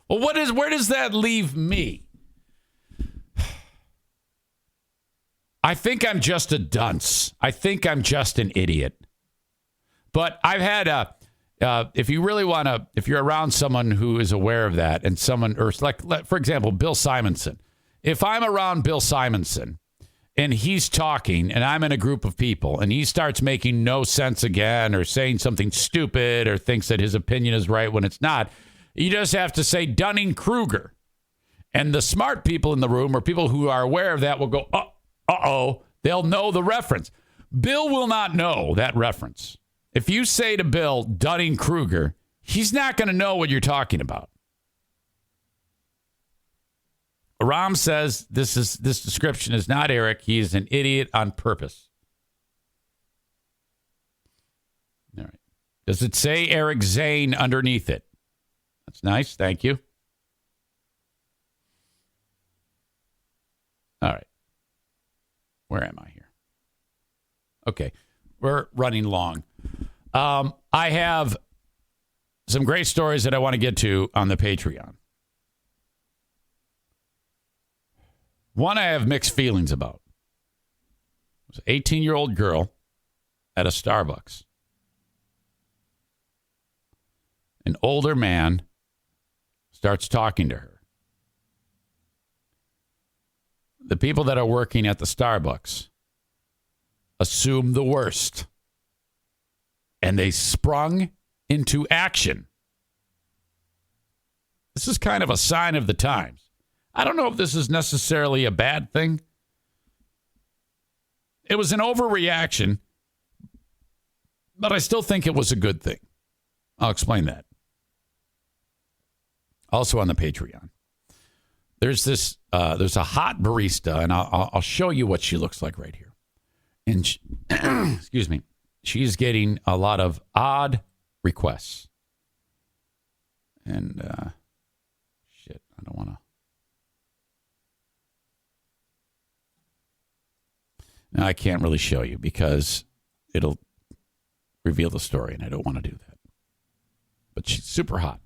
Well, where does that leave me? I think I'm just a dunce. I think I'm just an idiot. But I've had if you really want to, if you're around someone who is aware of that, and someone, or like, for example, Bill Simonson. If I'm around Bill Simonson and he's talking and I'm in a group of people and he starts making no sense again or saying something stupid or thinks that his opinion is right when it's not, you just have to say Dunning-Kruger. And the smart people in the room or people who are aware of that will go, uh-oh, they'll know the reference. Bill will not know that reference. If you say to Bill Dunning-Kruger, he's not going to know what you're talking about. Aram says this description is not Eric. He is an idiot on purpose. All right. Does it say Eric Zane underneath it? That's nice. Thank you. All right. Where am I here? Okay. We're running long. I have some great stories that I want to get to on the Patreon. One I have mixed feelings about. It was an 18-year-old girl at a Starbucks. An older man starts talking to her. The people that are working at the Starbucks assume the worst. And they sprung into action. This is kind of a sign of the times. I don't know if this is necessarily a bad thing. It was an overreaction, but I still think it was a good thing. I'll explain that. Also on the Patreon. There's a hot barista, and I'll show you what she looks like right here. And she, excuse me, she's getting a lot of odd requests. And shit, I don't want to. Now, I can't really show you because it'll reveal the story, and I don't want to do that. But she's super hot.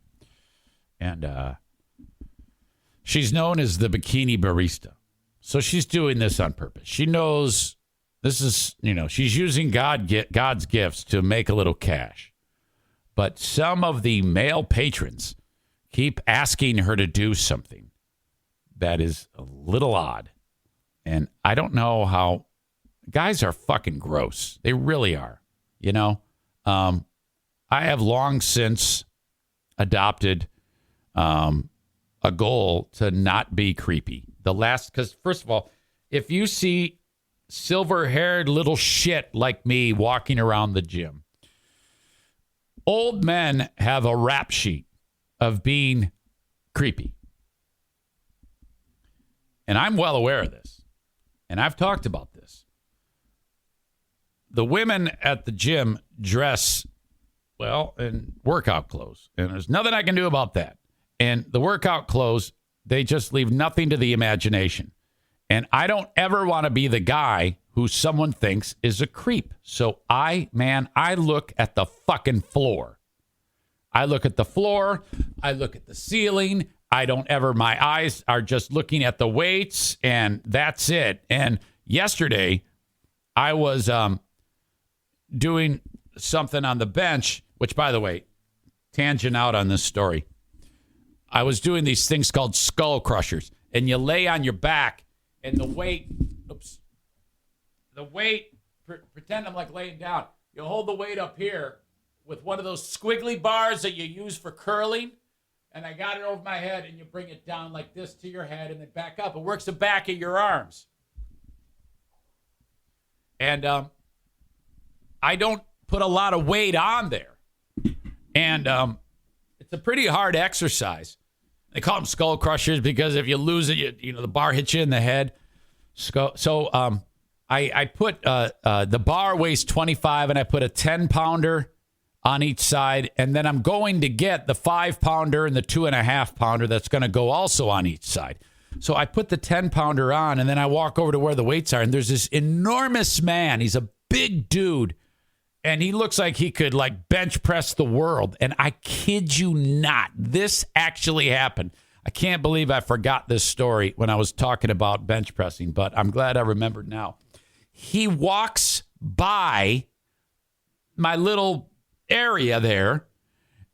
And she's known as the bikini barista. So she's doing this on purpose. She knows This is, she's using God's gifts to make a little cash. But some of the male patrons keep asking her to do something that is a little odd. And I don't know how guys are fucking gross. They really are. I have long since adopted a goal to not be creepy. Because first of all, if you see silver-haired little shit like me walking around the gym, old men have a rap sheet of being creepy. And I'm well aware of this. And I've talked about this. The women at the gym dress, in workout clothes. And there's nothing I can do about that. And the workout clothes, they just leave nothing to the imagination. And I don't ever want to be the guy who someone thinks is a creep. So I look at the fucking floor. I look at the floor. I look at the ceiling. My eyes are just looking at the weights, and that's it. And yesterday, I was doing something on the bench, which, by the way, tangent out on this story. I was doing these things called skull crushers, and you lay on your back, and the weight, pretend I'm like laying down. You hold the weight up here with one of those squiggly bars that you use for curling, and I got it over my head, and you bring it down like this to your head and then back up. It works the back of your arms. And I don't put a lot of weight on there. And it's a pretty hard exercise. They call them skull crushers because if you lose it, the bar hits you in the head. So I put the bar weighs 25, and I put a 10-pounder on each side, and then I'm going to get the 5-pounder and the 2.5-pounder that's going to go also on each side. So I put the 10-pounder on, and then I walk over to where the weights are, and there's this enormous man. He's a big dude, and he looks like he could bench press the world. And I kid you not, this actually happened. I can't believe I forgot this story when I was talking about bench pressing, but I'm glad I remembered now. He walks by my little area there,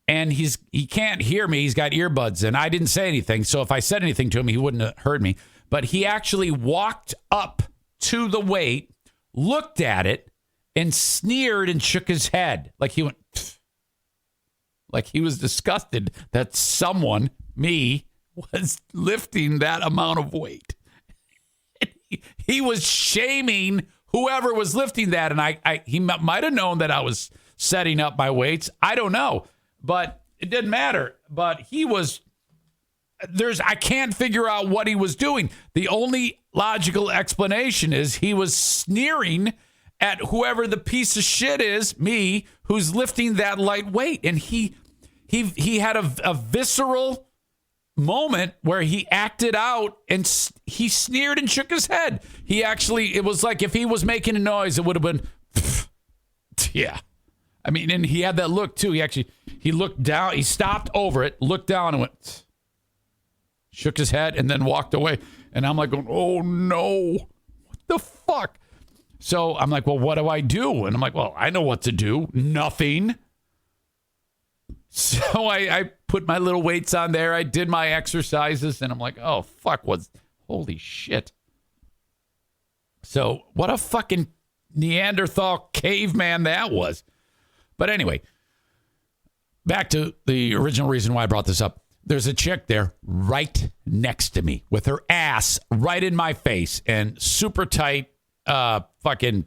and he can't hear me. He's got earbuds in. I didn't say anything, so if I said anything to him, he wouldn't have heard me. But he actually walked up to the weight, looked at it, and sneered and shook his head. Like he went, pfft. Like he was disgusted that someone, me, was lifting that amount of weight. He was shaming whoever was lifting that, and he might have known that I was setting up my weights. I don't know, but it didn't matter. But I can't figure out what he was doing. The only logical explanation is he was sneering at whoever the piece of shit is, me, who's lifting that light weight. And he had a visceral moment where he acted out and he sneered and shook his head. It was like if he was making a noise, it would have been, pfft. Yeah. I mean, and he had that look too. He looked down, he stopped over it, looked down and went, tch. Shook his head and then walked away. And I'm like, oh no, what the fuck? So I'm like, well, what do I do? And I'm like, well, I know what to do. Nothing. So I put my little weights on there. I did my exercises and I'm like, oh, fuck, holy shit. So what a fucking Neanderthal caveman that was. But anyway, back to the original reason why I brought this up. There's a chick there right next to me with her ass right in my face and super tight fucking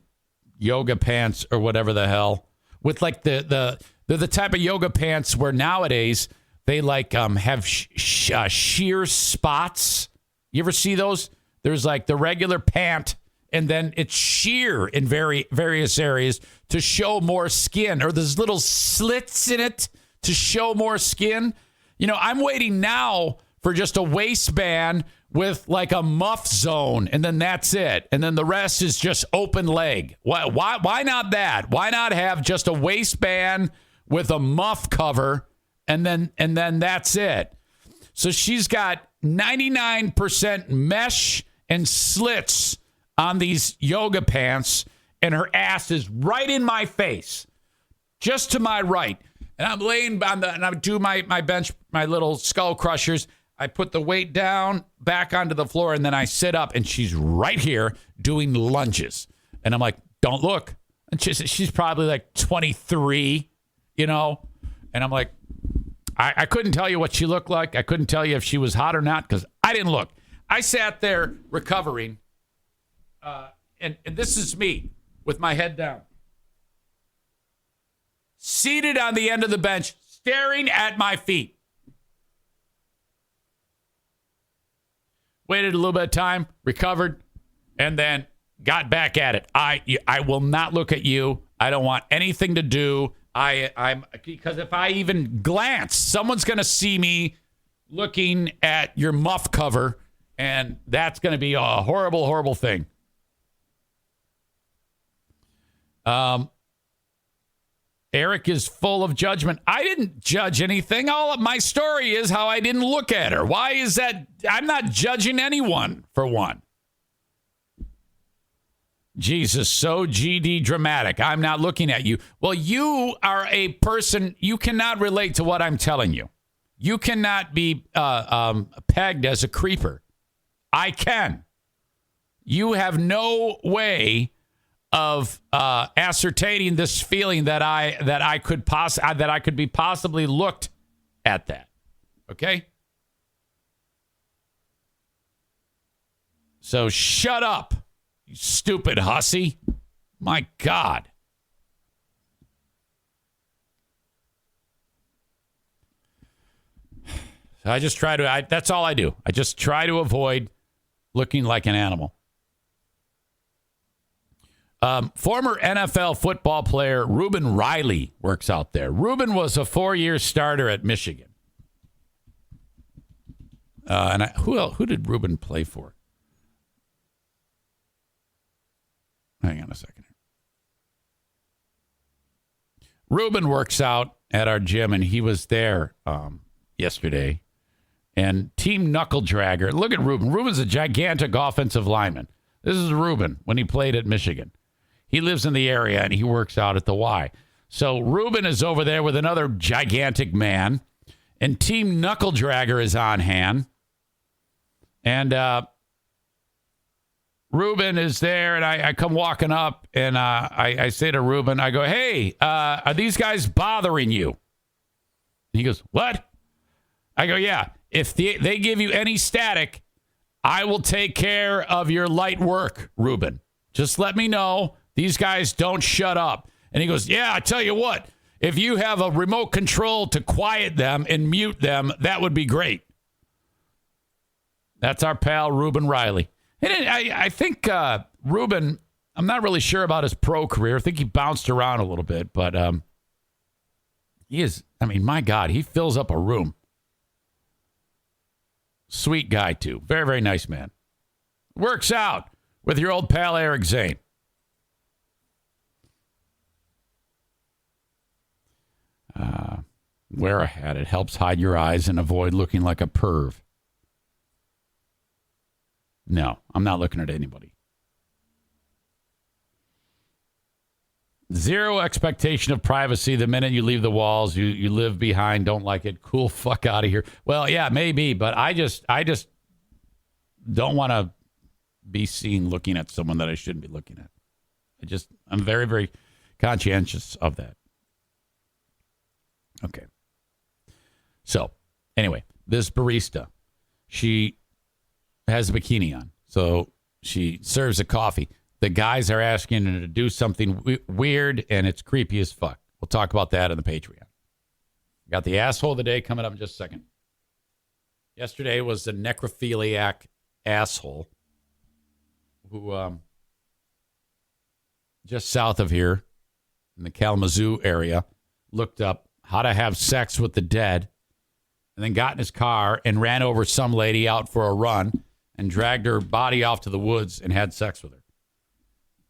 yoga pants or whatever the hell with they're the type of yoga pants where nowadays they have sheer spots. You ever see those? There's the regular pant and then it's sheer in various areas to show more skin, or there's little slits in it to show more skin. I'm waiting now for just a waistband with a muff zone, and then that's it. And then the rest is just open leg. Why not that? Why not have just a waistband with a muff cover, and then that's it? So she's got 99% mesh and slits on these yoga pants, and her ass is right in my face, just to my right. And I'm laying on and I do my bench, my little skull crushers. I put the weight down, back onto the floor, and then I sit up, and she's right here doing lunges. And I'm like, don't look. And she's probably like 23, you know? And I'm like, I couldn't tell you what she looked like. I couldn't tell you if she was hot or not because I didn't look. I sat there recovering, and this is me with my head down, seated on the end of the bench, staring at my feet. Waited a little bit of time, recovered, and then got back at it. I will not look at you. I don't want anything to do. I'm because if I even glance, someone's going to see me looking at your muff cover, and that's going to be a horrible, horrible thing. Eric is full of judgment. I didn't judge anything. All of my story is how I didn't look at her. Why is that? I'm not judging anyone, for one. Jesus, so GD dramatic. I'm not looking at you. Well, you are a person, you cannot relate to what I'm telling you. You cannot be pegged as a creeper. I can. You have no way of ascertaining this feeling that I could be possibly looked at that. Okay? So shut up, you stupid hussy. My God. So I just try to, that's all I do. I just try to avoid looking like an animal. Former NFL football player Reuben Riley works out there. Reuben was a 4-year starter at Michigan. Who did Reuben play for? Hang on a second here. Reuben works out at our gym, and he was there yesterday. And Team Knuckle Dragger. Look at Reuben. Reuben's a gigantic offensive lineman. This is Reuben when he played at Michigan. He lives in the area, and he works out at the Y. So Reuben is over there with another gigantic man, and Team Knuckle Dragger is on hand. And Reuben is there, and I come walking up, and I say to Reuben, I go, hey, are these guys bothering you? And he goes, what? I go, yeah. If they give you any static, I will take care of your light work, Reuben. Just let me know. These guys don't shut up. And he goes, yeah, I tell you what, if you have a remote control to quiet them and mute them, that would be great. That's our pal, Reuben Riley. And I think Reuben, I'm not really sure about his pro career. I think he bounced around a little bit, but he is, I mean, my God, he fills up a room. Sweet guy, too. Very, very nice man. Works out with your old pal, Eric Zane. Wear a hat. It helps hide your eyes and avoid looking like a perv. No, I'm not looking at anybody. Zero expectation of privacy the minute you leave the walls. You live behind, don't like it. Cool, fuck out of here. Well, yeah, maybe, but I just don't want to be seen looking at someone that I shouldn't be looking at. I'm very, very conscientious of that. Okay. So, anyway, this barista, she has a bikini on. So she serves a coffee. The guys are asking her to do something weird, and it's creepy as fuck. We'll talk about that on the Patreon. Got the asshole of the day coming up in just a second. Yesterday was the necrophiliac asshole who, just south of here in the Kalamazoo area, looked up how to have sex with the dead, and then got in his car and ran over some lady out for a run and dragged her body off to the woods and had sex with her.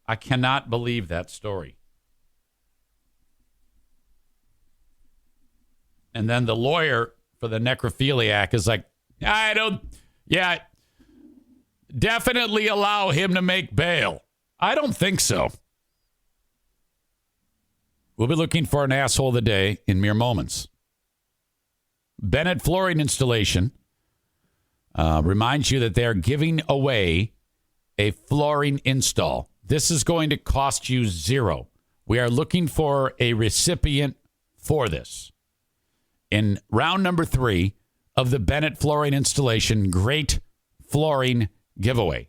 I cannot believe that story. And then the lawyer for the necrophiliac is like, definitely allow him to make bail? I don't think so. We'll be looking for an asshole of the day in mere moments. Bennett Flooring Installation reminds you that they're giving away a flooring install. This is going to cost you $0. We are looking for a recipient for this. In round number 3 of the Bennett Flooring Installation Great Flooring Giveaway.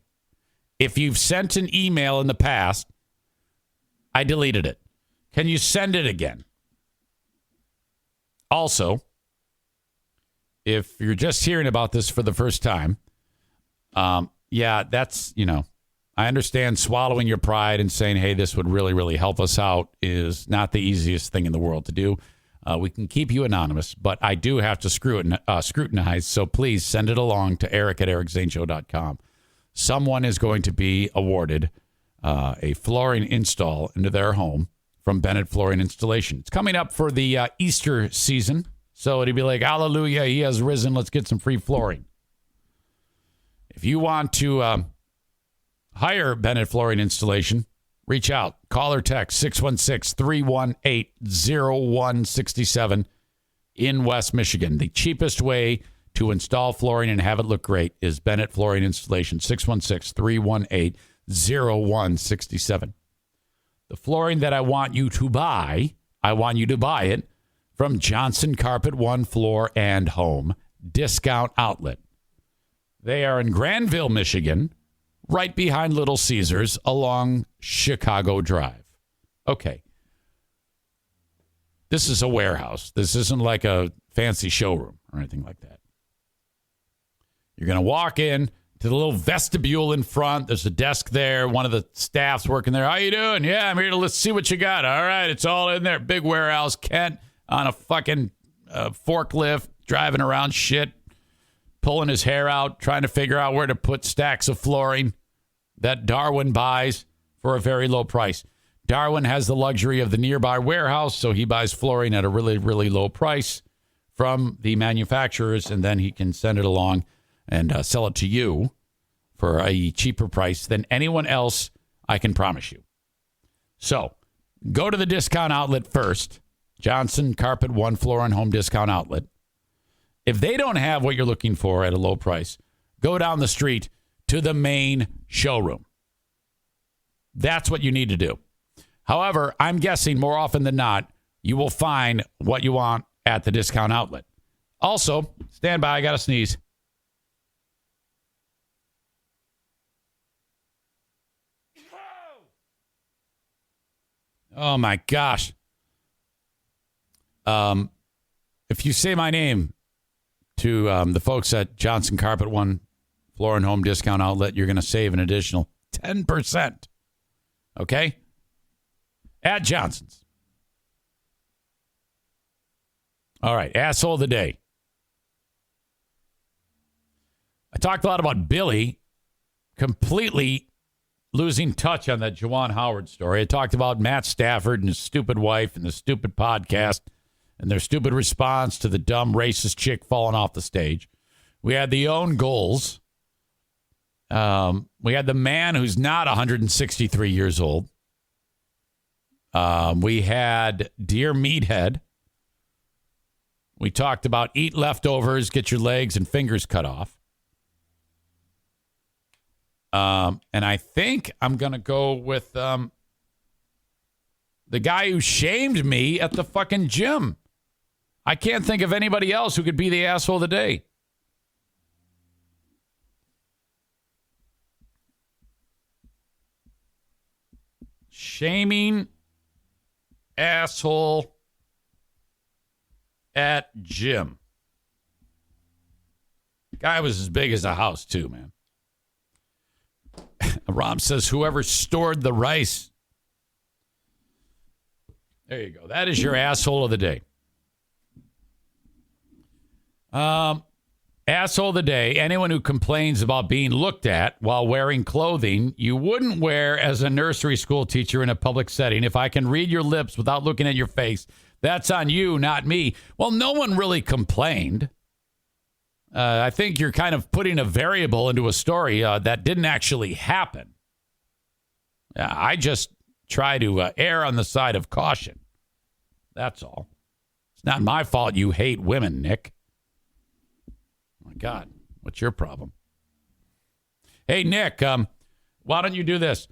If you've sent an email in the past, I deleted it. Can you send it again? Also, if you're just hearing about this for the first time, that's, I understand swallowing your pride and saying, hey, this would really, really help us out is not the easiest thing in the world to do. We can keep you anonymous, but I do have to scrutinize, so please send it along to eric@ericzaneshow.com. Someone is going to be awarded a flooring install into their home from Bennett Flooring Installation. It's coming up for the Easter season, so it'd be like, hallelujah, he has risen, let's get some free flooring. If you want to hire Bennett Flooring Installation, reach out. Call or text 616-318-0167 in West Michigan. The cheapest way to install flooring and have it look great is Bennett Flooring Installation, 616-318-0167. The flooring that I want you to buy it from Johnson Carpet One Floor and Home Discount Outlet. They are in Granville, Michigan, right behind Little Caesars along Chicago Drive. Okay. This is a warehouse. This isn't like a fancy showroom or anything like that. You're going to walk in to the little vestibule in front. There's a desk there. One of the staff's working there. How you doing? Yeah, I'm here to let's see what you got. All right, it's all in there. Big warehouse. Kent on a fucking forklift, driving around shit, pulling his hair out, trying to figure out where to put stacks of flooring that Darwin buys for a very low price. Darwin has the luxury of the nearby warehouse, so he buys flooring at a really, really low price from the manufacturers, and then he can send it along and sell it to you for a cheaper price than anyone else, I can promise you. So go to the discount outlet first, Johnson Carpet One Floor and Home Discount Outlet. If they don't have what you're looking for at a low price, go down the street to the main showroom. That's what you need to do. However, I'm guessing more often than not, you will find what you want at the discount outlet. Also, stand by, I got to sneeze. Oh my gosh. If you say my name to the folks at Johnson Carpet One Floor and Home Discount Outlet, you're going to save an additional 10%. Okay? At Johnson's. All right, asshole of the day. I talked a lot about Billy completely losing touch on that Juwan Howard story. I talked about Matt Stafford and his stupid wife and the stupid podcast and their stupid response to the dumb racist chick falling off the stage. We had the own goals. We had the man who's not 163 years old. We had Dear Meathead. We talked about eat leftovers, get your legs and fingers cut off. And I think I'm going to go with the guy who shamed me at the fucking gym. I can't think of anybody else who could be the asshole of the day. Shaming asshole at gym. Guy was as big as a house, too, man. Rom says, whoever stored the rice. There you go. That is your asshole of the day. Asshole of the day, anyone who complains about being looked at while wearing clothing you wouldn't wear as a nursery school teacher in a public setting. If I can read your lips without looking at your face, that's on you, not me. Well, no one really complained. I think you're kind of putting a variable into a story that didn't actually happen. I just try to err on the side of caution. That's all. It's not my fault you hate women, Nick. Oh my God, what's your problem? Hey, Nick, why don't you do this?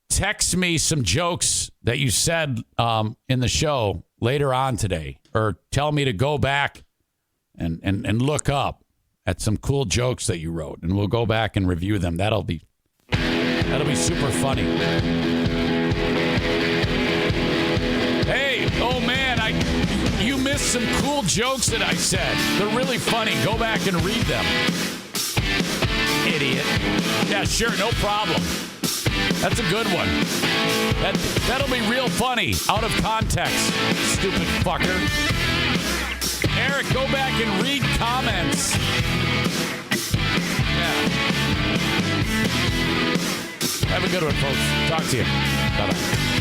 Text me some jokes that you said in the show later on today, or tell me to go back and look up at some cool jokes that you wrote, and we'll go back and review them. That'll be super funny. Hey, oh man, you missed some cool jokes that I said. They're really funny. Go back and read them. Idiot. Yeah, sure, no problem. That's a good one. That'll be real funny out of context, stupid fucker. Eric, go back and read comments. Yeah. Have a good one, folks. Talk to you. Bye-bye.